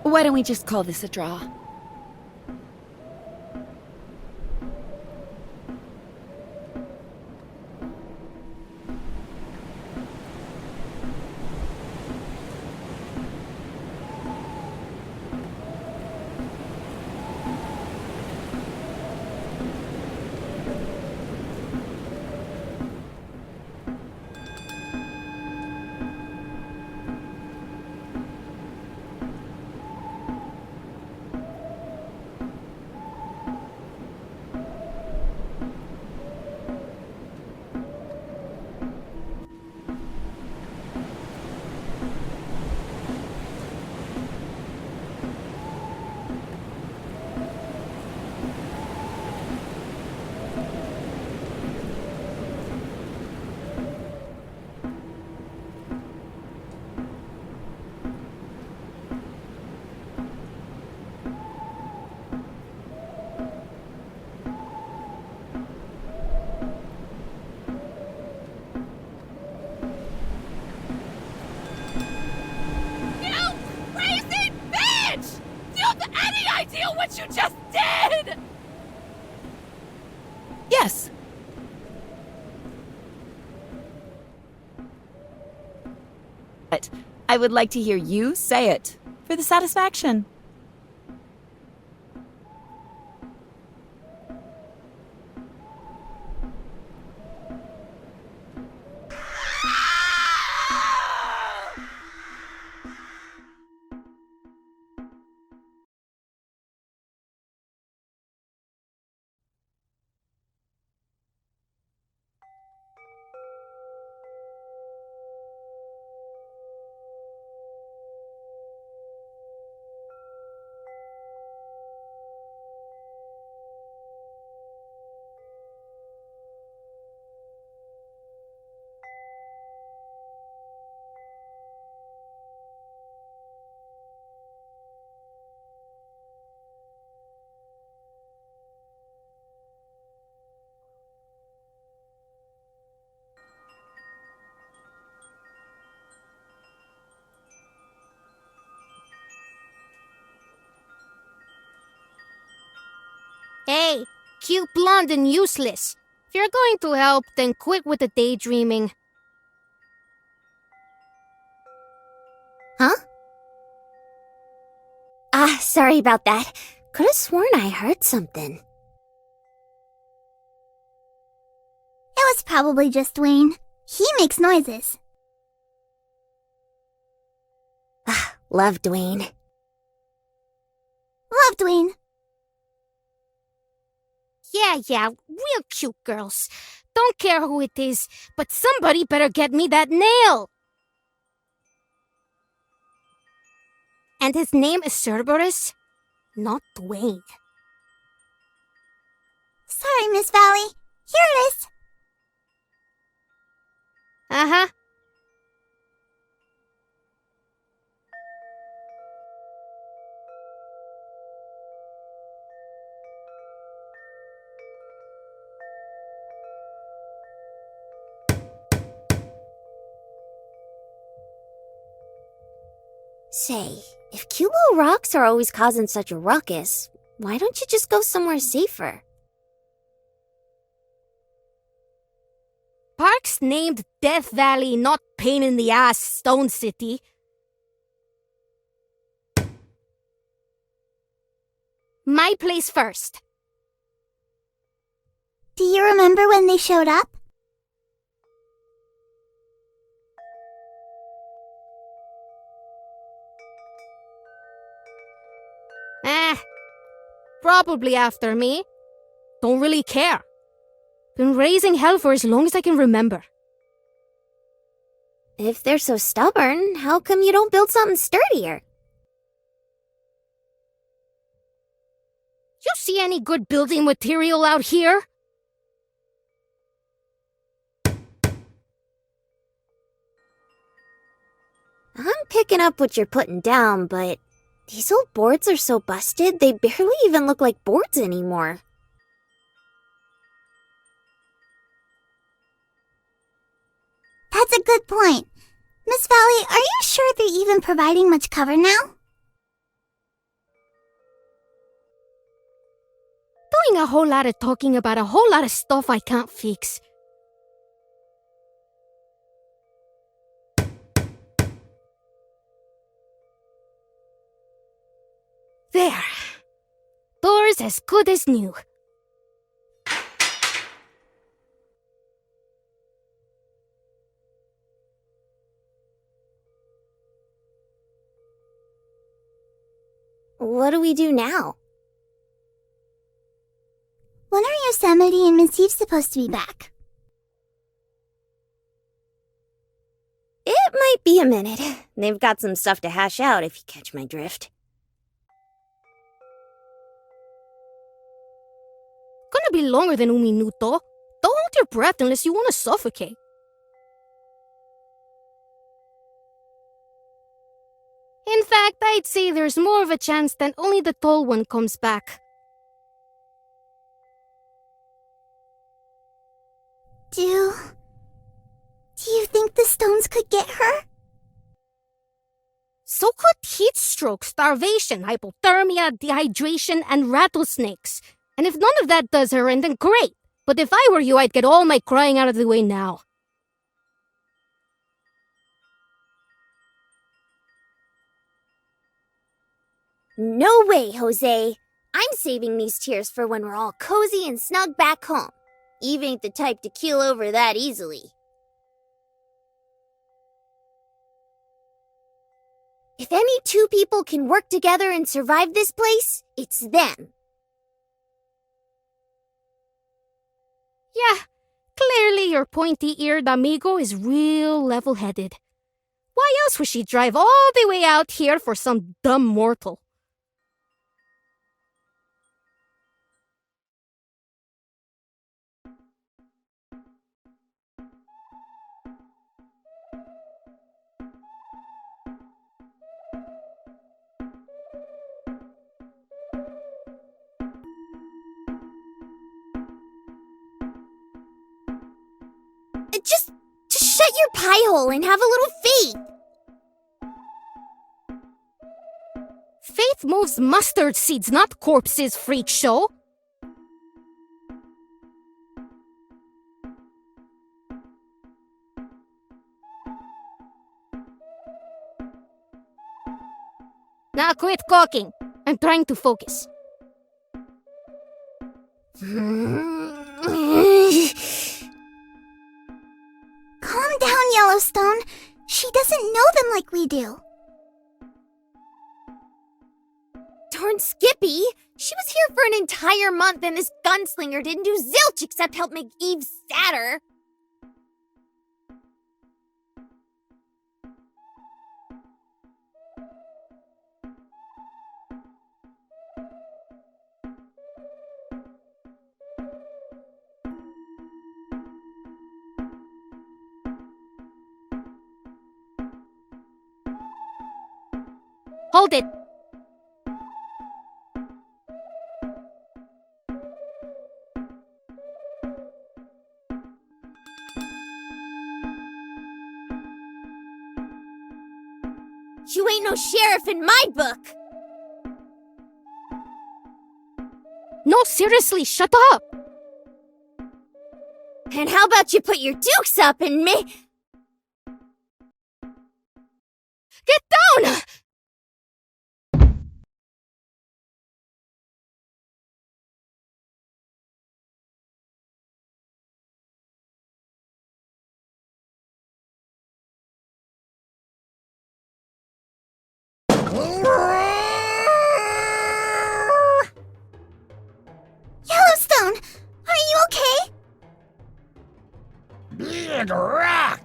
Why don't we just call this a draw? What you just did! Yes. But I would like to hear you say it for the satisfaction. Hey, cute, blonde, and useless. If you're going to help, then quit with the daydreaming. Huh? Sorry about that. Could have sworn I heard something. It was probably just Dwayne. He makes noises. Love Dwayne. Love Dwayne. Yeah, real cute girls. Don't care who it is, but somebody better get me that nail. And his name is Cerberus, not Dwayne. Sorry, Miss Valley. Here it is. Uh-huh. Say, if cute little rocks are always causing such a ruckus, why don't you just go somewhere safer? Park's named Death Valley, not pain in the ass Stone City. My place first. Do you remember when they showed up? Probably after me. Don't really care. Been raising hell for as long as I can remember. If they're so stubborn, how come you don't build something sturdier? You see any good building material out here? I'm picking up what you're putting down, but these old boards are so busted, they barely even look like boards anymore. That's a good point. Miss Valley, are you sure they're even providing much cover now? Doing a whole lot of talking about a whole lot of stuff I can't fix. There. Door's as good as new. What do we do now? When are Yosemite and Miss Eve supposed to be back? It might be a minute. They've got some stuff to hash out, if you catch my drift. Gonna be longer than un minuto. Don't hold your breath unless you want to suffocate. In fact, I'd say there's more of a chance that only the tall one comes back. Do you think the stones could get her? So could heat stroke, starvation, hypothermia, dehydration, and rattlesnakes. And if none of that does her in, then great. But if I were you, I'd get all my crying out of the way now. No way, Jose. I'm saving these tears for when we're all cozy and snug back home. Eve ain't the type to keel over that easily. If any two people can work together and survive this place, it's them. Yeah, clearly your pointy-eared amigo is real level-headed. Why else would she drive all the way out here for some dumb mortal? Just shut your pie hole and have a little faith. Faith moves mustard seeds, not corpses, freak show. Now quit talking. I'm trying to focus. Calm down, Yellowstone. She doesn't know them like we do. Darn Skippy! She was here for an entire month and this gunslinger didn't do zilch except help make Eve sadder. Hold it. You ain't no sheriff in my book. No, seriously, shut up. And how about you put your dukes up and Get down! Yellowstone, are you okay? Big rock!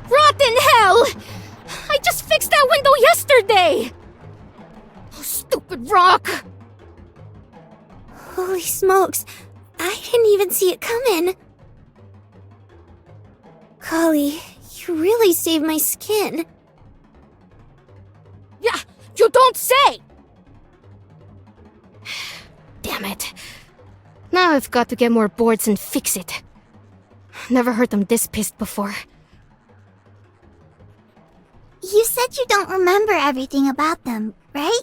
Rotten hell! I just fixed that window yesterday! Oh, stupid rock! Holy smokes, I didn't even see it coming. Golly, you really saved my skin. Yeah, you don't say! Damn it. Now I've got to get more boards and fix it. Never heard them this pissed before. You said you don't remember everything about them, right?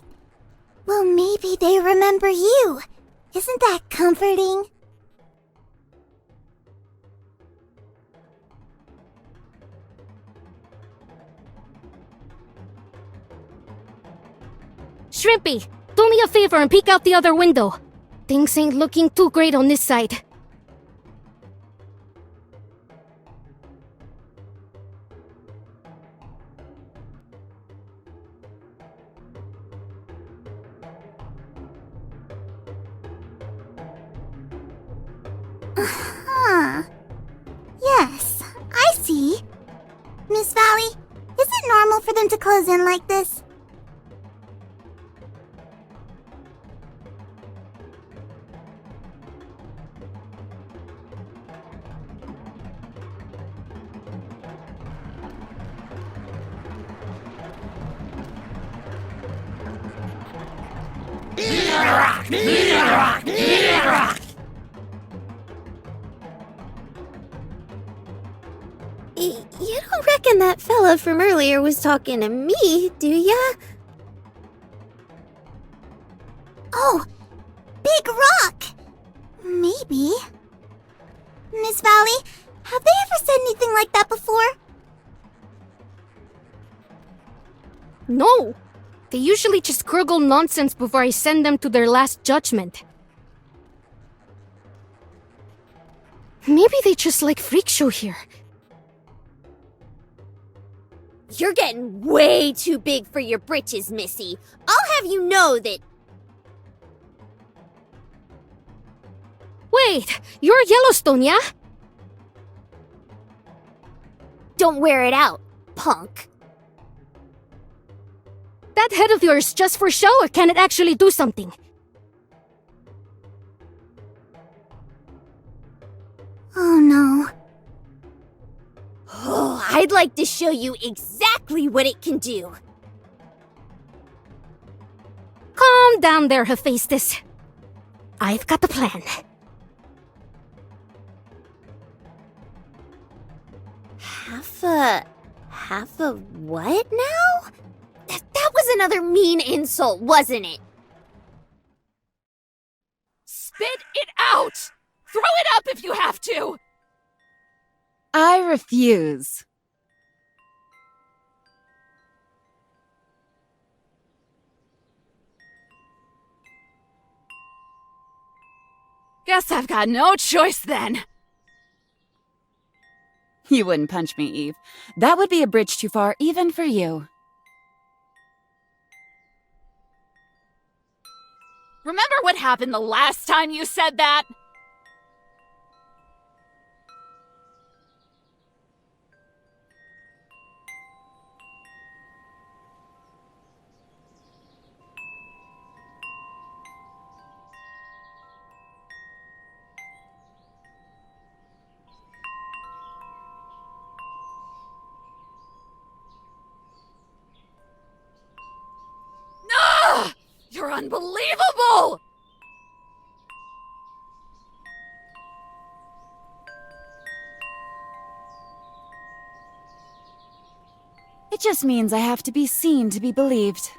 Well, maybe they remember you. Isn't that comforting? Shrimpy, do me a favor and peek out the other window. Things ain't looking too great on this side. Huh. Yes, I see. Miss Valley, is it normal for them to close in like this? You don't reckon that fella from earlier was talking to me, do ya? Oh, big rock! Maybe. Miss Valley, have they ever said anything like that before? No. They usually just gurgle nonsense before I send them to their last judgment. Maybe they just like freak show here. You're getting way too big for your britches, Missy. I'll have you know that. Wait, you're Yellowstone, yeah? Don't wear it out, punk. That head of yours just for show, or can it actually do something? Oh no. Oh, I'd like to show you exactly what it can do. Calm down there, Hephaestus. I've got the plan. Half a what now? That was another mean insult, wasn't it? Spit it out! Throw it up if you have to! I refuse. Guess I've got no choice then. You wouldn't punch me, Eve. That would be a bridge too far, even for you. Remember what happened the last time you said that? Ah! You're unbelievable! It just means I have to be seen to be believed.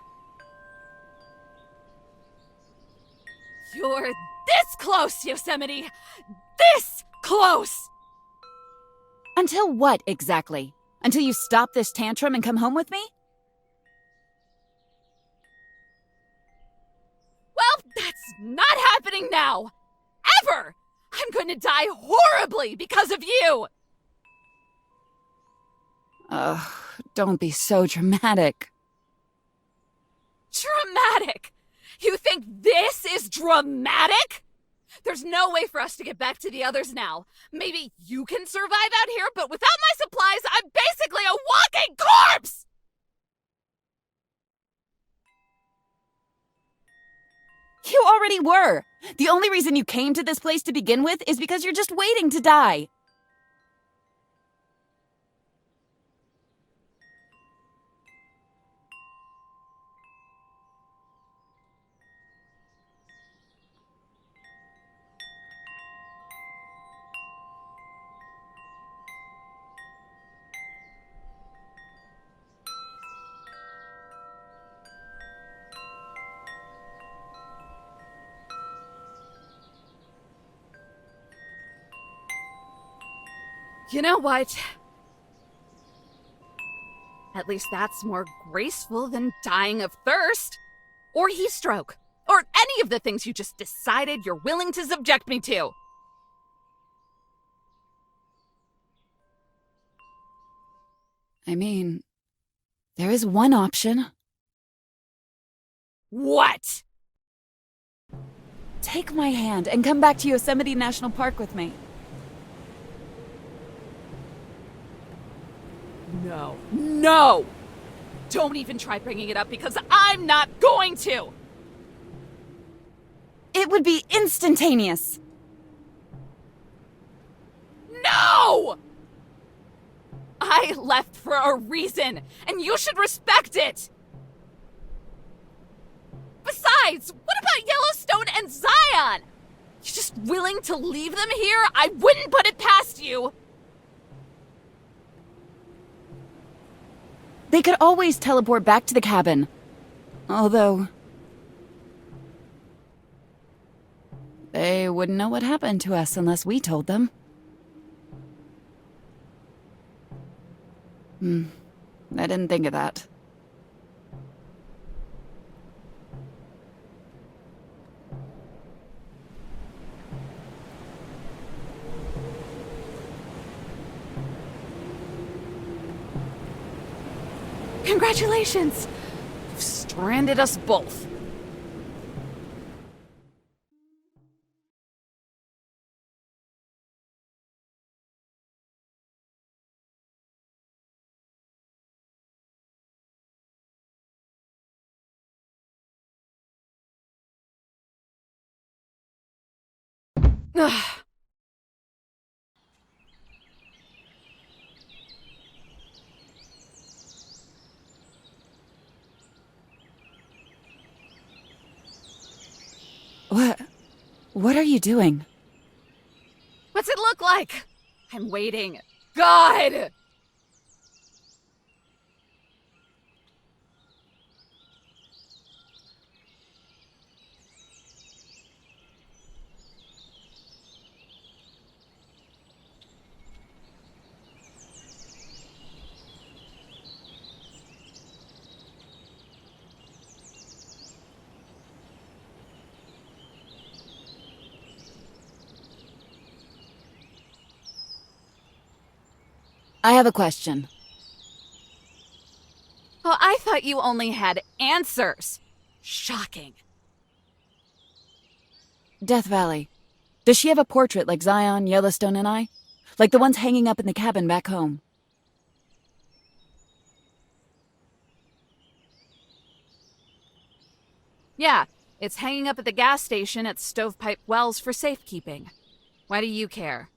You're this close, Yosemite! This close! Until what, exactly? Until you stop this tantrum and come home with me? Well, that's not happening now! Ever! I'm going to die horribly because of you! Ugh, don't be so dramatic. Dramatic? You think this is dramatic? There's no way for us to get back to the others now. Maybe you can survive out here, but without my supplies, I'm basically a walking corpse! You already were! The only reason you came to this place to begin with is because you're just waiting to die. You know what? At least that's more graceful than dying of thirst. Or heat stroke. Or any of the things you just decided you're willing to subject me to. I mean, there is one option. What? Take my hand and come back to Yosemite National Park with me. No. No! Don't even try bringing it up because I'm not going to! It would be instantaneous. No! I left for a reason, and you should respect it! Besides, what about Yellowstone and Zion? You're just willing to leave them here? I wouldn't put it past you! They could always teleport back to the cabin. Although, they wouldn't know what happened to us unless we told them. I didn't think of that. Congratulations! You've stranded us both. Ugh. What are you doing? What's it look like? I'm waiting. God! I have a question. Well, I thought you only had answers. Shocking. Death Valley. Does she have a portrait like Zion, Yellowstone, and I? Like the ones hanging up in the cabin back home? Yeah, it's hanging up at the gas station at Stovepipe Wells for safekeeping. Why do you care?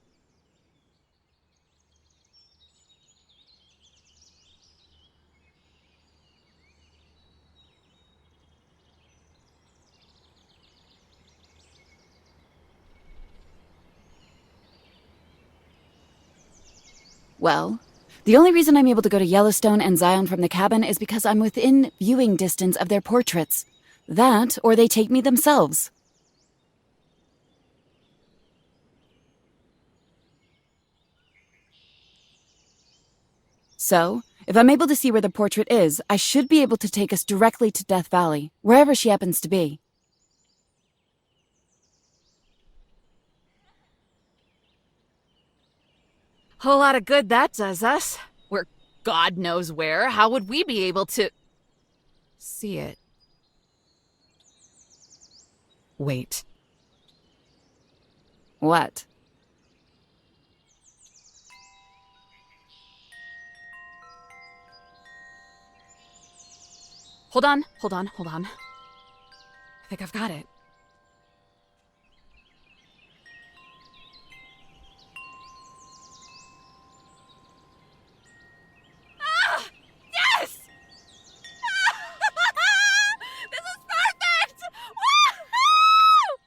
Well, the only reason I'm able to go to Yellowstone and Zion from the cabin is because I'm within viewing distance of their portraits. That, or they take me themselves. So, if I'm able to see where the portrait is, I should be able to take us directly to Death Valley, wherever she happens to be. Whole lot of good that does us. We're God knows where. How would we be able to see it? Wait. What? Hold on. I think I've got it. Ah! Yes! This is perfect! Woohoo!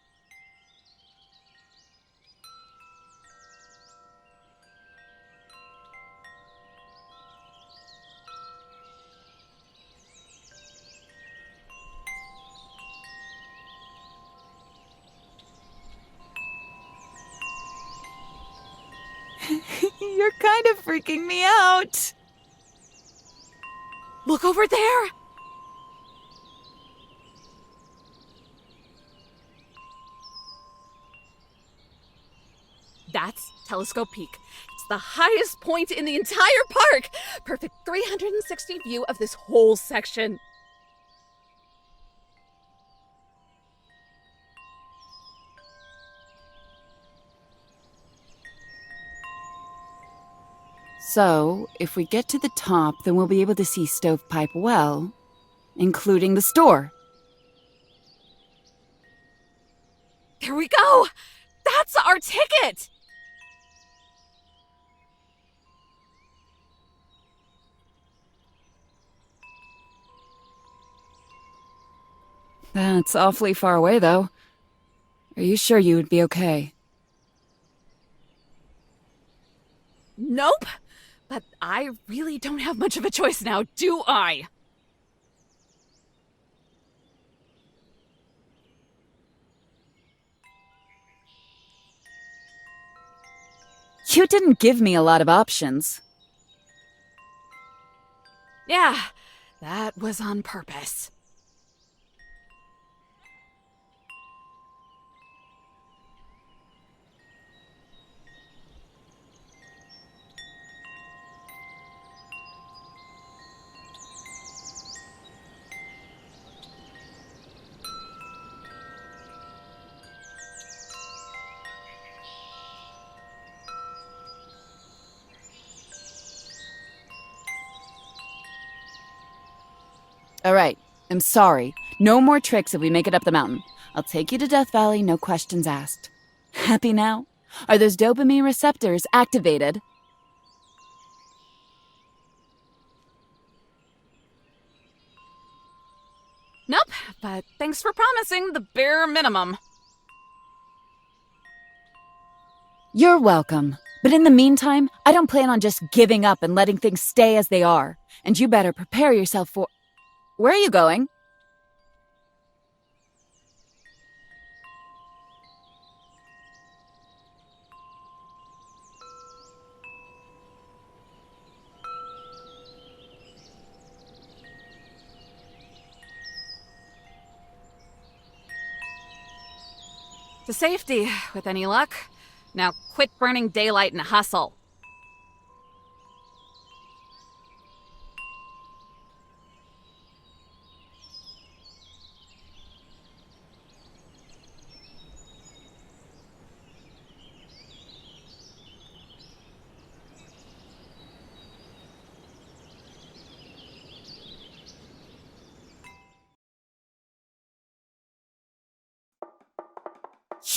You're kind of freaking me out. Look over there! That's Telescope Peak. It's the highest point in the entire park! Perfect 360 view of this whole section. So, if we get to the top, then we'll be able to see Stovepipe Well, including the store. There we go! That's our ticket! That's awfully far away, though. Are you sure you would be okay? Nope! But I really don't have much of a choice now, do I? You didn't give me a lot of options. Yeah, that was on purpose. All right, I'm sorry. No more tricks if we make it up the mountain. I'll take you to Death Valley, no questions asked. Happy now? Are those dopamine receptors activated? Nope, but thanks for promising the bare minimum. You're welcome. But in the meantime, I don't plan on just giving up and letting things stay as they are. And you better prepare yourself for... Where are you going? To safety, with any luck. Now quit burning daylight and hustle.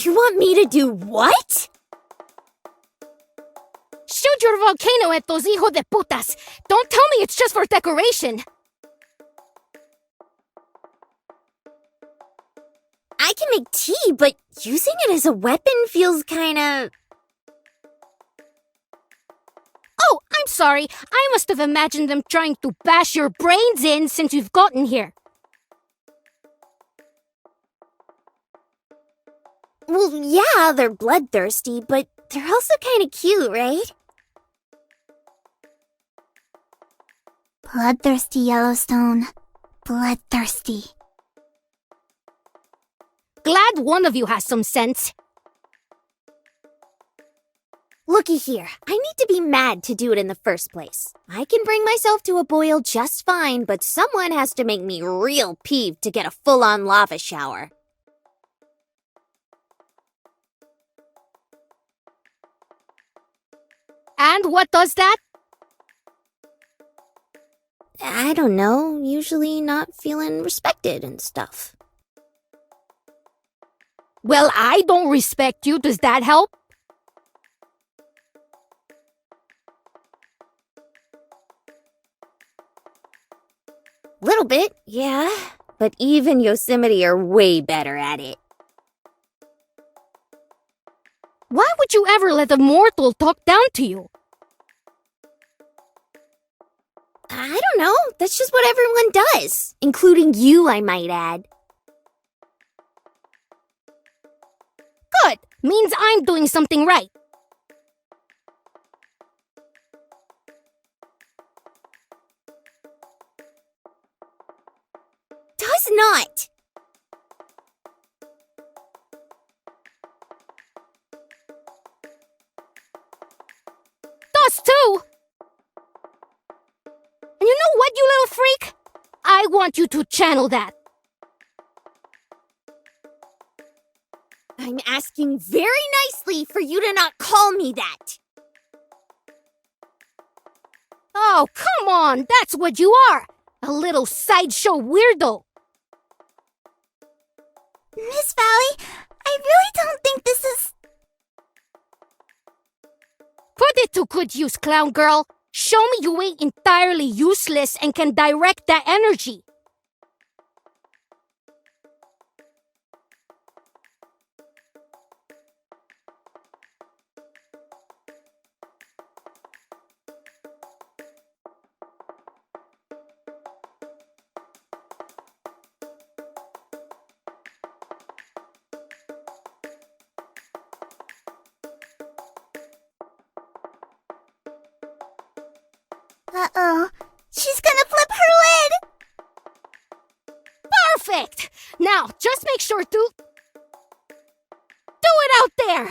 You want me to do what? Shoot your volcano at those hijo de putas! Don't tell me it's just for decoration! I can make tea, but using it as a weapon feels kinda... Oh, I'm sorry. I must have imagined them trying to bash your brains in since we've gotten here. Well, yeah, they're bloodthirsty, but they're also kinda cute, right? Bloodthirsty Yellowstone. Bloodthirsty. Glad one of you has some sense. Looky here, I need to be mad to do it in the first place. I can bring myself to a boil just fine, but someone has to make me real peeved to get a full-on lava shower. And what does that? I don't know, usually not feeling respected and stuff. Well, I don't respect you. Does that help? Little bit, yeah. But even Yosemite are way better at it. Why would you ever let a mortal talk down to you? I don't know, that's just what everyone does. Including you, I might add. Good. Means I'm doing something right. us too! And you know what, you little freak? I want you to channel that. I'm asking very nicely for you to not call me that. Oh, come on, that's what you are! A little sideshow weirdo. Miss Valley, I really don't think this is... Put it to good use, clown girl. Show me you ain't entirely useless and can direct that energy. Uh-oh. She's gonna flip her lid! Perfect! Now, just make sure to... do it out there!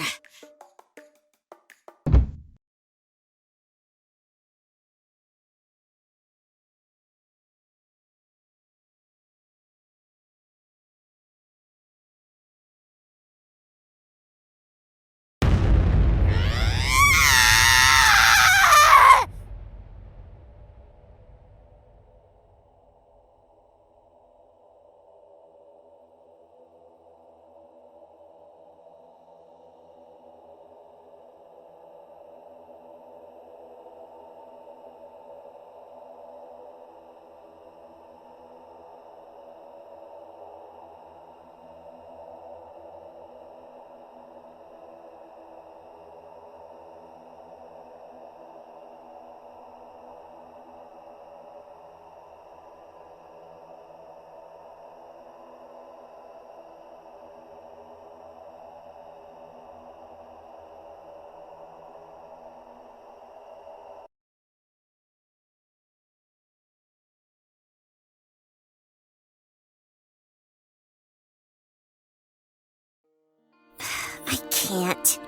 I can't.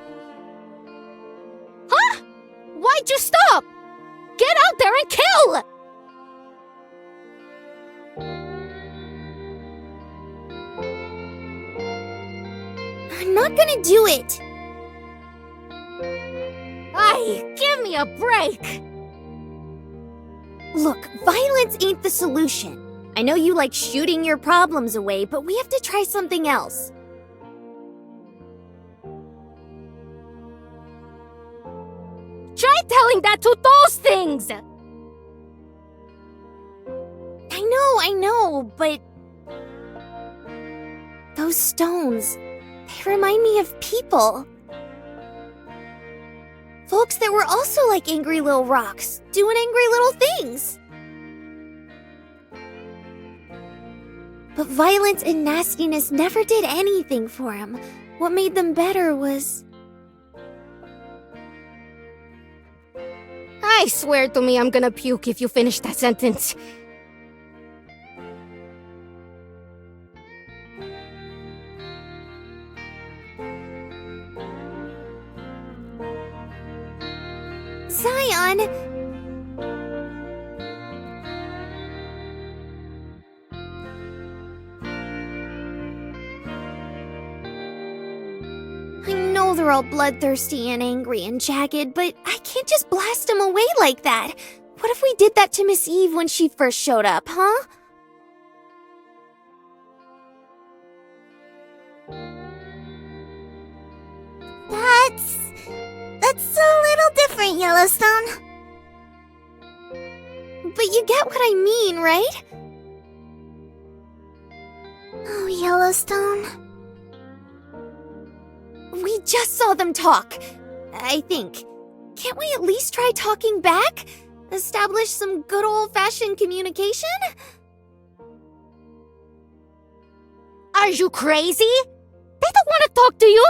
Huh? Why'd you stop? Get out there and kill! I'm not gonna do it. Ay, give me a break! Look, violence ain't the solution. I know you like shooting your problems away, but we have to try something else. Try telling that to those things! I know, but... those stones, they remind me of people. Folks that were also like angry little rocks, doing angry little things. But violence and nastiness never did anything for them. What made them better was... I swear to me I'm gonna puke if you finish that sentence. Zion! I know they're all bloodthirsty and angry and jagged, but I can't just blast them away like that. What if we did that to Miss Eve when she first showed up, huh? That's a little different, Yellowstone. But you get what I mean, right? Oh, Yellowstone. We just saw them talk, I think. Can't we at least try talking back? Establish some good old-fashioned communication? Are you crazy? They don't want to talk to you!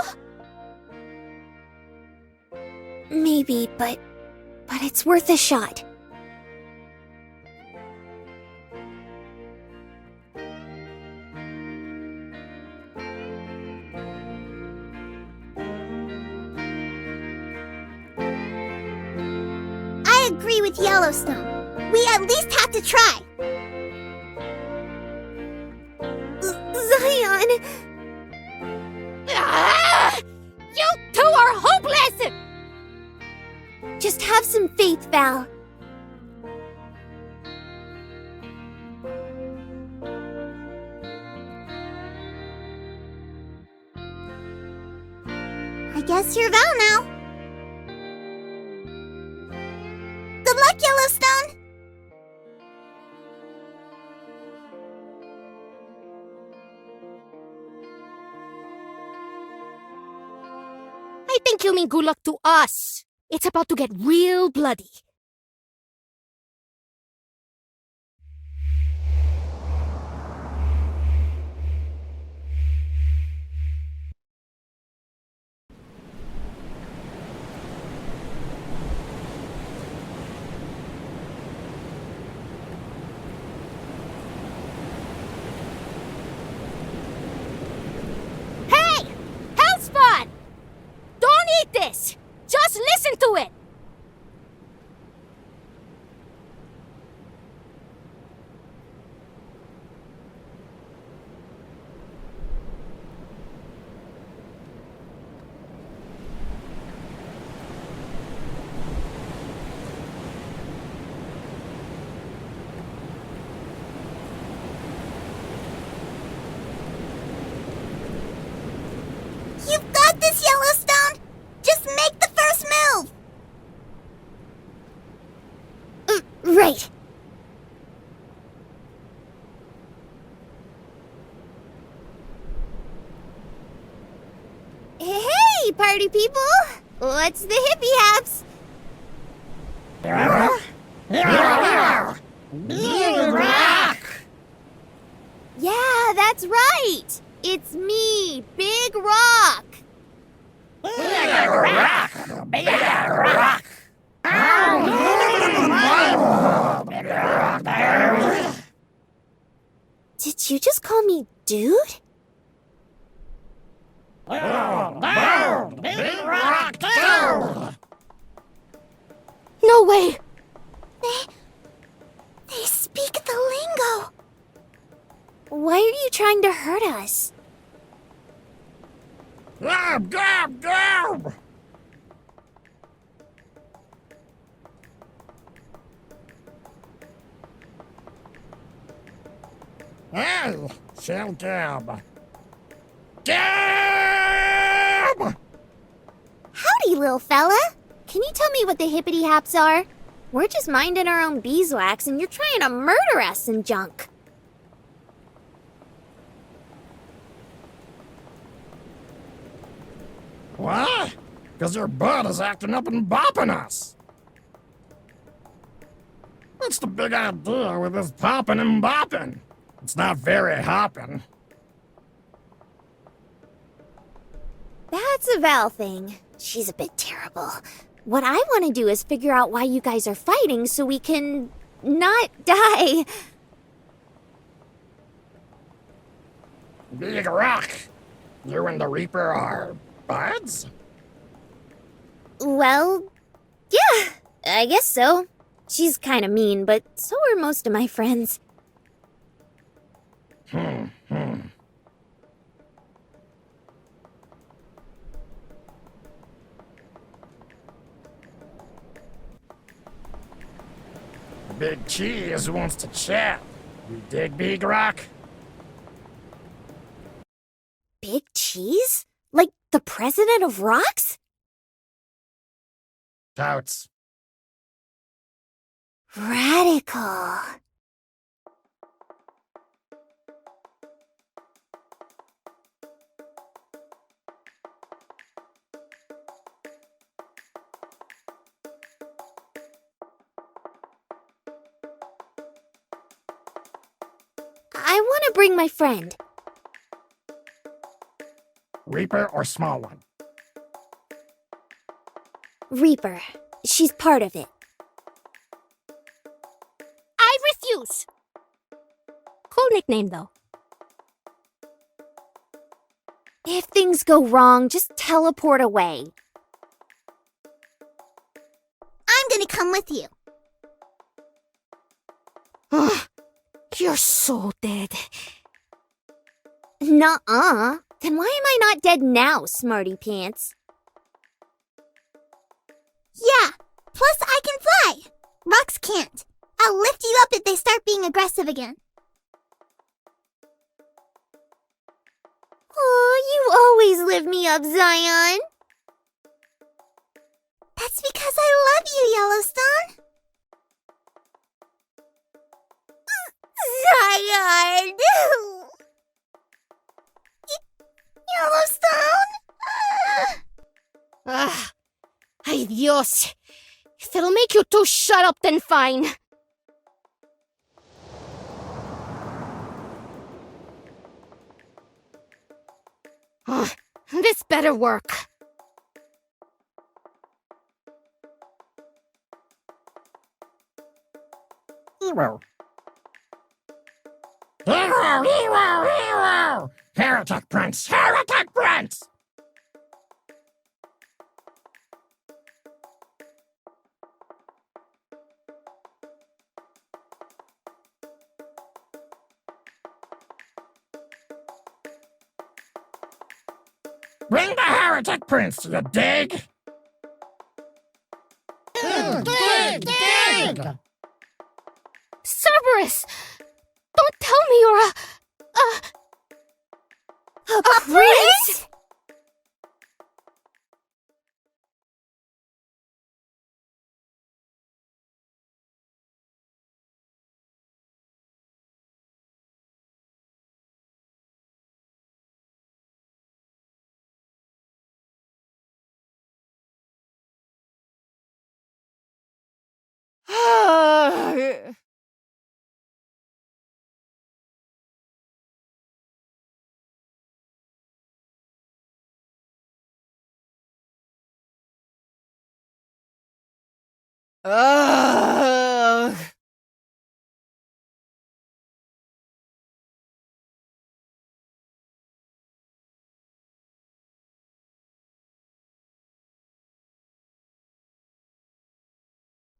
Maybe, but it's worth a shot. I agree with Yellowstone. We at least have to try. Zion! Ah! You two are hopeless! Just have some faith, Val. I guess you're Val now. Good luck, Yellowstone! I think you mean good luck to us. It's about to get real bloody. Hey! Health spot! Don't eat this! Just listen to it! You've got this, Yellowstone! Just make the first move! Right. Hey, party people! What's the hippie haps? Big rock! Yeah, that's right! It's me, Big Rock! Big rock! Big rock! Did you just call me dude? Big rock down! No way! They speak the lingo! Why are you trying to hurt us? Gab, gab, gab! Hey, shell gab. Gab! Howdy, little fella. Can you tell me what the hippity haps are? We're just minding our own beeswax and you're trying to murder us and junk. What? Because your bud is acting up and bopping us. What's the big idea with this popping and bopping? It's not very hopping. That's a Val thing. She's a bit terrible. What I want to do is figure out why you guys are fighting so we can not die. Big rock. You and the Reaper are buds? Well, yeah, I guess so. She's kind of mean, but so are most of my friends. Big Cheese wants to chat. You dig, Big Rock? Big Cheese? Like the president of rocks? Touts. Radical. I want to bring my friend. Reaper or small one? Reaper. She's part of it. I refuse! Cool nickname, though. If things go wrong, just teleport away. I'm me to come with you. Ugh, you're so dead. Nuh-uh. Then why am I not dead now, smarty pants? Yeah, plus I can fly. Rocks can't. I'll lift you up if they start being aggressive again. Oh, you always lift me up, Zion. That's because I love you, Yellowstone. Zion! Yellowstone? Ah, ay Dios. If it'll make you two shut up, then fine. This better work. Hero. Hero, hero, hero! Heretic Prince! Heretic Prince! Bring the Heretic Prince, you dig? Dig! Cerberus! Don't tell me you're a prince! Ugh.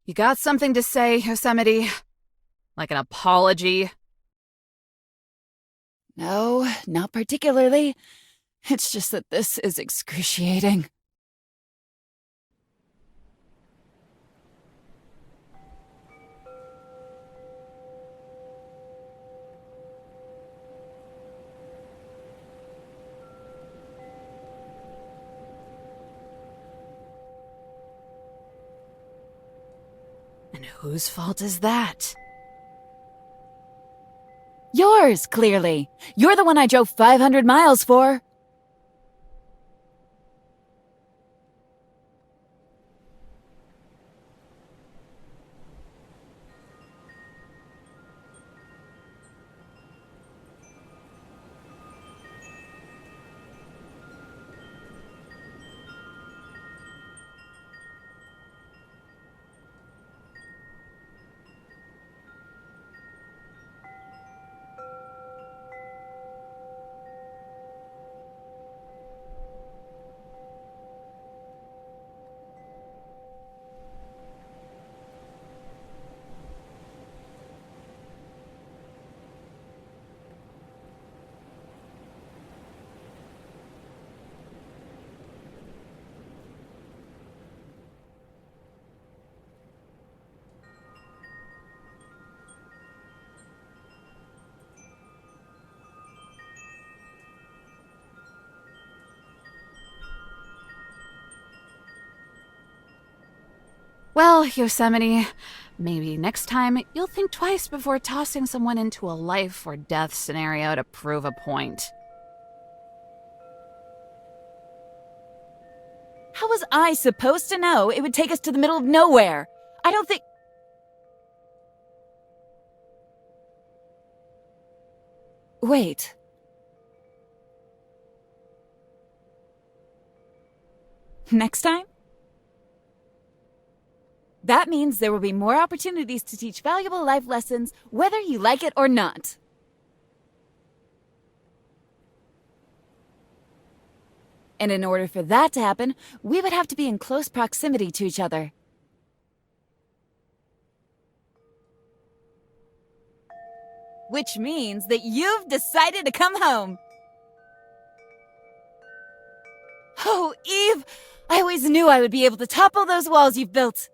You got something to say, Yosemite? Like an apology? No, not particularly. It's just that this is excruciating. And whose fault is that? Yours, clearly. You're the one I drove 500 miles for. Well, Yosemite, maybe next time you'll think twice before tossing someone into a life or death scenario to prove a point. How was I supposed to know it would take us to the middle of nowhere? I don't think... Wait. Next time? That means there will be more opportunities to teach valuable life lessons, whether you like it or not. And in order for that to happen, we would have to be in close proximity to each other. which means that you've decided to come home. Oh, Eve! I always knew I would be able to topple those walls you've built.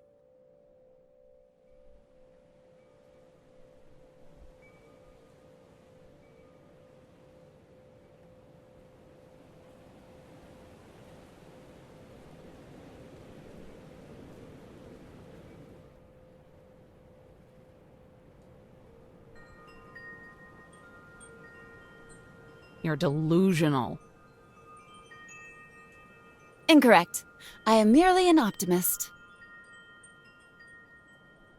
You're delusional. Incorrect. I am merely an optimist.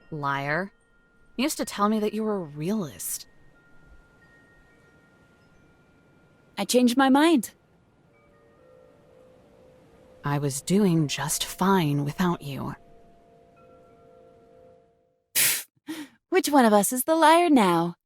Liar. You used to tell me that you were a realist. I changed my mind. I was doing just fine without you. Which one of us is the liar now?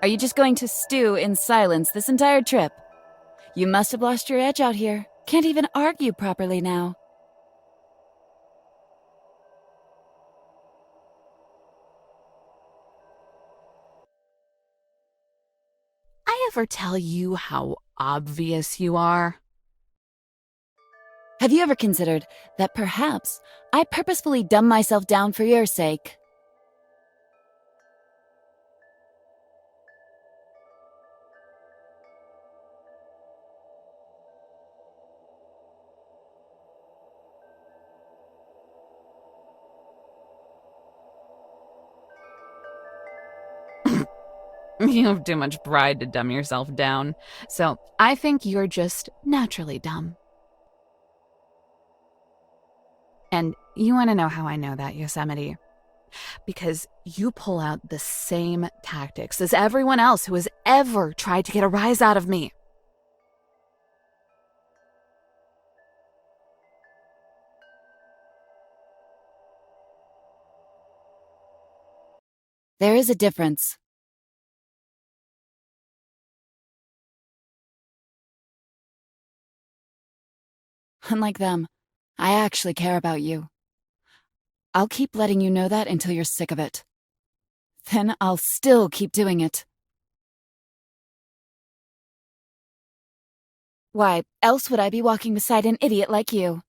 Are you just going to stew in silence this entire trip? You must have lost your edge out here. Can't even argue properly now. I ever tell you how obvious you are? Have you ever considered that perhaps I purposefully dumb myself down for your sake? You have too much pride to dumb yourself down. So I think you're just naturally dumb. And you want to know how I know that, Yosemite? Because you pull out the same tactics as everyone else who has ever tried to get a rise out of me. There is a difference. Unlike them, I actually care about you. I'll keep letting you know that until you're sick of it. Then I'll still keep doing it. Why else would I be walking beside an idiot like you?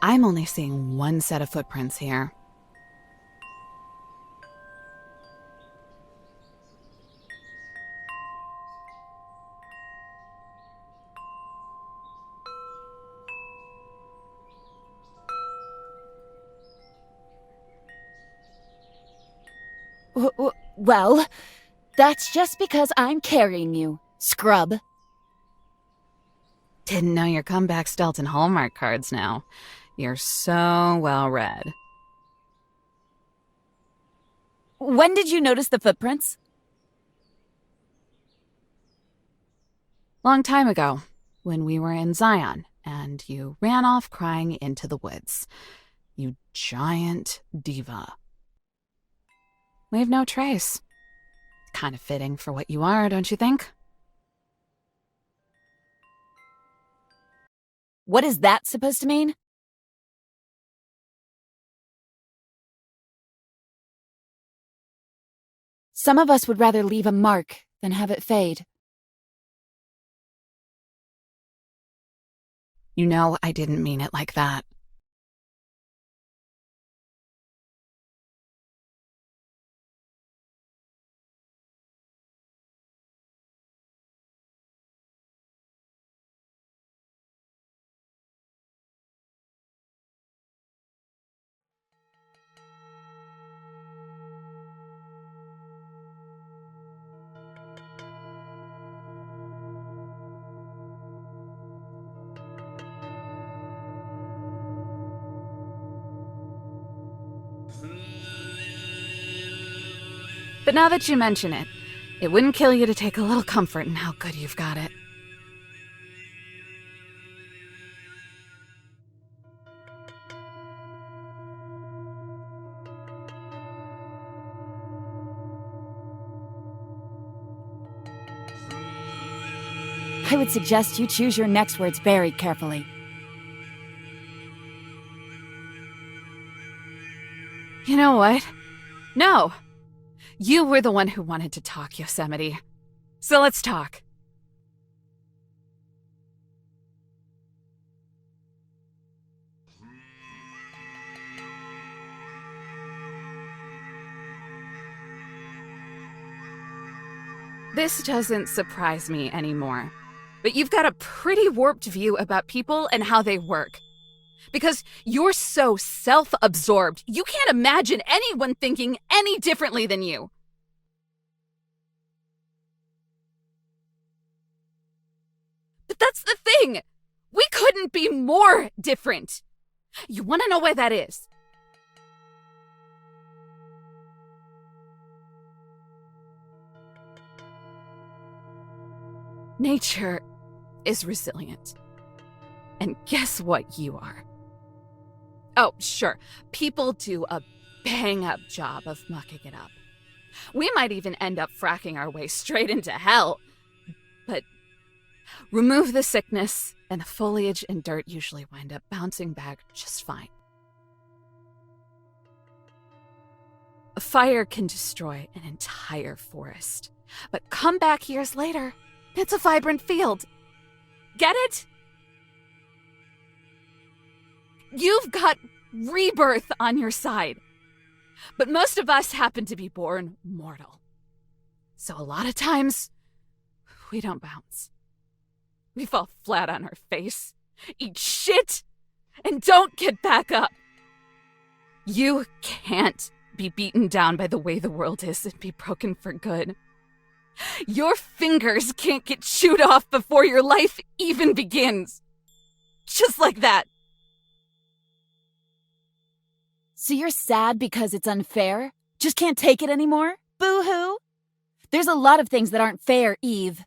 I'm only seeing one set of footprints here. Well, that's just because I'm carrying you, scrub. Didn't know your comebacks dealt in Hallmark cards now. You're so well read. When did you notice the footprints? Long time ago, when we were in Zion, and you ran off crying into the woods. You giant diva. Leave no trace. Kind of fitting for what you are, don't you think? What is that supposed to mean? Some of us would rather leave a mark than have it fade. You know I didn't mean it like that. But now that you mention it, it wouldn't kill you to take a little comfort in how good you've got it. I would suggest you choose your next words very carefully. You know what? No. You were the one who wanted to talk, Yosemite. So let's talk. This doesn't surprise me anymore. But you've got a pretty warped view about people and how they work. Because you're so self-absorbed, you can't imagine anyone thinking any differently than you. But that's the thing! We couldn't be more different! You want to know why that is? Nature is resilient. And guess what you are? Oh, sure, people do a bang-up job of mucking it up. We might even end up fracking our way straight into hell. But remove the sickness, and the foliage and dirt usually wind up bouncing back just fine. A fire can destroy an entire forest, but come back years later, it's a vibrant field. Get it? You've got rebirth on your side. But most of us happen to be born mortal. So a lot of times, we don't bounce. We fall flat on our face, eat shit, and don't get back up. You can't be beaten down by the way the world is and be broken for good. Your fingers can't get chewed off before your life even begins. Just like that. So you're sad because it's unfair? Just can't take it anymore? Boo-hoo? There's a lot of things that aren't fair, Eve.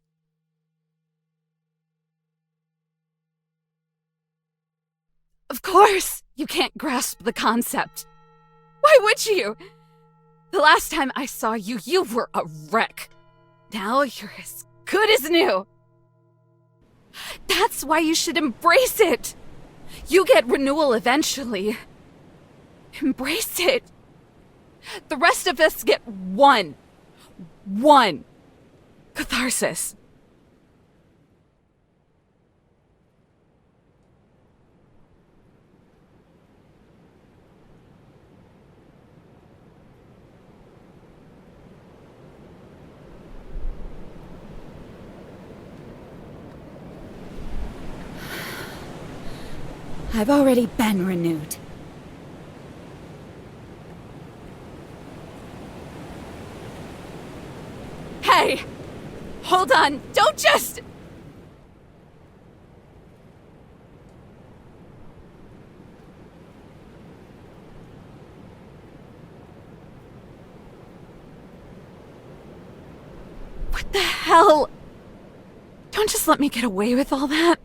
Of course, you can't grasp the concept. Why would you? The last time I saw you, you were a wreck. Now you're as good as new. That's why you should embrace it. You get renewal eventually. Embrace it. The rest of us get one catharsis. I've already been renewed. Hey! Hold on, don't just... What the hell? Don't just let me get away with all that.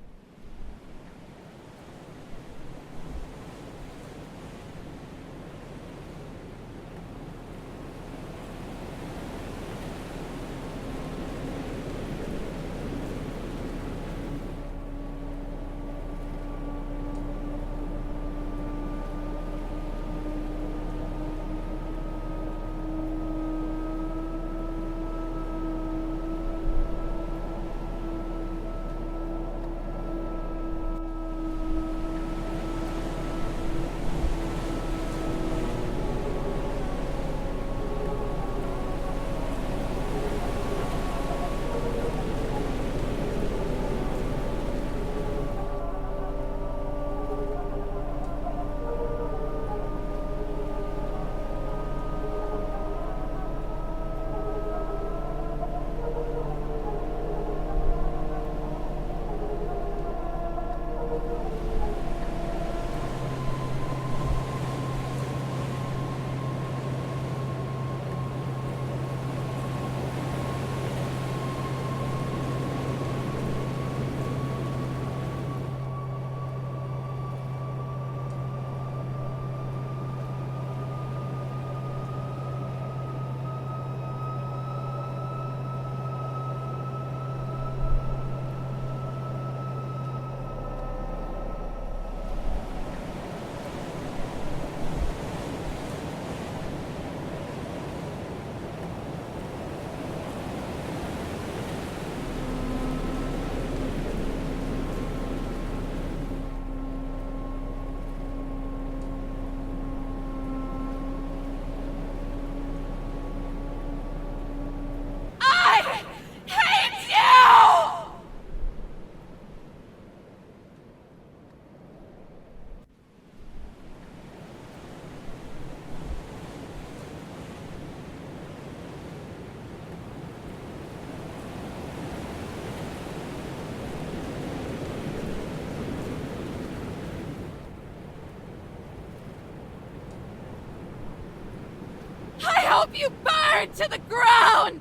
I hope you burn to the ground!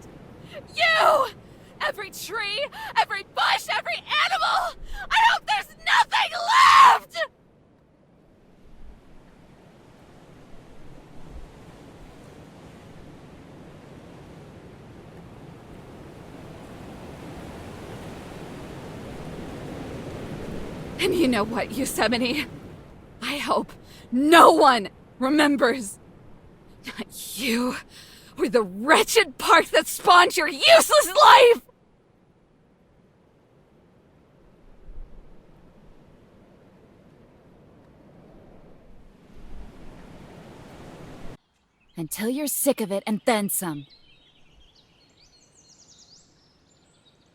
You! Every tree, every bush, every animal! I hope there's nothing left! And you know what, Yosemite? I hope no one remembers. Not you, or the wretched park that spawned your useless life! Until you're sick of it and then some.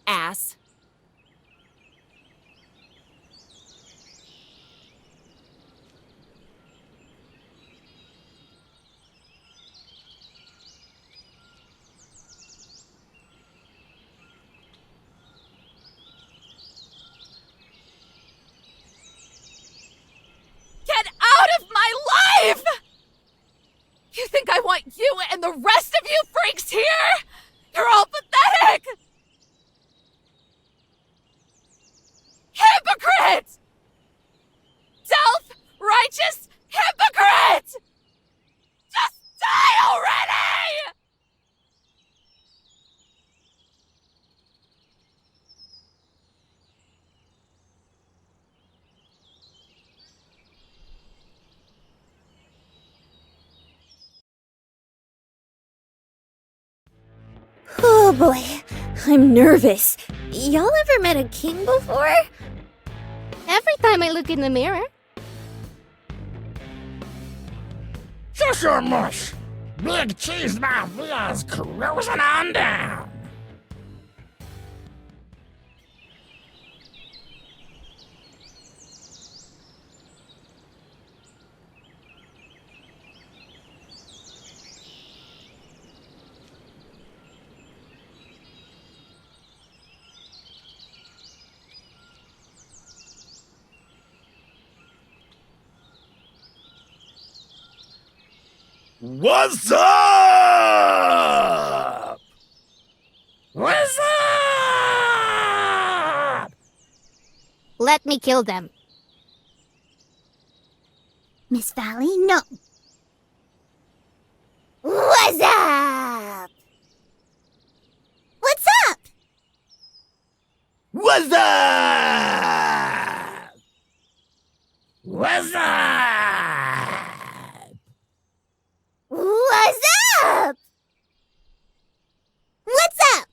Ass. Get out of my life! You think I want you and the rest of you freaks here? You're all pathetic! Hypocrite! Self-righteous hypocrite! Just die already! Oh boy, I'm nervous. Y'all ever met a king before? Every time I look in the mirror. Shush your mush! Big cheese mouth Leah's cruising on down! What's up? What's up? Let me kill them. Miss Valley, no. What's up? What's up? What's up? What's up? What's up? What's up?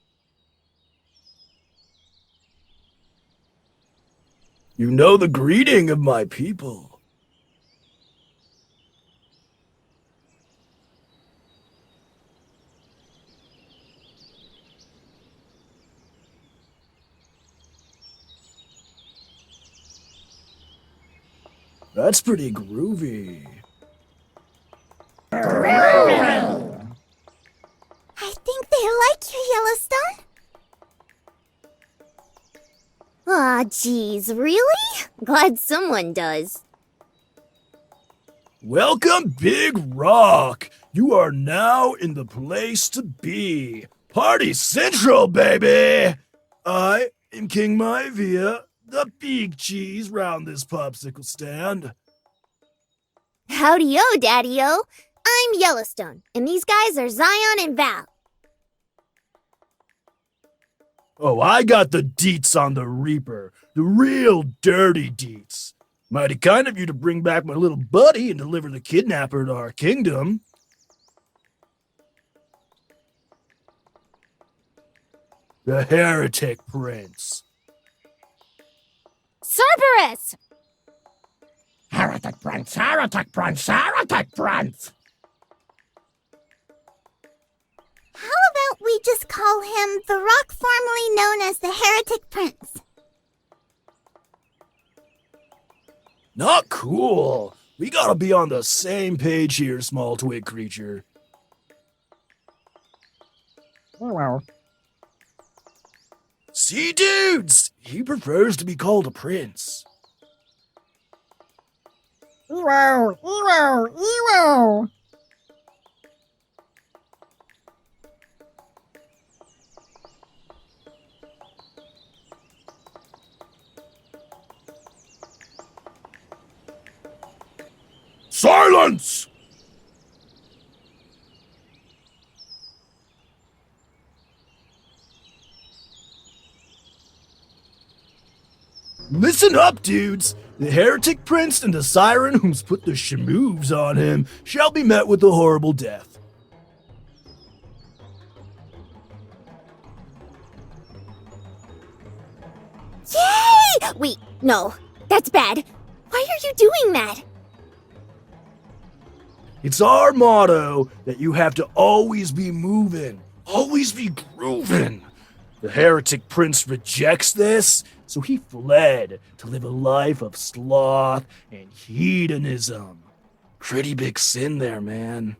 You know the greeting of my people. That's pretty groovy. I think they like you, Yellowstone. Aw, geez, really? Glad someone does. Welcome, Big Rock. You are now in the place to be. Party Central, baby. I am King Maivia, the big cheese round this popsicle stand. Howdy-o, Daddy-o. I'm Yellowstone, and these guys are Zion and Val. Oh, I got the deets on the Reaper. The real dirty deets. Mighty kind of you to bring back my little buddy and deliver the kidnapper to our kingdom. The Heretic Prince. Cerberus! Heretic Prince, Heretic Prince, Heretic Prince! How about we just call him the rock formerly known as the Heretic Prince? Not cool. We gotta be on the same page here, small twig creature. Well, See, dudes, he prefers to be called a prince. Ewo, Ewo, Ewo. Silence! Listen up, dudes! The Heretic Prince and the Siren whom's put the shamoves on him shall be met with a horrible death. Yay! Wait, no, that's bad. Why are you doing that? It's our motto that you have to always be moving, always be grooving. The Heretic Prince rejects this, so he fled to live a life of sloth and hedonism. Pretty big sin there, man.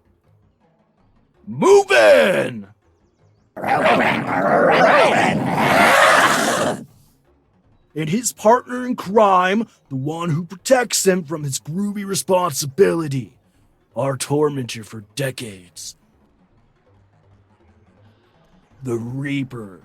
Moving! And his partner in crime, the one who protects him from his groovy responsibility. Our tormentor for decades. The Reaper.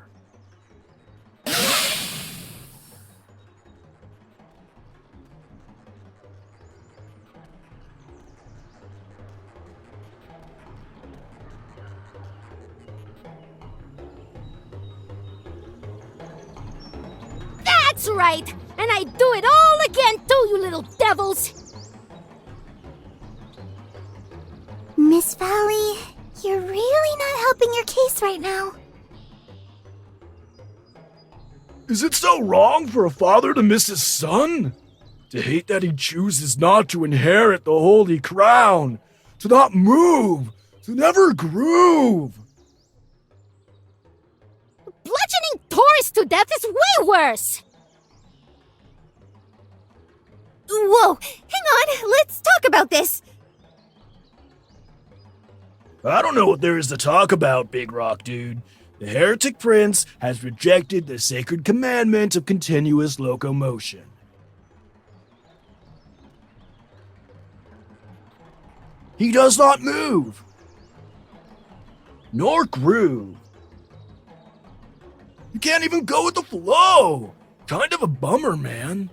That's right! And I'd do it all again too, you little devils! Miss Valley, you're really not helping your case right now. Is it so wrong for a father to miss his son? To hate that he chooses not to inherit the holy crown? To not move? To never groove? Bludgeoning Taurus to death is way worse! Whoa, hang on, let's talk about this. I don't know what there is to talk about, Big Rock Dude. The Heretic Prince has rejected the sacred commandment of continuous locomotion. He does not move, nor groove. You can't even go with the flow. Kind of a bummer, man.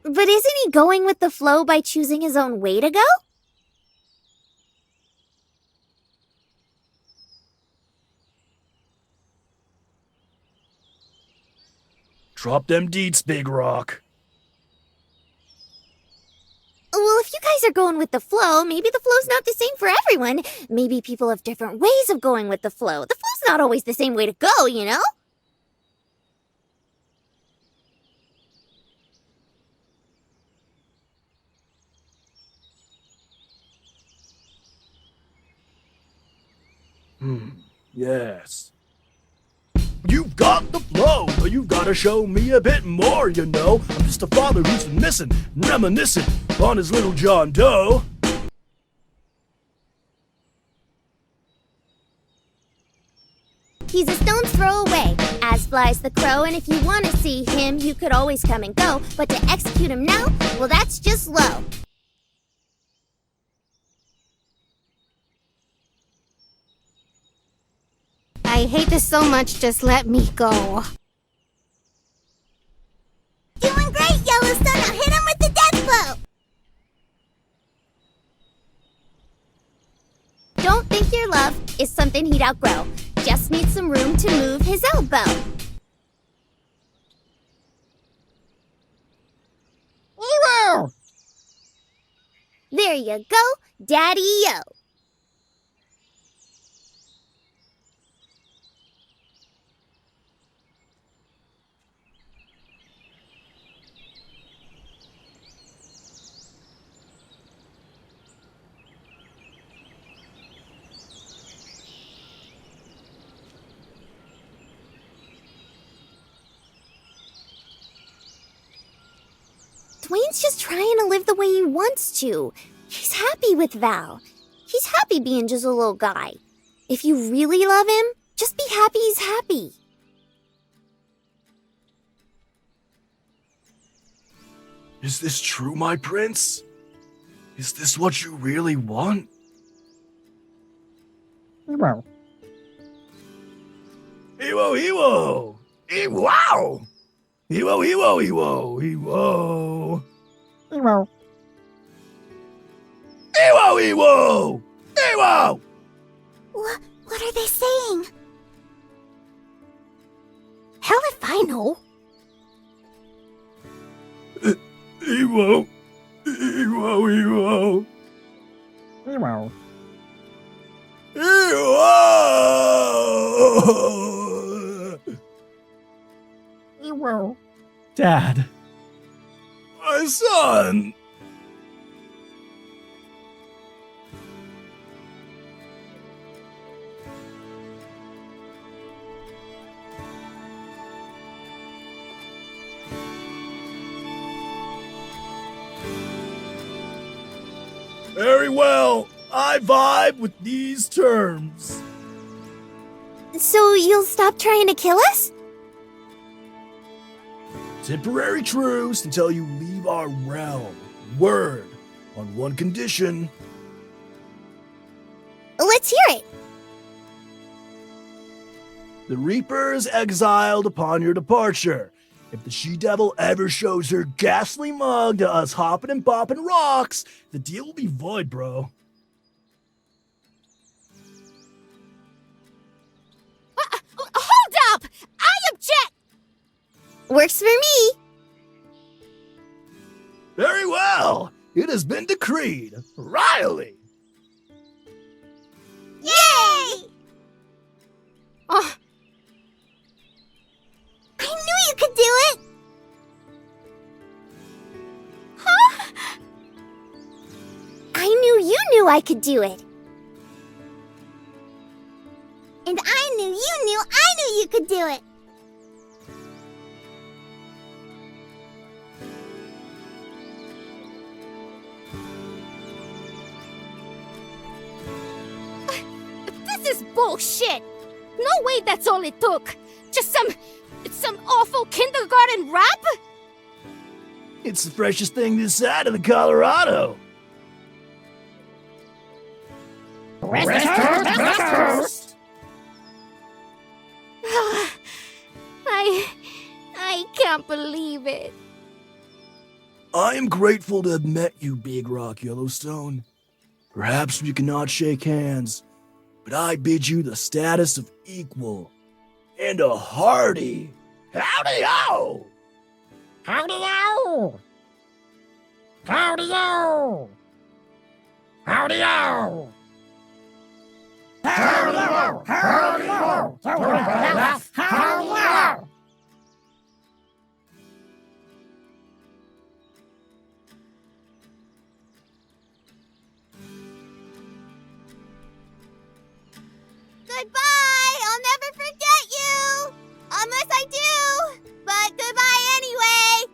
But isn't he going with the flow by choosing his own way to go? Drop them deets, Big Rock. Well, if you guys are going with the flow, maybe the flow's not the same for everyone. Maybe people have different ways of going with the flow. The flow's not always the same way to go, you know? Yes. You've got the flow, but you've gotta show me a bit more, you know. I'm just a father who's been missing, reminiscing on his little John Doe. He's a stone's throw away, as flies the crow, and if you want to see him, you could always come and go. But to execute him now, well, that's just low. I hate this so much, just let me go. Doing great, Yellowstone. Now hit him with the death blow. Don't think your love is something he'd outgrow. Just needs some room to move his elbow. Ewo! There you go, Daddy-o. Dwayne's just trying to live the way he wants to. He's happy with Val. He's happy being just a little guy. If you really love him, just be happy he's happy. Is this true, my prince? Is this what you really want? Ewo! Ewo, Ewo! Ewow! Ewo, Ewo, Ewo, Ewo! Ewo! Ewo, Ewo! Ewo! What are they saying? Hell if I know. Ewo! Ewo, Ewo! Ewo! Ewo! Ewo! Dad. My son. Very well. I vibe with these terms. So you'll stop trying to kill us? Temporary truce until you leave our realm. Word. On one condition. Let's hear it. The Reaper's exiled upon your departure. If the she-devil ever shows her ghastly mug to us hopping and bopping rocks, the deal will be void, bro. Hold up! I object! Works for me. Very well. It has been decreed. Riley! Yay! Oh, I knew you could do it! I knew you knew I could do it. And I knew you could do it! this is bullshit. No way that's all it took. Just some awful kindergarten rap? It's the freshest thing this side of the Colorado. I can't believe it. I am grateful to have met you, Big Rock Yellowstone. Perhaps we cannot shake hands, but I bid you the status of equal and a hearty howdy-o! Howdy-o! Howdy-o! Howdy-o! Howdy-o! Howdy-o! Howdy-o! Goodbye! I'll never forget you! Unless I do! But goodbye anyway!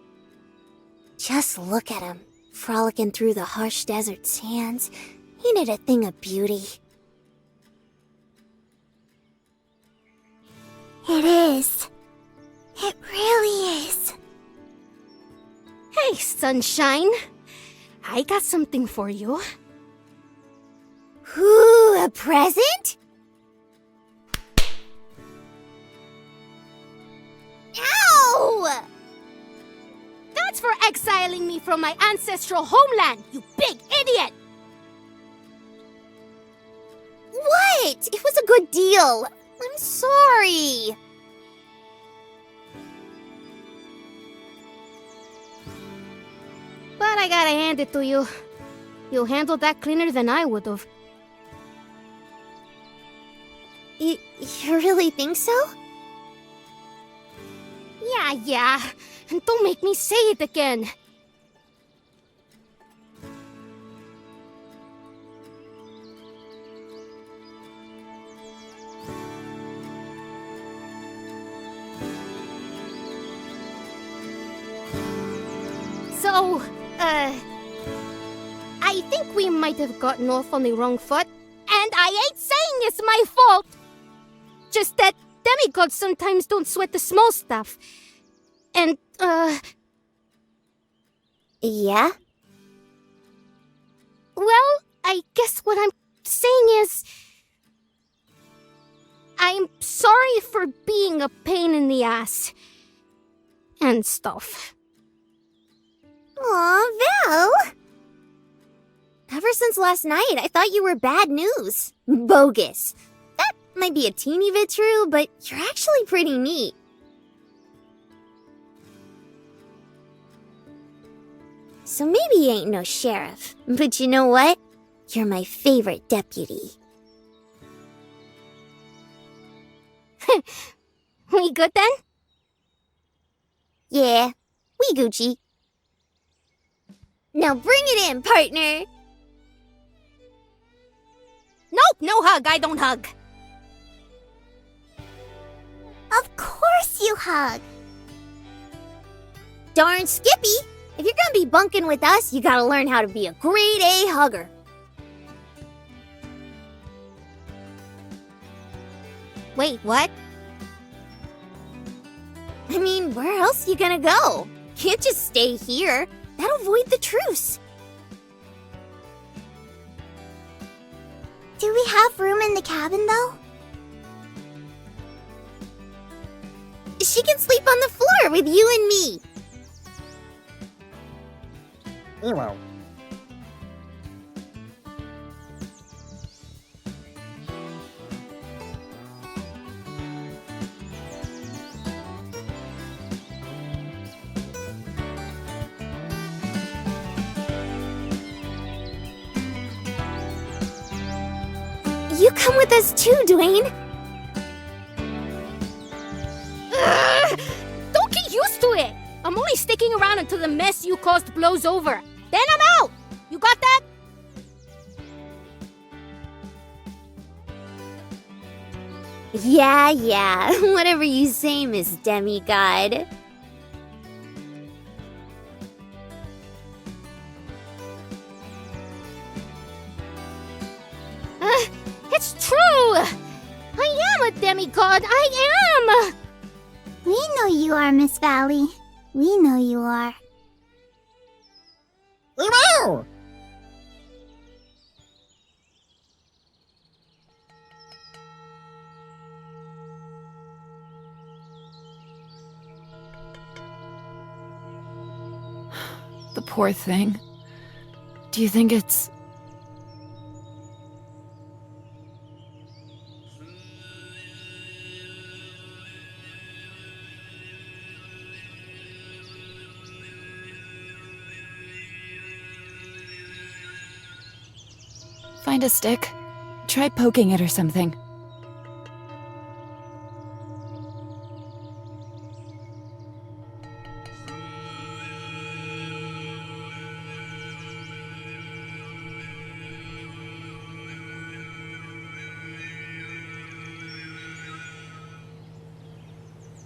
Just look at him, frolicking through the harsh desert sands. Ain't it a thing of beauty? It is. It really is. Hey, sunshine. I got something for you. Ooh, a present? Ow! That's for exiling me from my ancestral homeland, you big idiot! What? It was a good deal. I'm sorry. But I gotta hand it to you. You handled that cleaner than I would've. You really think so? Yeah. And don't make me say it again. So, I think we might have gotten off on the wrong foot, and I ain't saying it's my fault. Just that demigods sometimes don't sweat the small stuff. And, Yeah? well, I guess what I'm saying is... I'm sorry for being a pain in the ass. And stuff. Aw, Val! Ever since last night, I thought you were bad news. Bogus. That might be a teeny bit true, but you're actually pretty neat. So maybe you ain't no sheriff, but you know what? You're my favorite deputy. We good then? Yeah, we Gucci. Now bring it in, partner! Nope, no hug, I don't hug. Of course you hug! Darn Skippy! If you're gonna be bunking with us, you gotta learn how to be a grade A hugger. Wait, what? I mean, where else you gonna go? Can't just stay here. That'll void the truce. Do we have room in the cabin, though? She can sleep on the floor with you and me. Hero. You come with us too, Dwayne. Don't get used to it. I'm only sticking around until the mess you caused blows over. Then I'm out. You got that? Yeah. Whatever you say, Miss Demigod. It's true. I am a demigod. I am. We know you are, Miss Valley. We know you are. Ew! The poor thing. Do you think it's... Find a stick. Try poking it or something.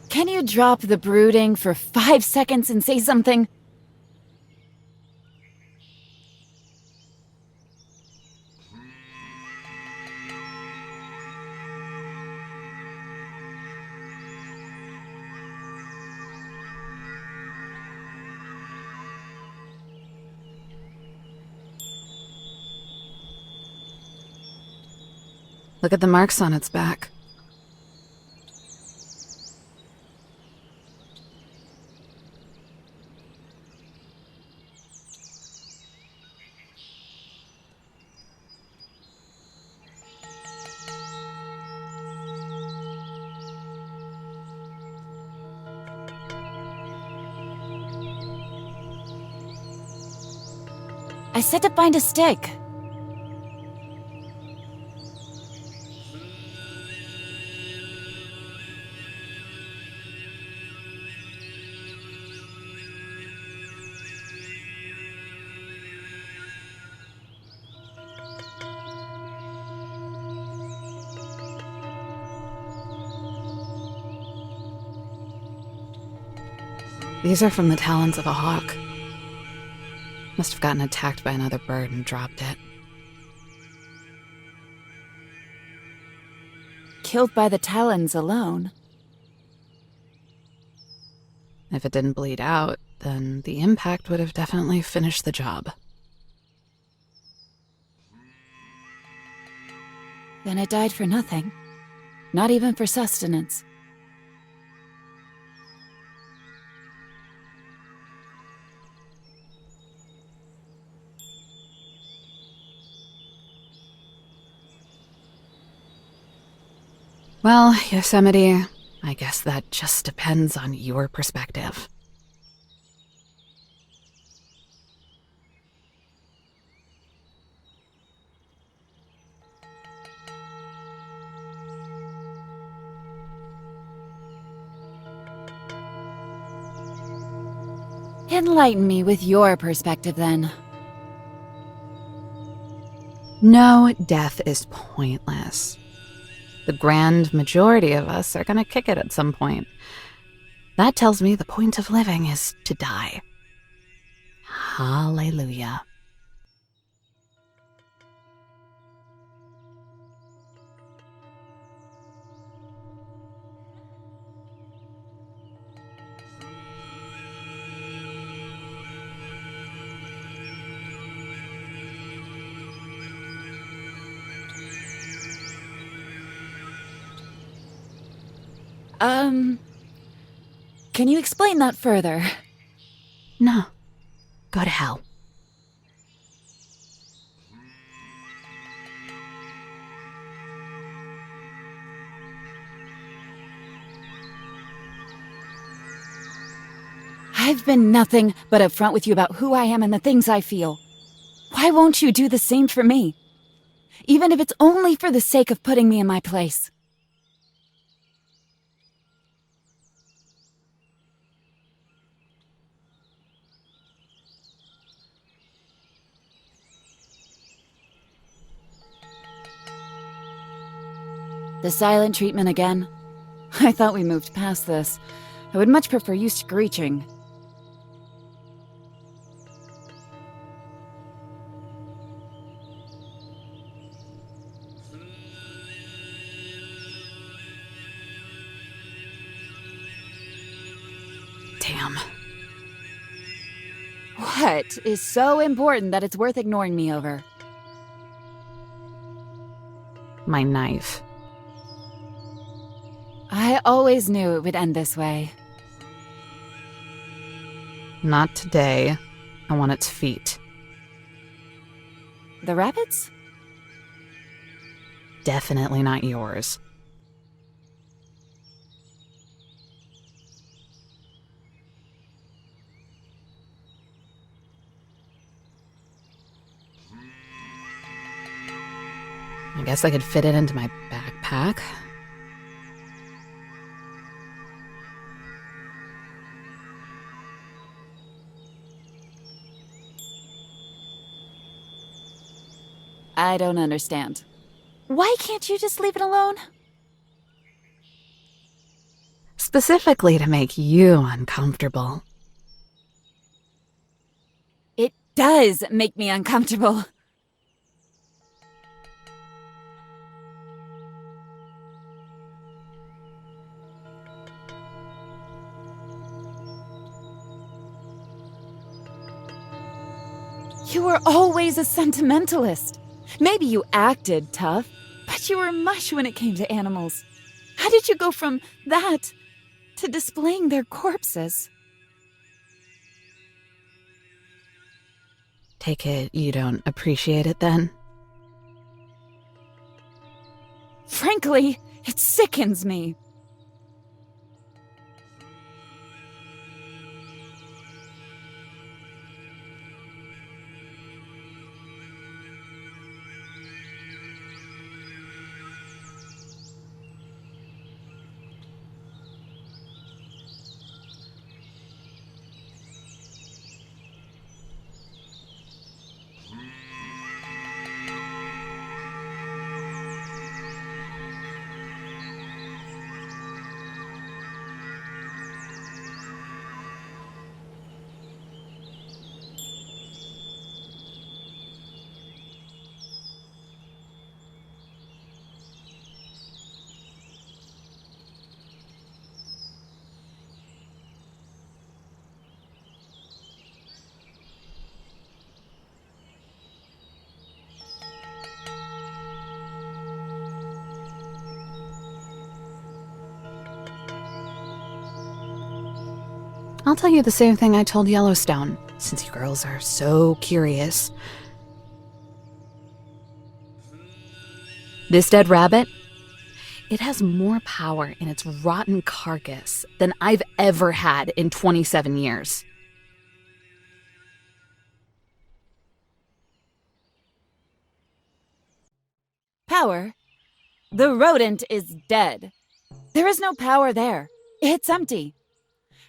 Can you drop the brooding for 5 seconds and say something? Look at the marks on its back. I said to find a stick. These are from the talons of a hawk. Must have gotten attacked by another bird and dropped it. Killed by the talons alone. If it didn't bleed out, then the impact would have definitely finished the job. Then it died for nothing. Not even for sustenance. Well, Yosemite, I guess that just depends on your perspective. Enlighten me with your perspective, then. No, death is pointless. The grand majority of us are going to kick it at some point. That tells me the point of living is to die. Hallelujah. Can you explain that further? No. Go to hell. I've been nothing but upfront with you about who I am and the things I feel. Why won't you do the same for me? Even if it's only for the sake of putting me in my place. The silent treatment again? I thought we moved past this. I would much prefer you screeching. Damn. What is so important that it's worth ignoring me over? My knife. I always knew it would end this way. Not today. I want its feet. The rabbits? Definitely not yours. I guess I could fit it into my backpack. I don't understand. Why can't you just leave it alone? Specifically to make you uncomfortable. It does make me uncomfortable. You were always a sentimentalist. Maybe you acted tough, but you were mush when it came to animals. How did you go from that to displaying their corpses? Take it you don't appreciate it then? Frankly, it sickens me. I'll tell you the same thing I told Yellowstone, since you girls are so curious. This dead rabbit, it has more power in its rotten carcass than I've ever had in 27 years. Power? The rodent is dead. There is no power there. It's empty.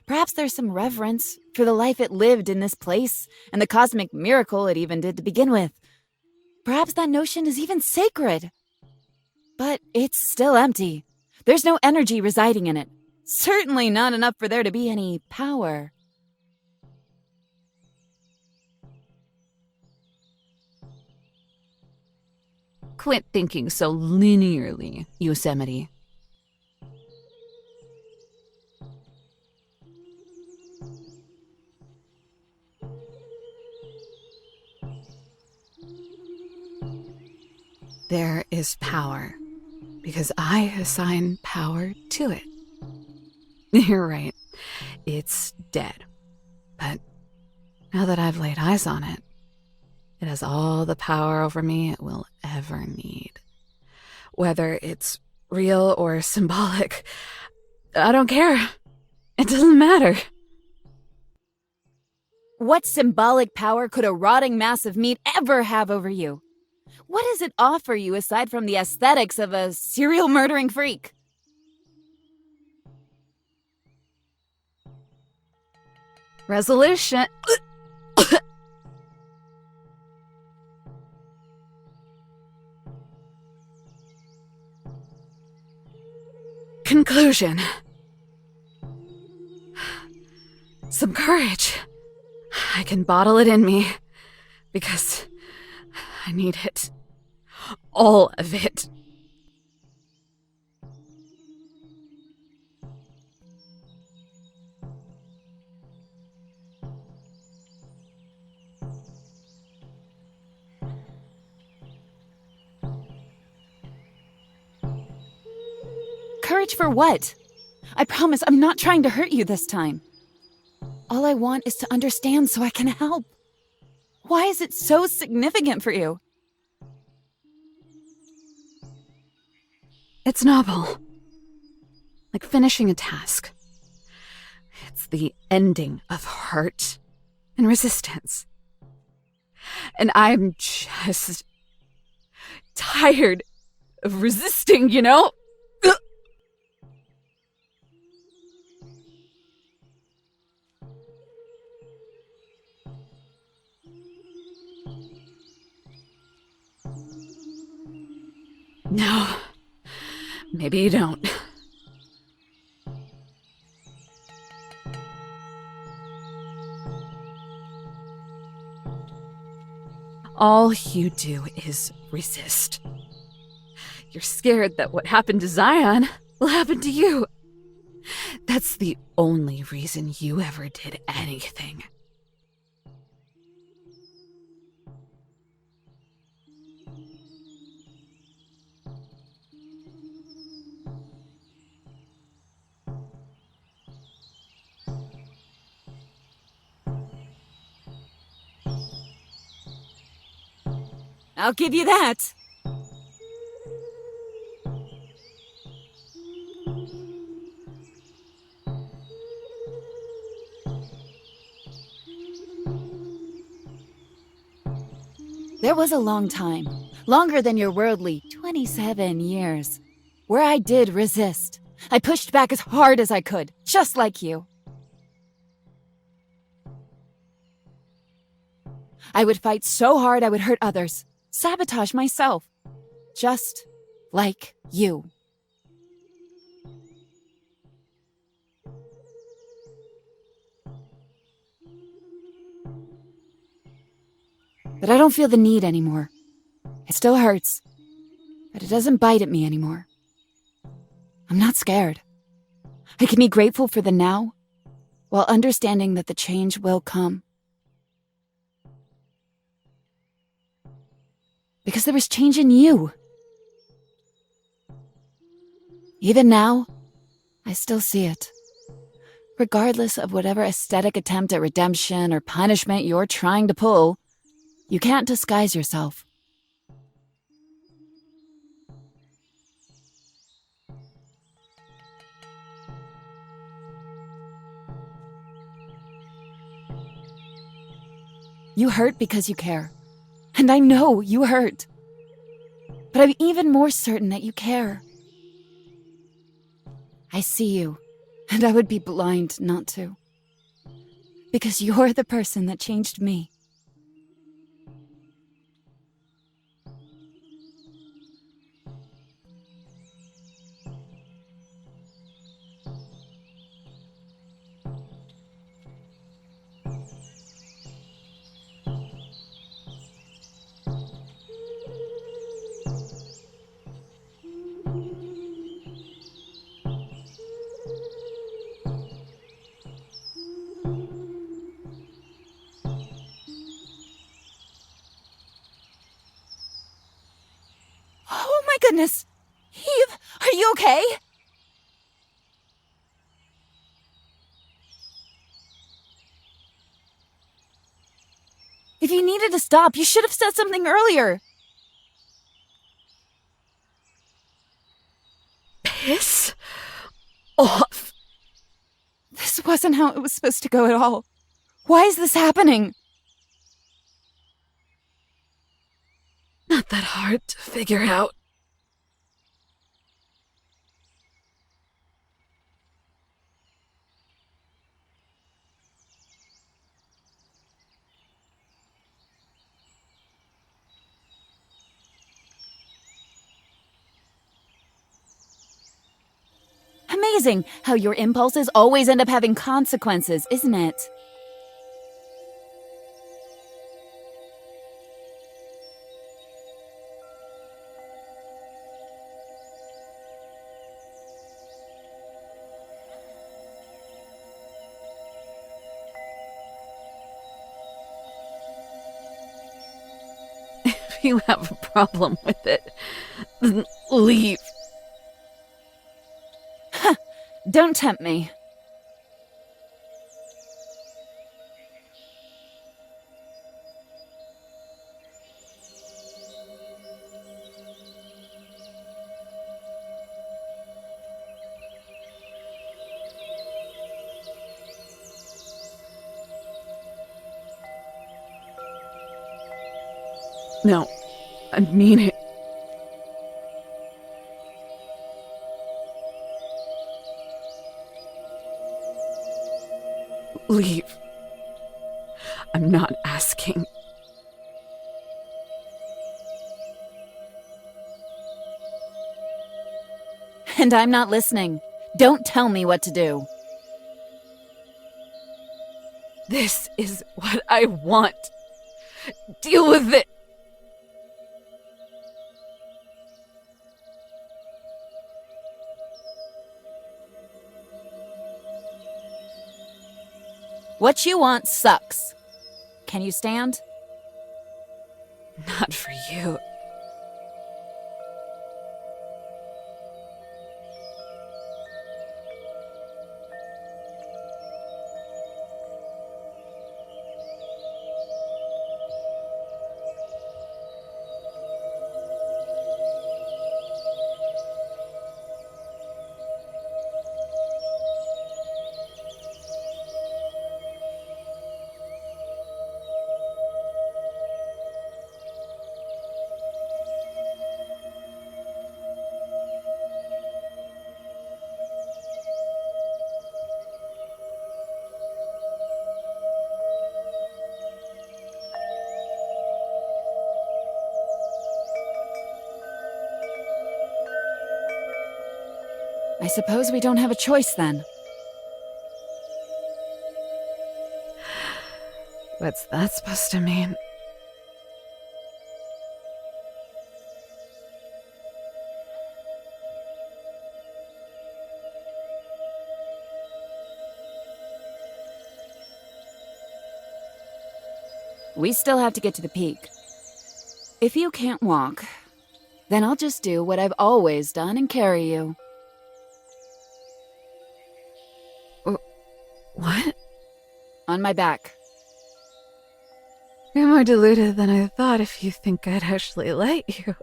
Perhaps there's some reverence for the life it lived in this place and the cosmic miracle it even did to begin with. Perhaps that notion is even sacred. But it's still empty. There's no energy residing in it. Certainly not enough for there to be any power. Quit thinking so linearly, Yosemite. There is power, because I assign power to it. You're right, it's dead. But now that I've laid eyes on it, it has all the power over me it will ever need. Whether it's real or symbolic, I don't care. It doesn't matter. What symbolic power could a rotting mass of meat ever have over you? What does it offer you aside from the aesthetics of a serial murdering freak? Resolution. Conclusion. Some courage. I can bottle it in me because I need it. All of it. Courage for what? I promise I'm not trying to hurt you this time. All I want is to understand so I can help. Why is it so significant for you? It's noble. Like finishing a task. It's the ending of hurt and resistance. And I'm just tired of resisting, you know? No, maybe you don't. All you do is resist. You're scared that what happened to Zion will happen to you. That's the only reason you ever did anything. I'll give you that. There was a long time, longer than your worldly 27 years, where I did resist. I pushed back as hard as I could, just like you. I would fight so hard I would hurt others, sabotage myself, just like you. But I don't feel the need anymore. It still hurts, but it doesn't bite at me anymore. I'm not scared. I can be grateful for the now, while understanding that the change will come. Because there was change in you. Even now, I still see it. Regardless of whatever aesthetic attempt at redemption or punishment you're trying to pull, you can't disguise yourself. You hurt because you care. And I know you hurt. But I'm even more certain that you care. I see you, and I would be blind not to. Because you're the person that changed me. Oh my goodness! Eve, are you okay? If you needed to stop, you should have said something earlier. Piss off. This wasn't how it was supposed to go at all. Why is this happening? Not that hard to figure out. Amazing how your impulses always end up having consequences, isn't it? If you have a problem with it, then leave. Don't tempt me. No, I mean it. Leave. I'm not asking. And I'm not listening. Don't tell me what to do. This is what I want. Deal with it. What you want sucks. Can you stand? Not for you. I suppose we don't have a choice then. What's that supposed to mean? We still have to get to the peak. If you can't walk, then I'll just do what I've always done and carry you. What? On my back. You're more deluded than I thought if you think I'd actually let you.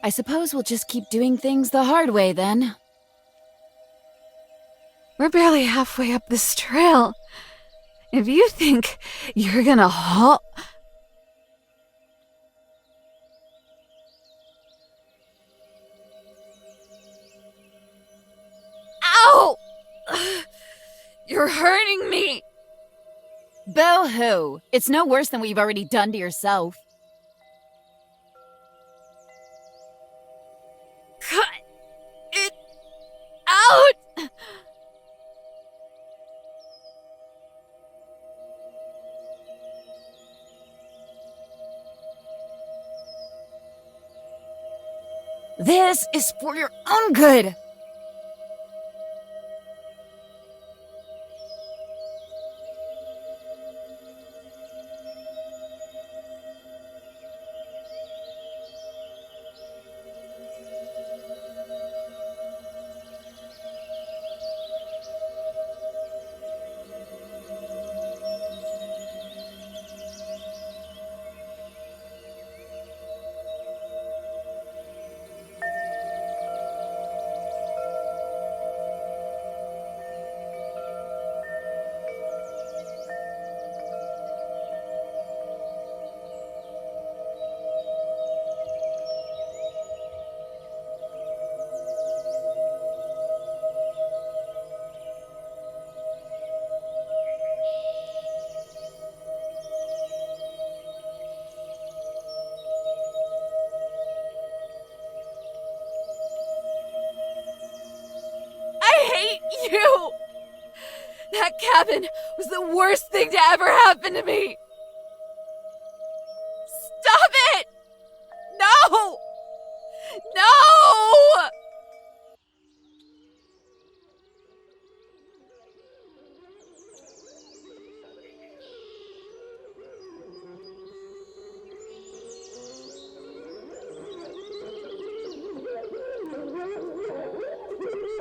I suppose we'll just keep doing things the hard way then. We're barely halfway up this trail. If you think you're gonna halt... Ow! You're hurting me! Boo-hoo! It's no worse than what you've already done to yourself. Cut it out! This is for your own good! I hate you! That cabin was the worst thing to ever happen to me! Stop it! No! No!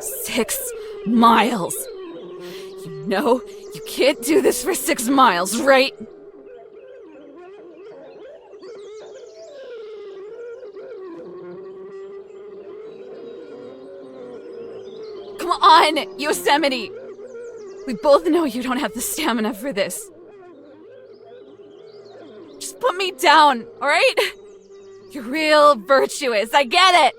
6 miles. You know you can't do this for 6 miles, right? Come on, Yosemite! We both know you don't have the stamina for this. Just put me down, alright? You're real virtuous, I get it!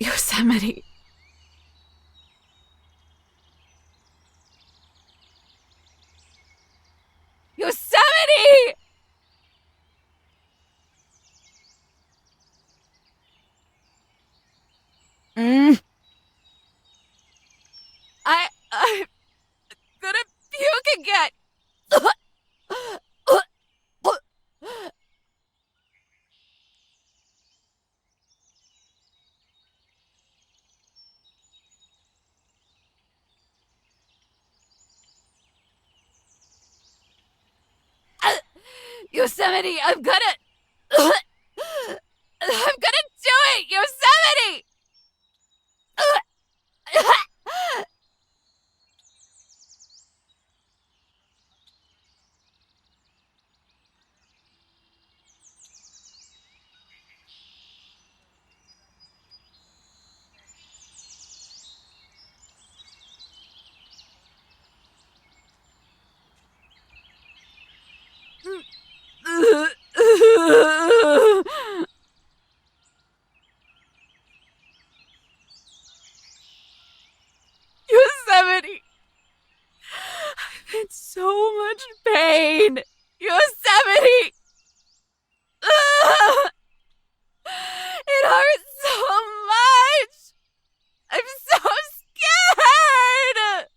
Yosemite. Yosemite! I'm gonna puke again. Yosemite, I'm gonna do it, Yosemite! Yosemite! I'm in so much pain! Yosemite! It hurts so much! I'm so scared!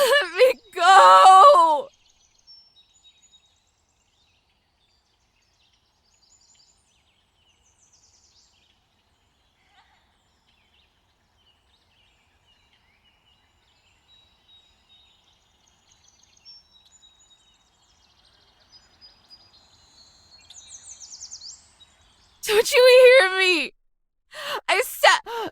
Let me go! Don't you hear me? I said...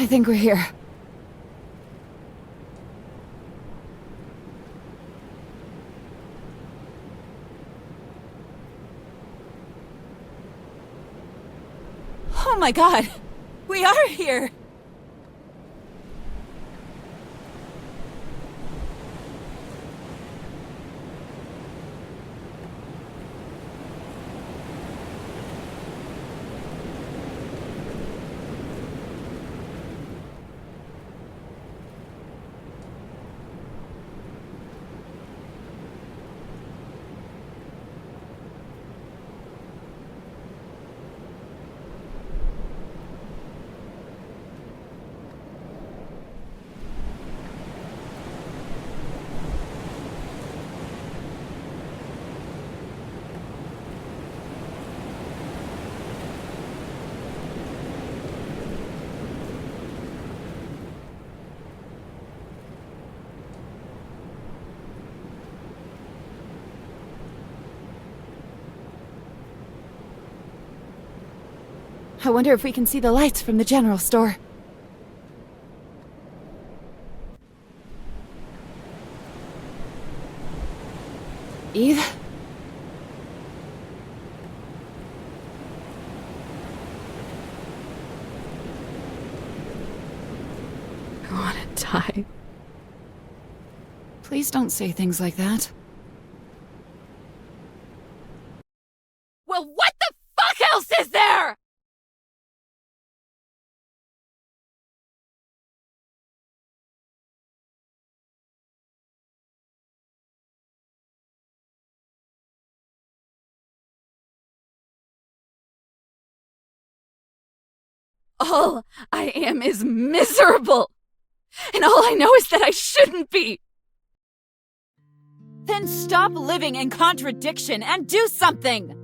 I think we're here. Oh my god! We are here! I wonder if we can see the lights from the general store. Eve? I want to die. Please don't say things like that. Well, what the fuck else is there? All I am is miserable. And all I know is that I shouldn't be. Then stop living in contradiction and do something!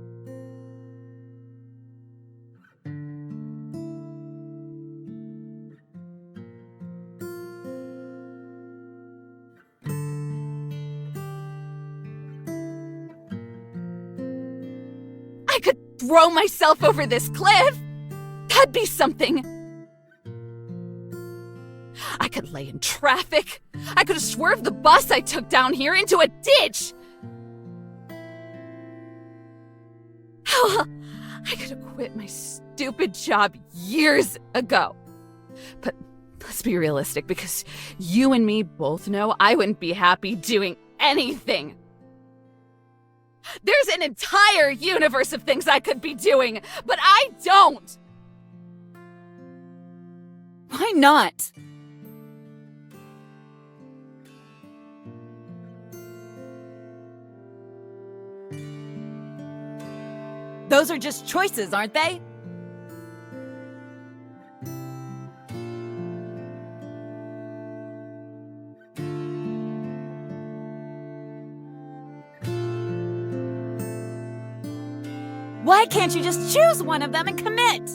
I could throw myself over this cliff. That'd be something. I could lay in traffic. I could have swerved the bus I took down here into a ditch. Hell, I could have quit my stupid job years ago. But let's be realistic, because you and me both know I wouldn't be happy doing anything. There's an entire universe of things I could be doing, but I don't. Why not? Those are just choices, aren't they? Why can't you just choose one of them and commit?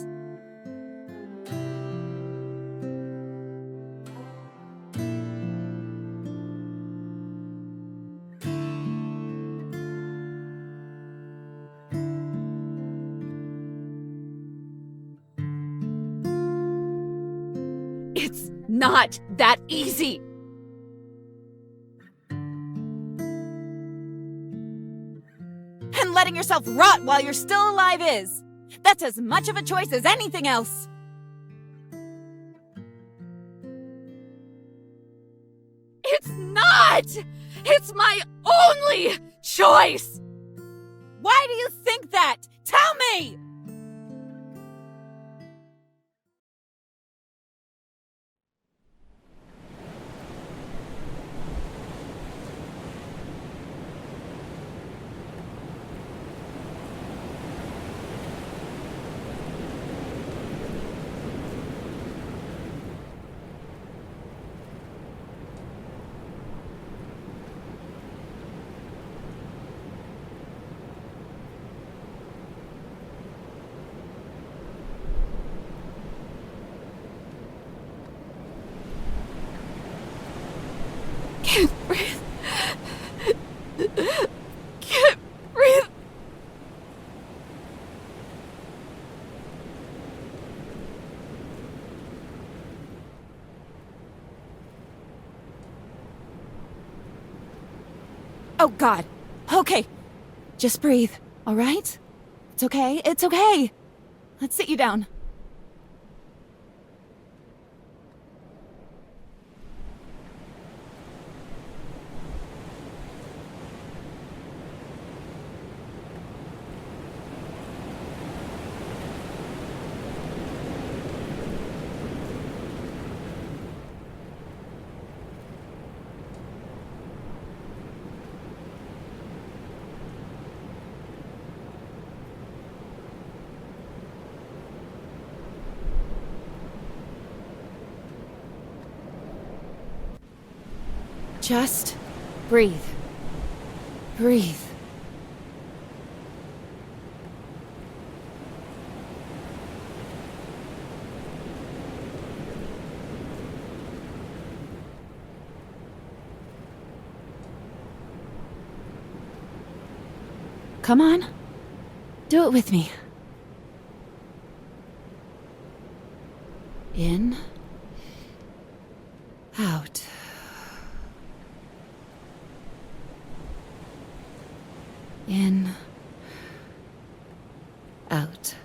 It's not that easy. And letting yourself rot while you're still alive is. That's as much of a choice as anything else. It's not! It's my only choice! Why do you think that? Tell me! Oh, God. Okay. Just breathe, all right? It's okay. It's okay. Let's sit you down. Just breathe. Breathe. Come on. Do it with me. In. Out. In. Out.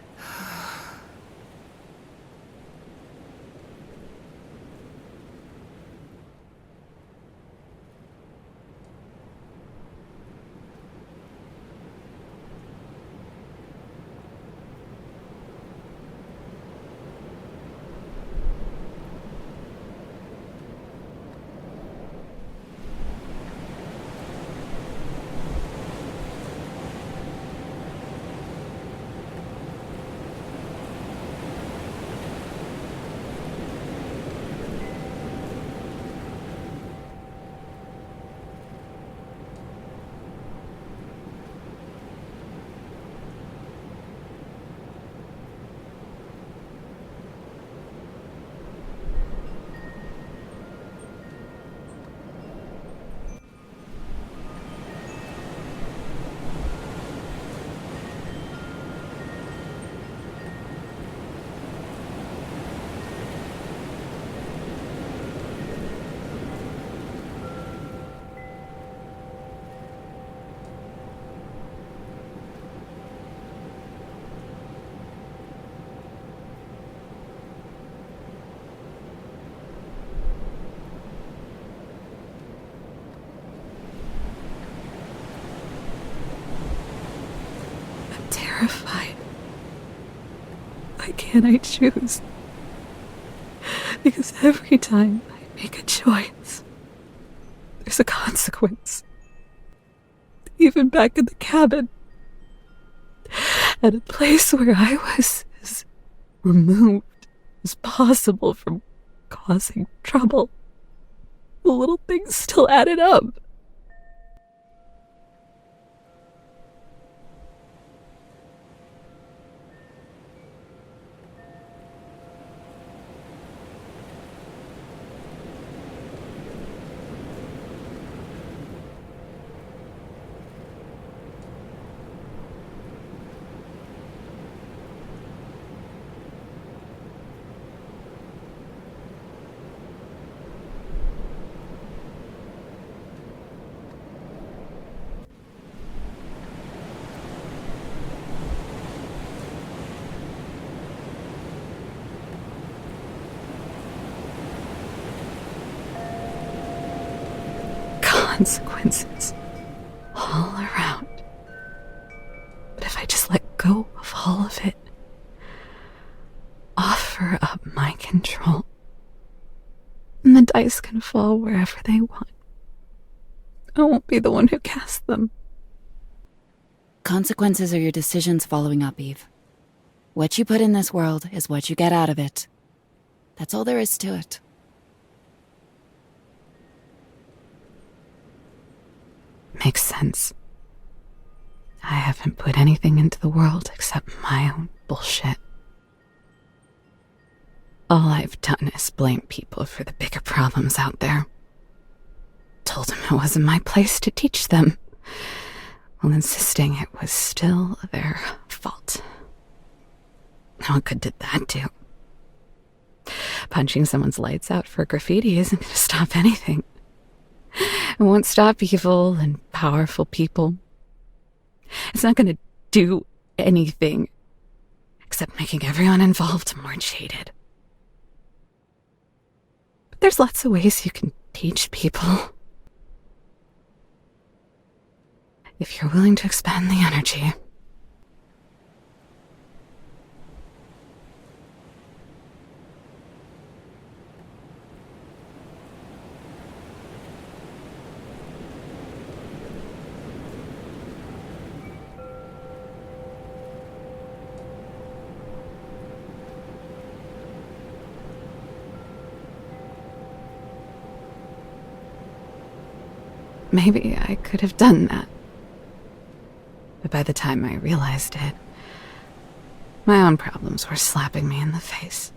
Terrified. Why can't I choose? Because every time I make a choice, there's a consequence. Even back in the cabin, at a place where I was as removed as possible from causing trouble, the little things still added up. Consequences all around. But if I just let go of all of it, offer up my control, and the dice can fall wherever they want. I won't be the one who casts them. Consequences are your decisions following up, Eve. What you put in this world is what you get out of it. That's all there is to it. Makes sense. I haven't put anything into the world except my own bullshit. All I've done is blame people for the bigger problems out there. Told them it wasn't my place to teach them, while insisting it was still their fault. What good did that do? Punching someone's lights out for graffiti isn't going to stop anything. It won't stop evil and powerful people. It's not going to do anything except making everyone involved more jaded. But there's lots of ways you can teach people. If you're willing to expend the energy. Maybe I could have done that. But by the time I realized it, my own problems were slapping me in the face.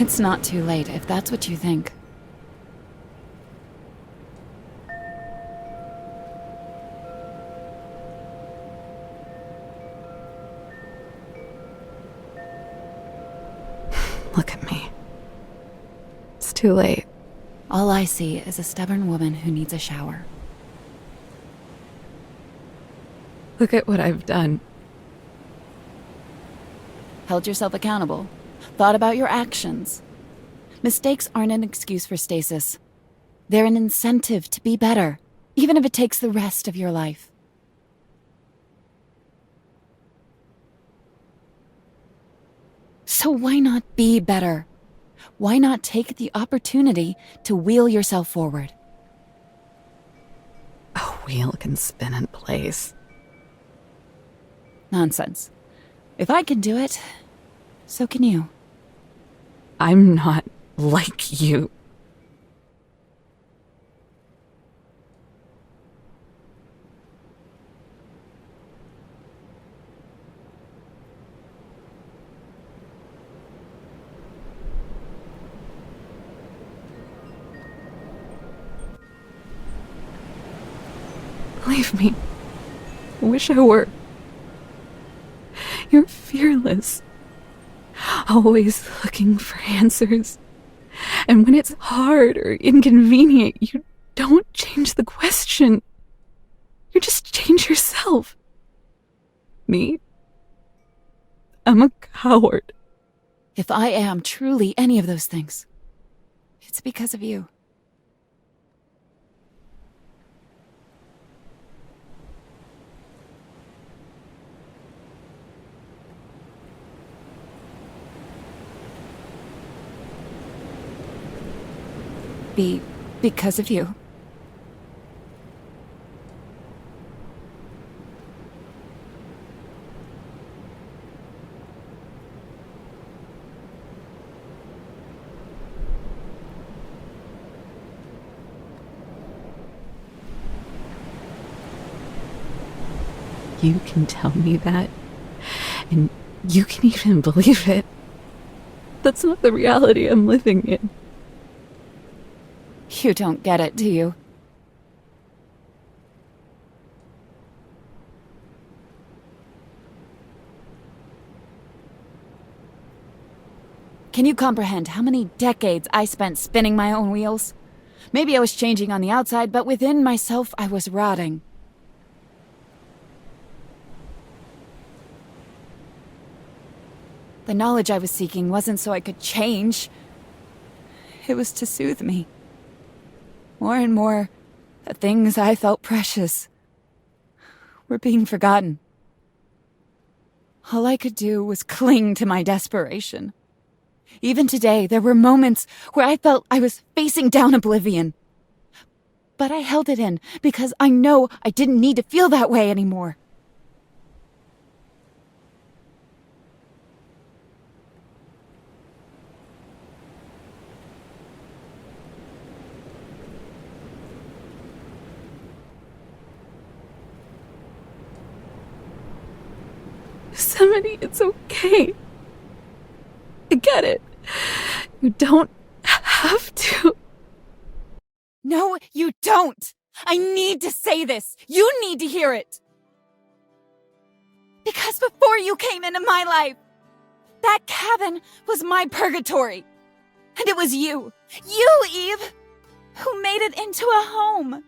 It's not too late, if that's what you think. Look at me. It's too late. All I see is a stubborn woman who needs a shower. Look at what I've done. Held yourself accountable. Thought about your actions. Mistakes aren't an excuse for stasis. They're an incentive to be better, even if it takes the rest of your life. So why not be better? Why not take the opportunity to wheel yourself forward? A wheel can spin in place. Nonsense. If I can do it, so can you. I'm not like you. Believe me, I wish I were. You're fearless. Always looking for answers. And when it's hard or inconvenient, you don't change the question. You just change yourself. Me? I'm a coward. If I am truly any of those things, it's because of you. Because of you. You can tell me that, and you can even believe it. That's not the reality I'm living in. You don't get it, do you? Can you comprehend how many decades I spent spinning my own wheels? Maybe I was changing on the outside, but within myself I was rotting. The knowledge I was seeking wasn't so I could change. It was to soothe me. More and more, the things I felt precious were being forgotten. All I could do was cling to my desperation. Even today, there were moments where I felt I was facing down oblivion. But I held it in because I know I didn't need to feel that way anymore. Yosemite, it's okay. I get it. You don't have to. No, you don't! I need to say this! You need to hear it! Because before you came into my life, that cabin was my purgatory. And it was you, Eve, who made it into a home.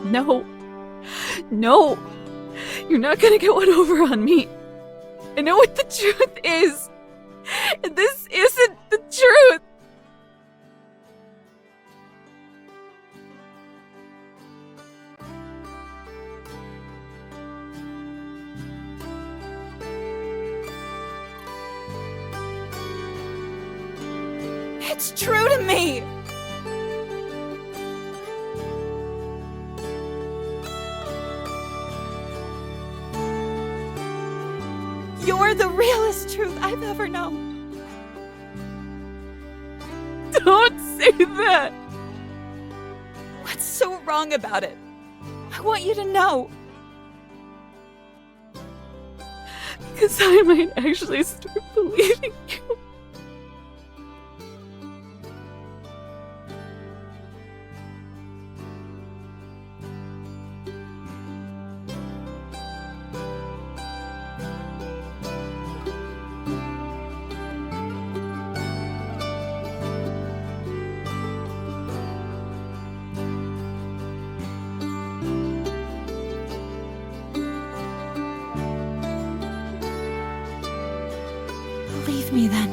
No. No. You're not gonna get one over on me. I know what the truth is. And this isn't the truth. It's true to me! You're the realest truth I've ever known. Don't say that. What's so wrong about it? I want you to know. Because I might actually start believing you. Believe me then.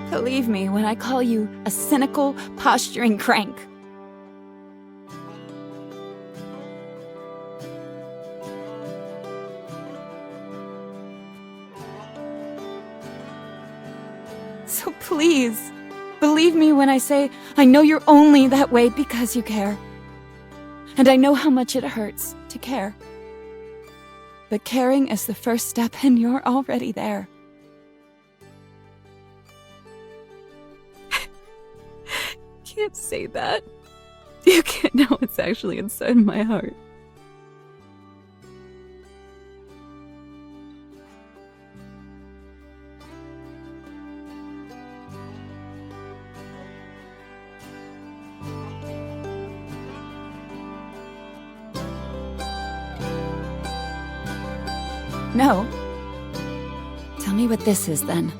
Believe me when I call you a cynical, posturing crank. So please, believe me when I say I know you're only that way because you care. And I know how much it hurts to care. But caring is the first step and you're already there. You can't say that. You can't know what's actually inside my heart. No. Tell me what this is, then.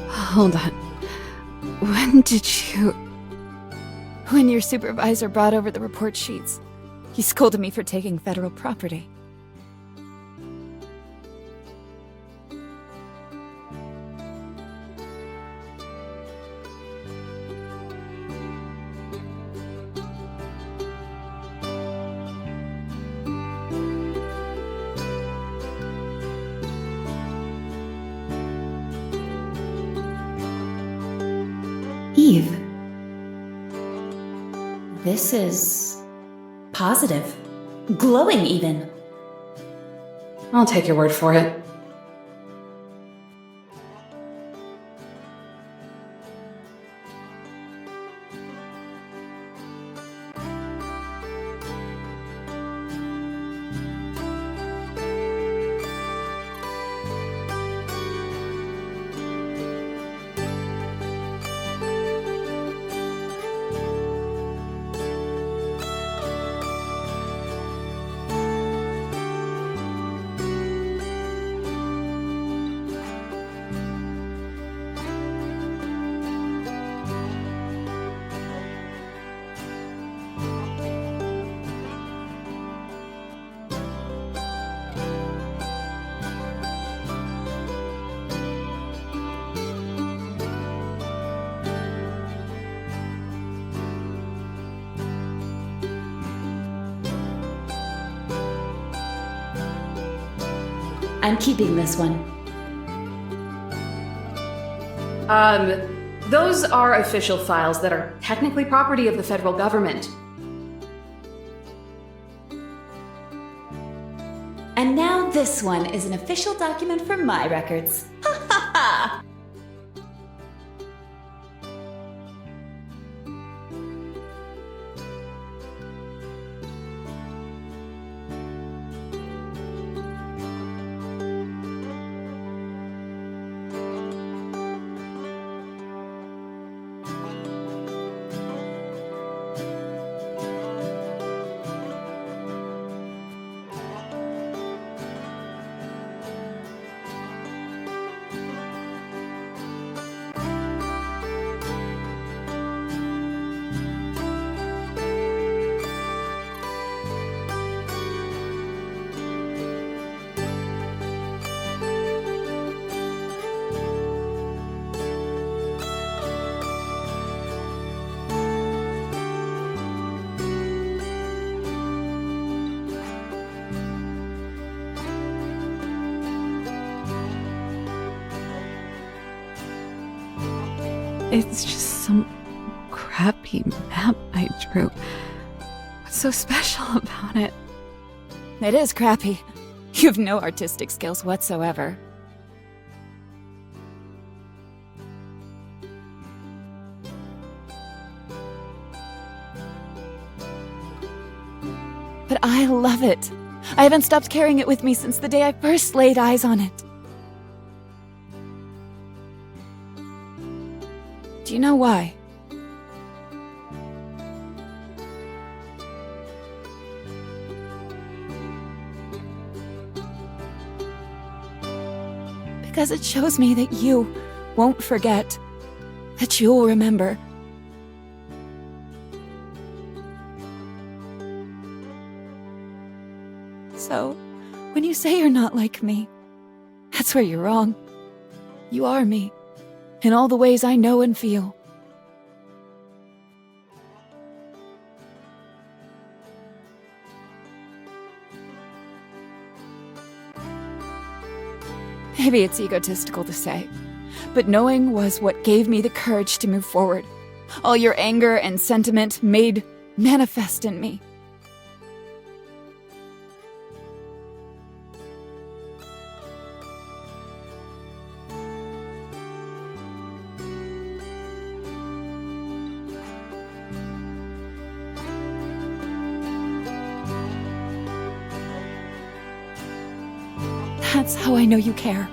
Hold on. When did you... When your supervisor brought over the report sheets, he scolded me for taking federal property. Eve, this is positive, glowing even. I'll take your word for it. I'm keeping this one. Those are official files that are technically property of the federal government. And now this one is an official document for my records. Ha ha ha! It's just some crappy map I drew. What's so special about it? It is crappy. You have no artistic skills whatsoever. But I love it. I haven't stopped carrying it with me since the day I first laid eyes on it. Do you know why? Because it shows me that you won't forget, that you'll remember. So, when you say you're not like me, that's where you're wrong. You are me, in all the ways I know and feel. Maybe it's egotistical to say, but knowing was what gave me the courage to move forward. All your anger and sentiment made manifest in me. That's how I know you care.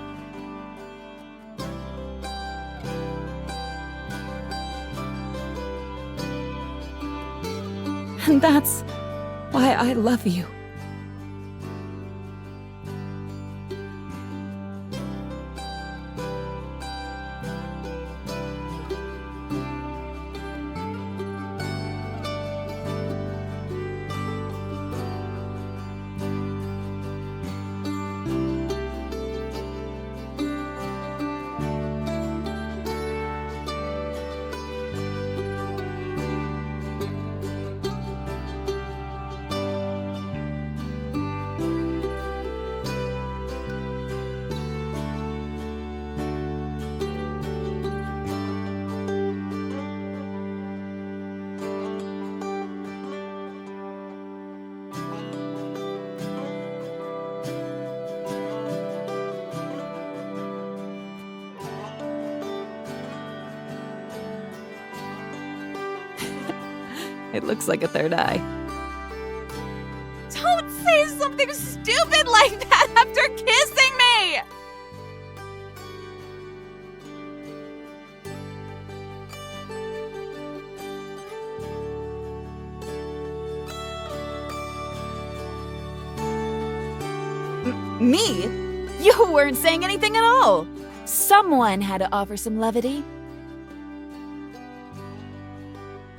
And that's why I love you. It looks like a third eye. Don't say something stupid like that after kissing me! Me? You weren't saying anything at all. Someone had to offer some levity.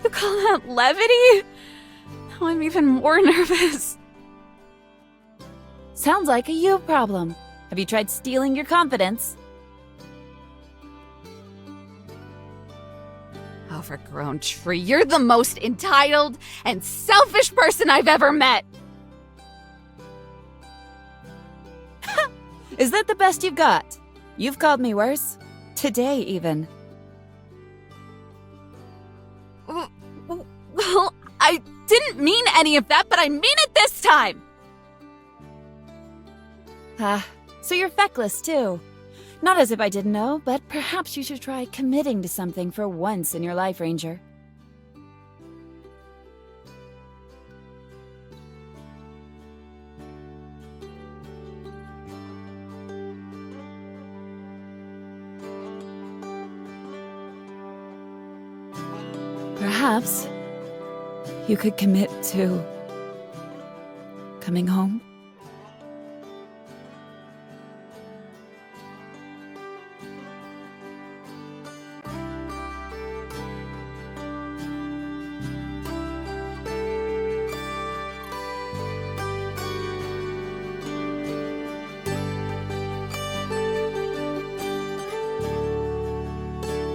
You call that levity? Now I'm even more nervous. Sounds like a you problem. Have you tried stealing your confidence? Overgrown tree, you're the most entitled and selfish person I've ever met. Is that the best you've got? You've called me worse. Today, even. Well, I didn't mean any of that, but I mean it this time! So you're feckless, too. Not as if I didn't know, but perhaps you should try committing to something for once in your life, Ranger. Perhaps you could commit to coming home.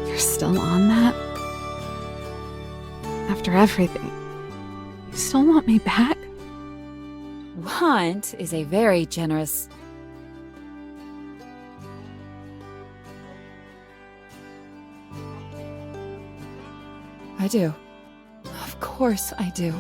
You're still on that? After everything, you still want me back? Want is a very generous... I do. Of course I do.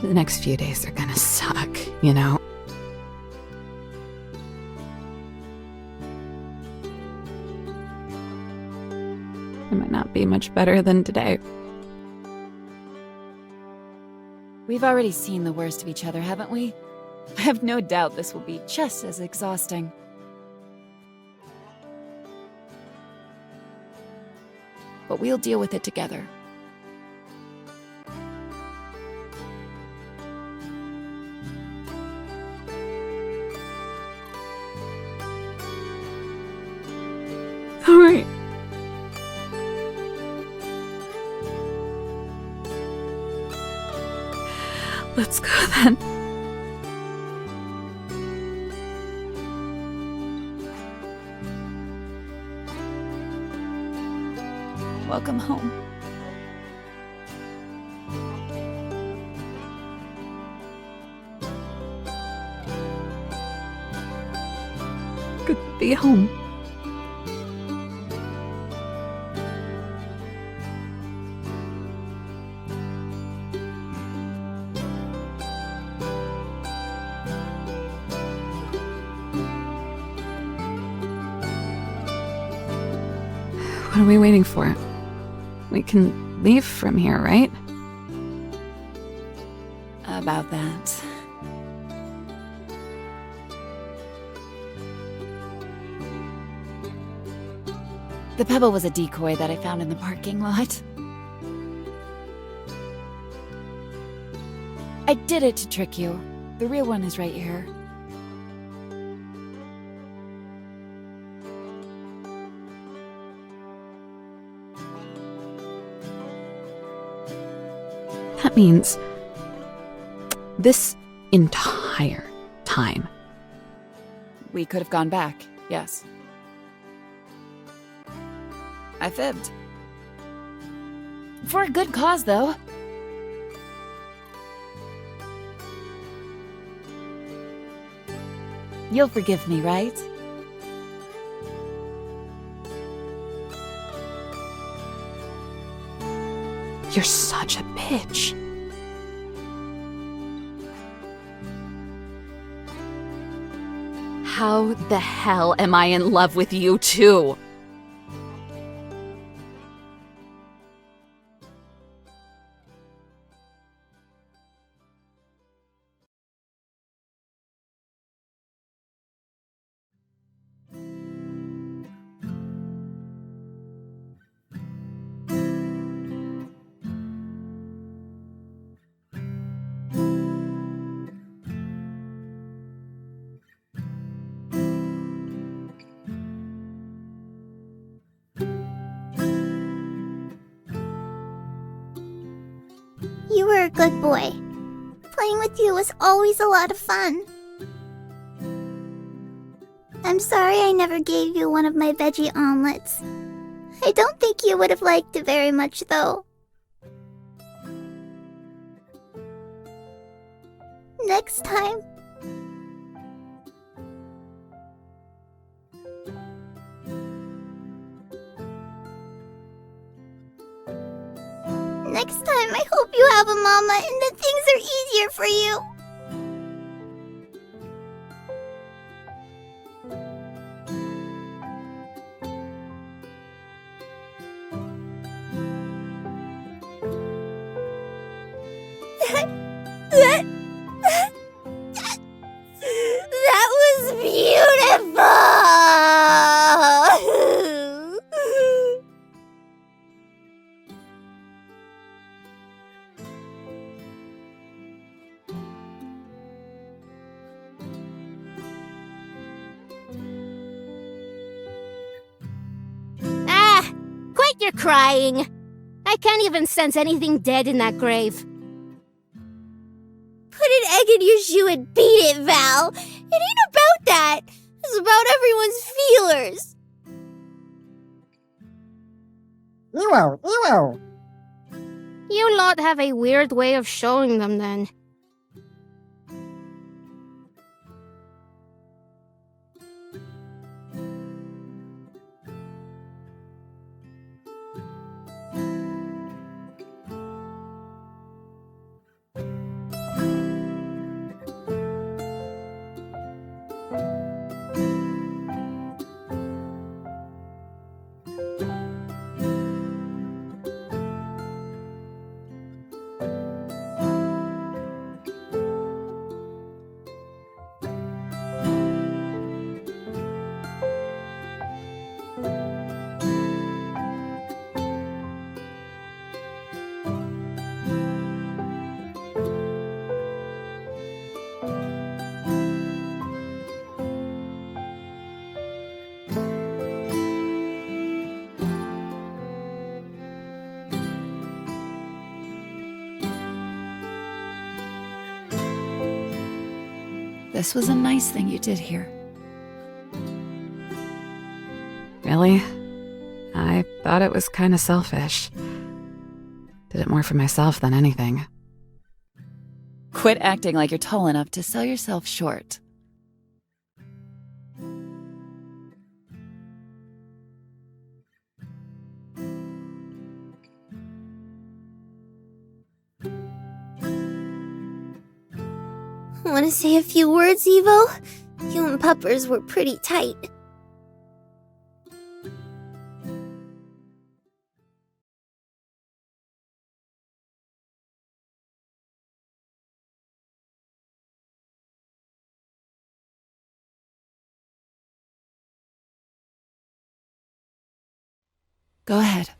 The next few days are gonna suck, you know? It might not be much better than today. We've already seen the worst of each other, haven't we? I have no doubt this will be just as exhausting. But we'll deal with it together. All right. Let's go then. Welcome home. Good to be home. What are we waiting for? We can leave from here, right? About that. The pebble was a decoy that I found in the parking lot. I did it to trick you. The real one is right here. That means this entire time. We could have gone back, yes. I fibbed. For a good cause, though. You'll forgive me, right? You're such a bitch. How the hell am I in love with you too? You were a good boy. Playing with you was always a lot of fun. I'm sorry I never gave you one of my veggie omelets. I don't think you would have liked it very much, though. Next time. Next time, I hope you have a mama and that things are easier for you. That was beautiful! Quit your crying. I can't even sense anything dead in that grave. Put an egg in your shoe and beat it, Val. It ain't about that. It's about everyone's feelers. Ewo, ewo. You lot have a weird way of showing them then. This was a nice thing you did here. Really? I thought it was kind of selfish. Did it more for myself than anything. Quit acting like you're tall enough to sell yourself short. Want to say a few words, Evo? You and Puppers were pretty tight. Go ahead.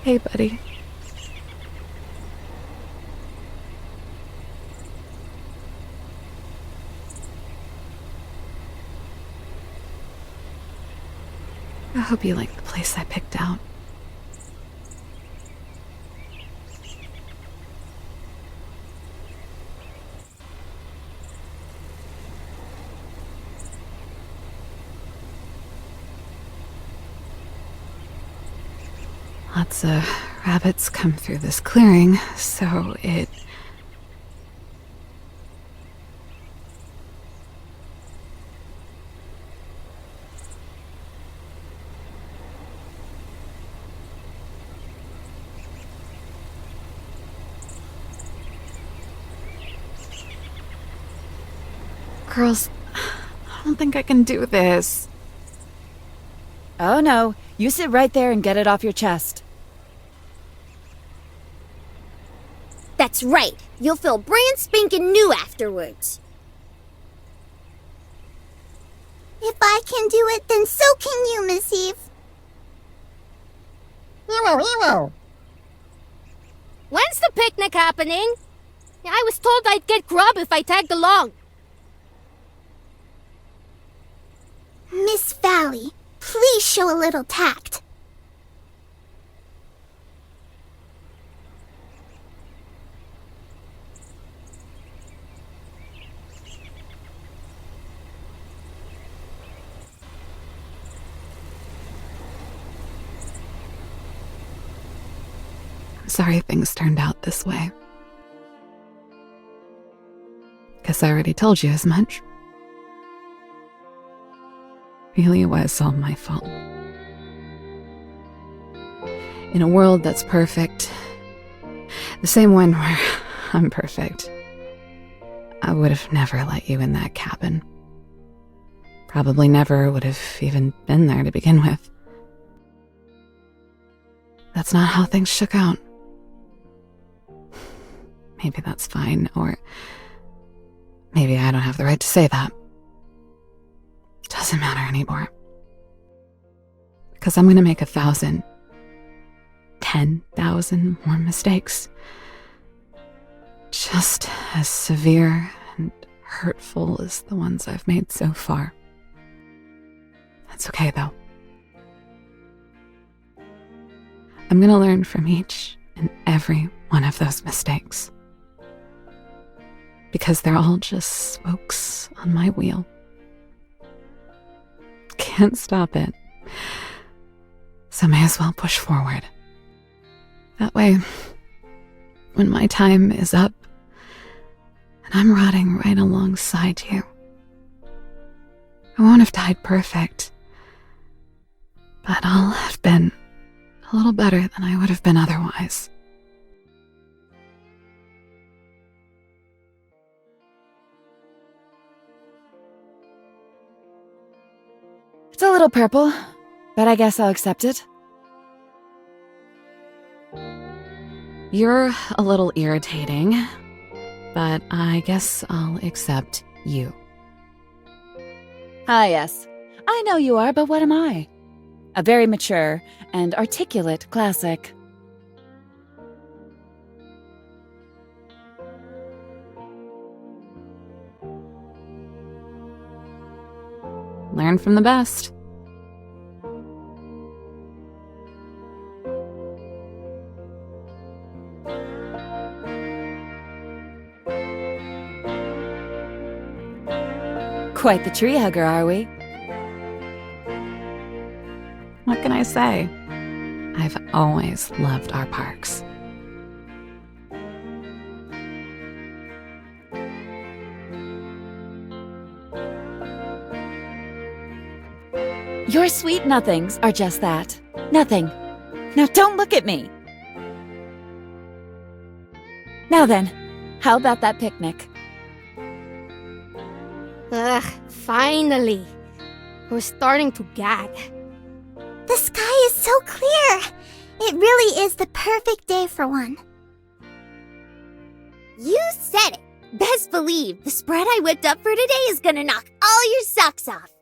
Hey, buddy. I hope you like the place I picked out. Lots of rabbits come through this clearing, so it... Girls, I don't think I can do this. Oh no, you sit right there and get it off your chest. That's right. You'll feel brand spanking new afterwards. If I can do it, then so can you, Miss Eve. Ewo. When's the picnic happening? I was told I'd get grub if I tagged along. Miss Valley, please show a little tact. I'm sorry things turned out this way. Guess I already told you as much. Really was all my fault. In a world that's perfect, the same one where I'm perfect, I would have never let you in that cabin. Probably never would have even been there to begin with. That's not how things shook out. Maybe that's fine, or maybe I don't have the right to say that. Doesn't matter anymore. Because I'm gonna make 1,000, 10,000 more mistakes. Just as severe and hurtful as the ones I've made so far. That's okay, though. I'm gonna learn from each and every one of those mistakes. Because they're all just spokes on my wheel. Can't stop it. So may as well push forward. That way, when my time is up, and I'm rotting right alongside you, I won't have died perfect, but I'll have been a little better than I would have been otherwise. It's a little purple, but I guess I'll accept it. You're a little irritating, but I guess I'll accept you. Ah, yes. I know you are, but what am I? A very mature and articulate classic. Learn from the best. Quite the tree hugger, are we? What can I say? I've always loved our parks. Your sweet nothings are just that. Nothing. Now don't look at me. Now then, how about that picnic? Ugh, finally. We're starting to gag. The sky is so clear. It really is the perfect day for one. You said it. Best believe the spread I whipped up for today is gonna knock all your socks off.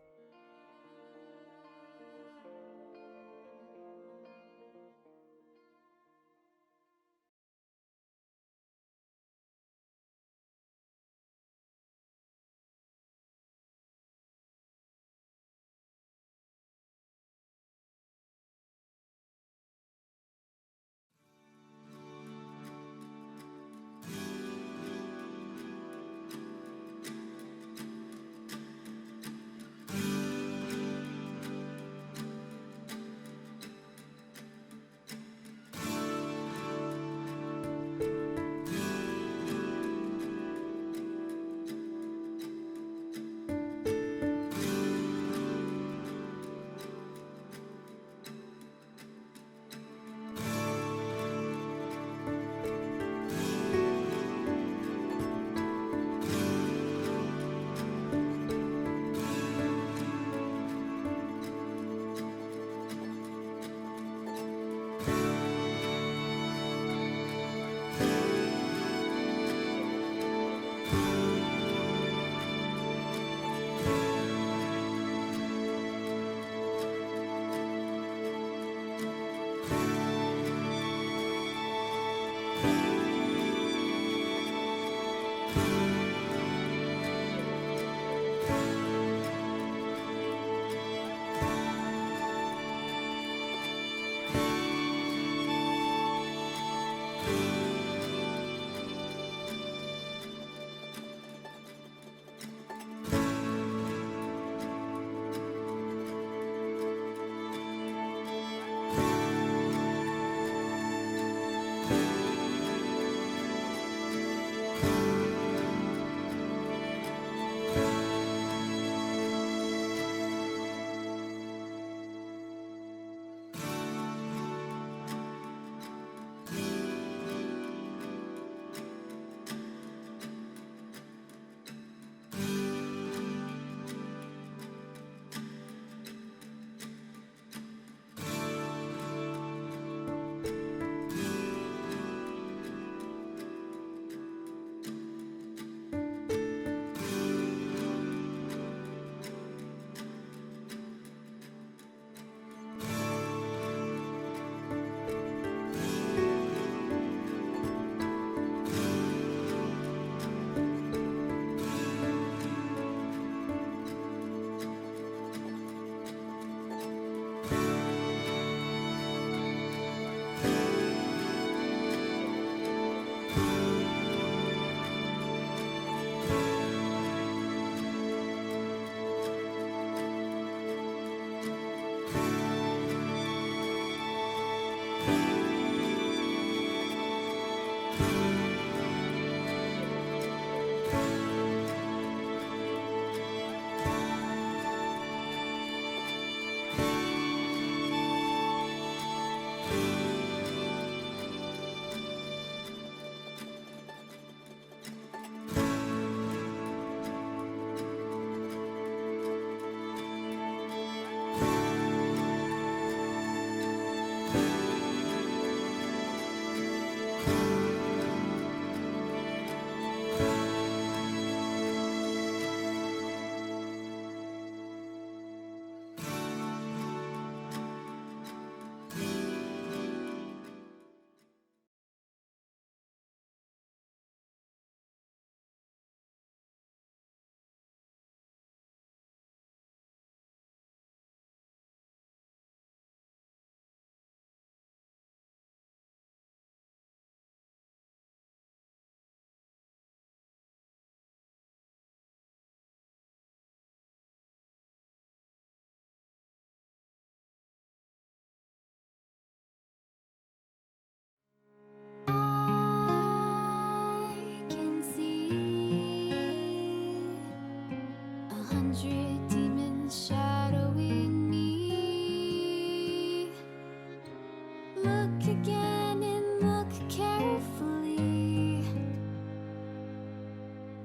Look again and look carefully.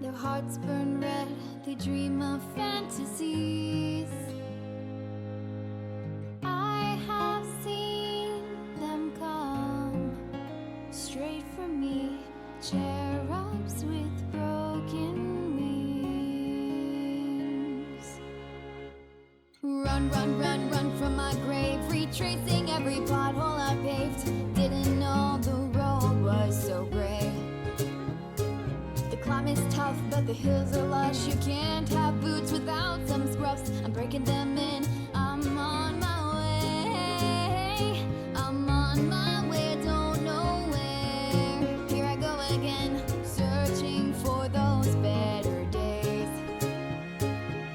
Their hearts burn red, they dream of fantasies. I have seen them come straight for me, cherubs with broken wings. Run, run, run, run from my grave, retracing every pothole I paved. Didn't know the road was so gray. The climb is tough, but the hills are lush. You can't have boots without some scruffs. I'm breaking them in, I'm on my way. I'm on my way, don't know where. Here I go again, searching for those better days.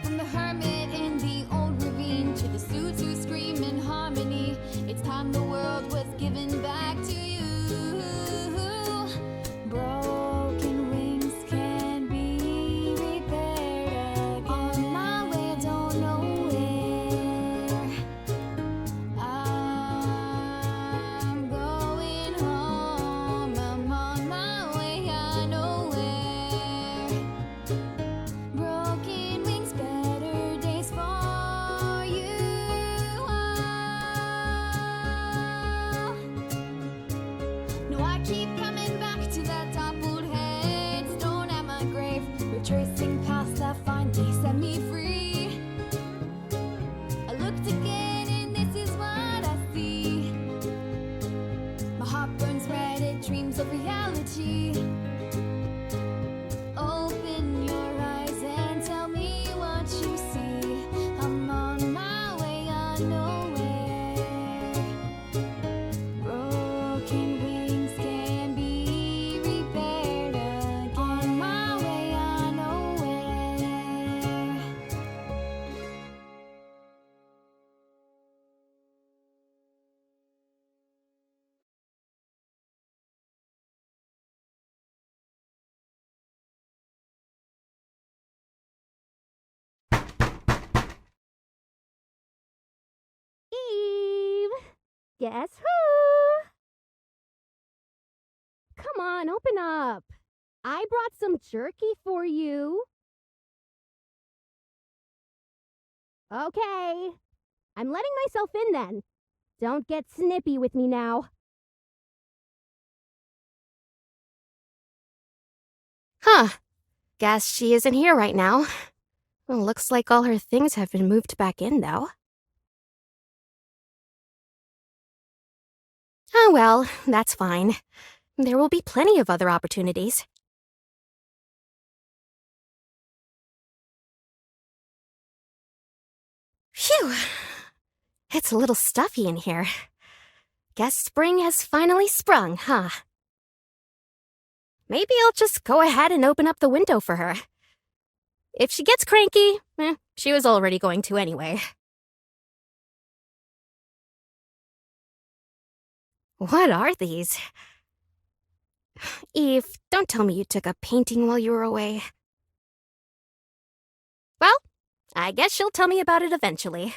From the hermit in the old ravine to the suits who scream in harmony, it's time the world was given back to you. Broken wings can be repaired again. On my way, I don't know where. I'm going home. I'm on my way, I know where. Broken wings, better days for you. No, I keep coming back to that toppled headstone at my grave, retracing paths that finally set me free. I looked again and this is what I see. My heart burns red, it dreams of reality. Open your eyes and tell me what you see. I'm on my way, I know where. Broken wings can be repaired again. On my way, I know where. Eve! Guess who? Come on, open up. I brought some jerky for you. Okay. I'm letting myself in then. Don't get snippy with me now. Huh. Guess she isn't here right now. Well, looks like all her things have been moved back in, though. Oh well, that's fine. There will be plenty of other opportunities. Phew! It's a little stuffy in here. Guess spring has finally sprung, huh? Maybe I'll just go ahead and open up the window for her. If she gets cranky, she was already going to anyway. What are these? Eve, don't tell me you took a painting while you were away. Well, I guess she'll tell me about it eventually.